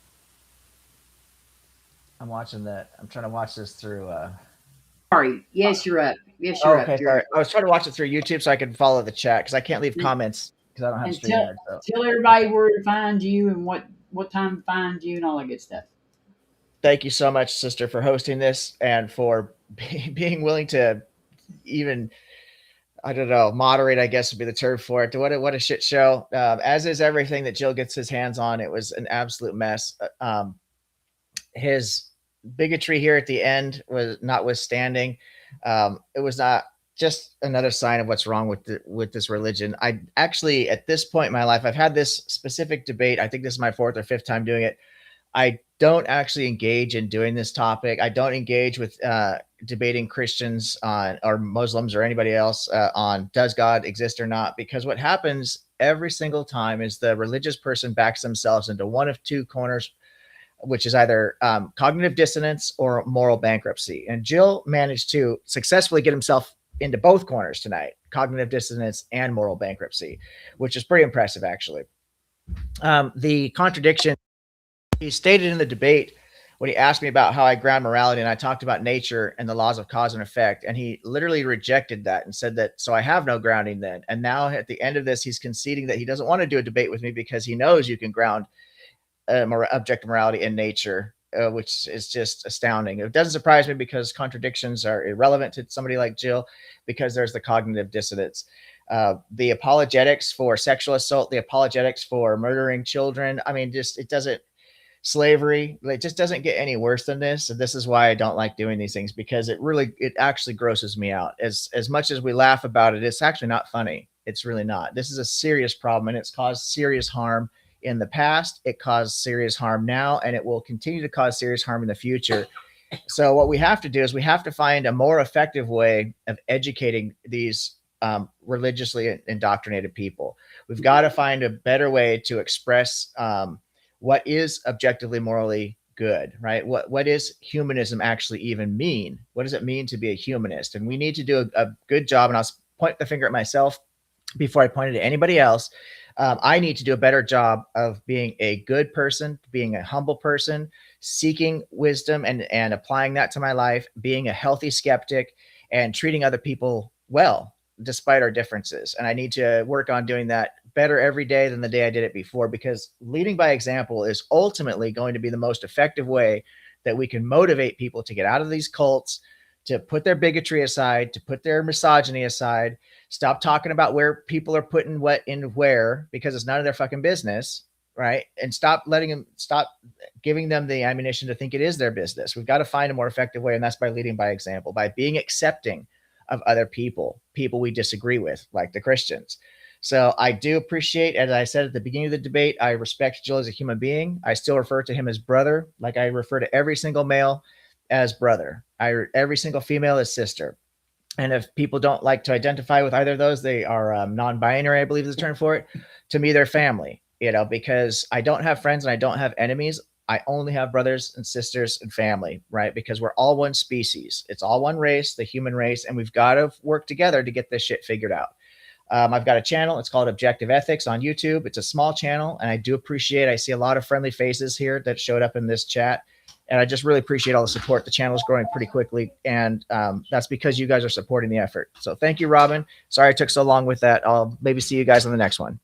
I'm watching that. I'm trying to watch this through. sorry. Yes, you're up. Yes, Oh, you're up. okay, You're sorry. up. I was trying to watch it through YouTube so I could follow the chat because I can't leave And, comments because I don't have and tell StreamYard. So tell everybody where to find you and what time to find you and all that good stuff. thank you so much, sister, for hosting this and for being willing to even, I don't know, moderate, I guess would be the term for it. What a shit show. As is everything that Jill gets his hands on. It was an absolute mess. His bigotry here at the end was notwithstanding. It was not just another sign of what's wrong with this religion. I actually, at this point in my life, I've had this specific debate. I think this is my fourth or fifth time doing it. I don't actually engage in doing this topic. I don't engage with debating Christians on or Muslims or anybody else on does God exist or not, because what happens every single time is the religious person backs themselves into one of two corners, which is either cognitive dissonance or moral bankruptcy. And Jill managed to successfully get himself into both corners tonight, cognitive dissonance and moral bankruptcy, which is pretty impressive, actually. The contradiction he stated in the debate when he asked me about how I ground morality, and I talked about nature and the laws of cause and effect, and he literally rejected that and said that, so I have no grounding then. And now at the end of this, he's conceding that he doesn't want to do a debate with me because he knows you can ground objective morality in nature, which is just astounding. It doesn't surprise me because contradictions are irrelevant to somebody like Jill because there's the cognitive dissonance. The apologetics for sexual assault, the apologetics for murdering children. I mean, just it doesn't slavery. It just doesn't get any worse than this. And this is why I don't like doing these things because it actually grosses me out. As much as we laugh about it, it's actually not funny. It's really not. This is a serious problem and it's caused serious harm in the past, it caused serious harm now, and it will continue to cause serious harm in the future. So what we have to do is we have to find a more effective way of educating these religiously indoctrinated people. We've got to find a better way to express what is objectively morally good, right? What is humanism actually even mean? What does it mean to be a humanist? And we need to do a good job. And I'll point the finger at myself before I point it at anybody else. I need to do a better job of being a good person, being a humble person, seeking wisdom and applying that to my life, being a healthy skeptic, and treating other people well despite our differences. And I need to work on doing that better every day than the day I did it before, because leading by example is ultimately going to be the most effective way that we can motivate people to get out of these cults, to put their bigotry aside, to put their misogyny aside, stop talking about where people are putting what in where, because it's none of their fucking business, right? And stop giving them the ammunition to think it is their business. We've got to find a more effective way, and that's by leading by example, by being accepting of other people we disagree with, like the Christians. So I do appreciate, as I said at the beginning of the debate, I respect Jill as a human being. I still refer to him as brother, like I refer to every single male as brother. Every single female as sister. And if people don't like to identify with either of those, they are non-binary, I believe is the term for it. To me, they're family, because I don't have friends and I don't have enemies. I only have brothers and sisters and family, right? Because we're all one species. It's all one race, the human race, and we've got to work together to get this shit figured out. I've got a channel. It's called Objective Ethics on YouTube. It's a small channel, and I do appreciate. I see a lot of friendly faces here that showed up in this chat, and I just really appreciate all the support. The channel is growing pretty quickly, and that's because you guys are supporting the effort. So thank you, Robin. Sorry I took so long with that. I'll maybe see you guys on the next one.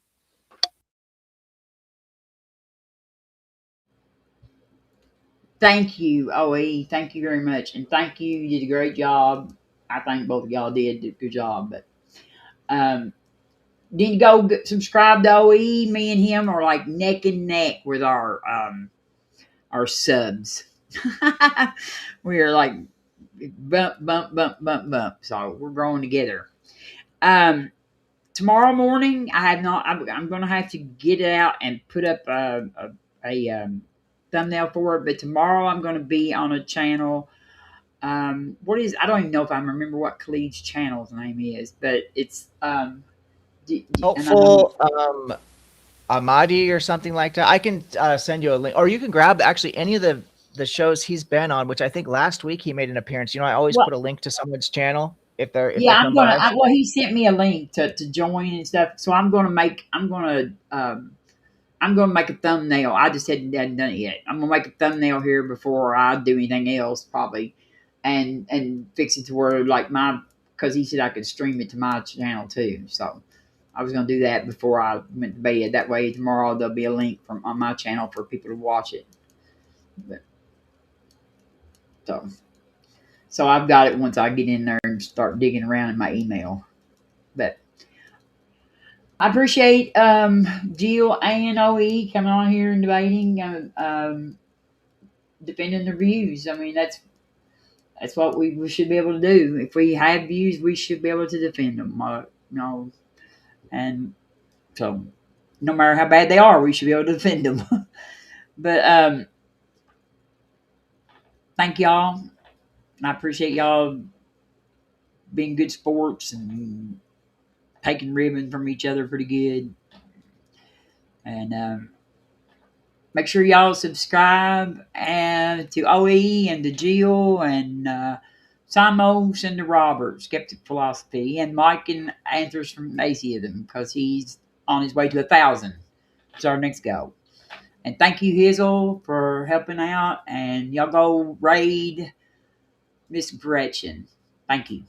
Thank you, OE. Thank you very much. And thank you. You did a great job. I think both of y'all did a good job. But did you go subscribe to OE? Me and him are like neck and neck with our subs. We are like bump, bump, bump, bump, bump. So we're growing together. Tomorrow morning, I have not. I'm going to have to get it out and put up a thumbnail for it. But tomorrow, I'm going to be on a channel. What is? I don't even know if I remember what Khalid's channel's name is, but it's Hopeful Ahmadi or something like that. I can send you a link, or you can grab actually any of the shows he's been on, which I think last week he made an appearance. I always put a link to someone's channel if they I'm come gonna. by. Well, he sent me a link to join and stuff, so I'm gonna make a thumbnail. I just hadn't done it yet. I'm gonna make a thumbnail here before I do anything else, probably, and fix it to where because he said I could stream it to my channel too. So I was gonna do that before I went to bed. That way tomorrow there'll be a link on my channel for people to watch it. But, so I've got it once I get in there and start digging around in my email. But I appreciate Jill and OE coming on here and debating, defending their views. I mean, that's what we should be able to do. If we have views, we should be able to defend them. And so no matter how bad they are, we should be able to defend them. But thank y'all. I appreciate y'all being good sports and taking ribbon from each other pretty good. And make sure y'all subscribe to OE and to Jill and Simos and to Robert, Skeptic Philosophy, and Mike and Answers from Atheism, because he's on his way to 1,000. It's our next goal. And thank you, Hazel, for helping out. And y'all go raid Miss Gretchen. Thank you.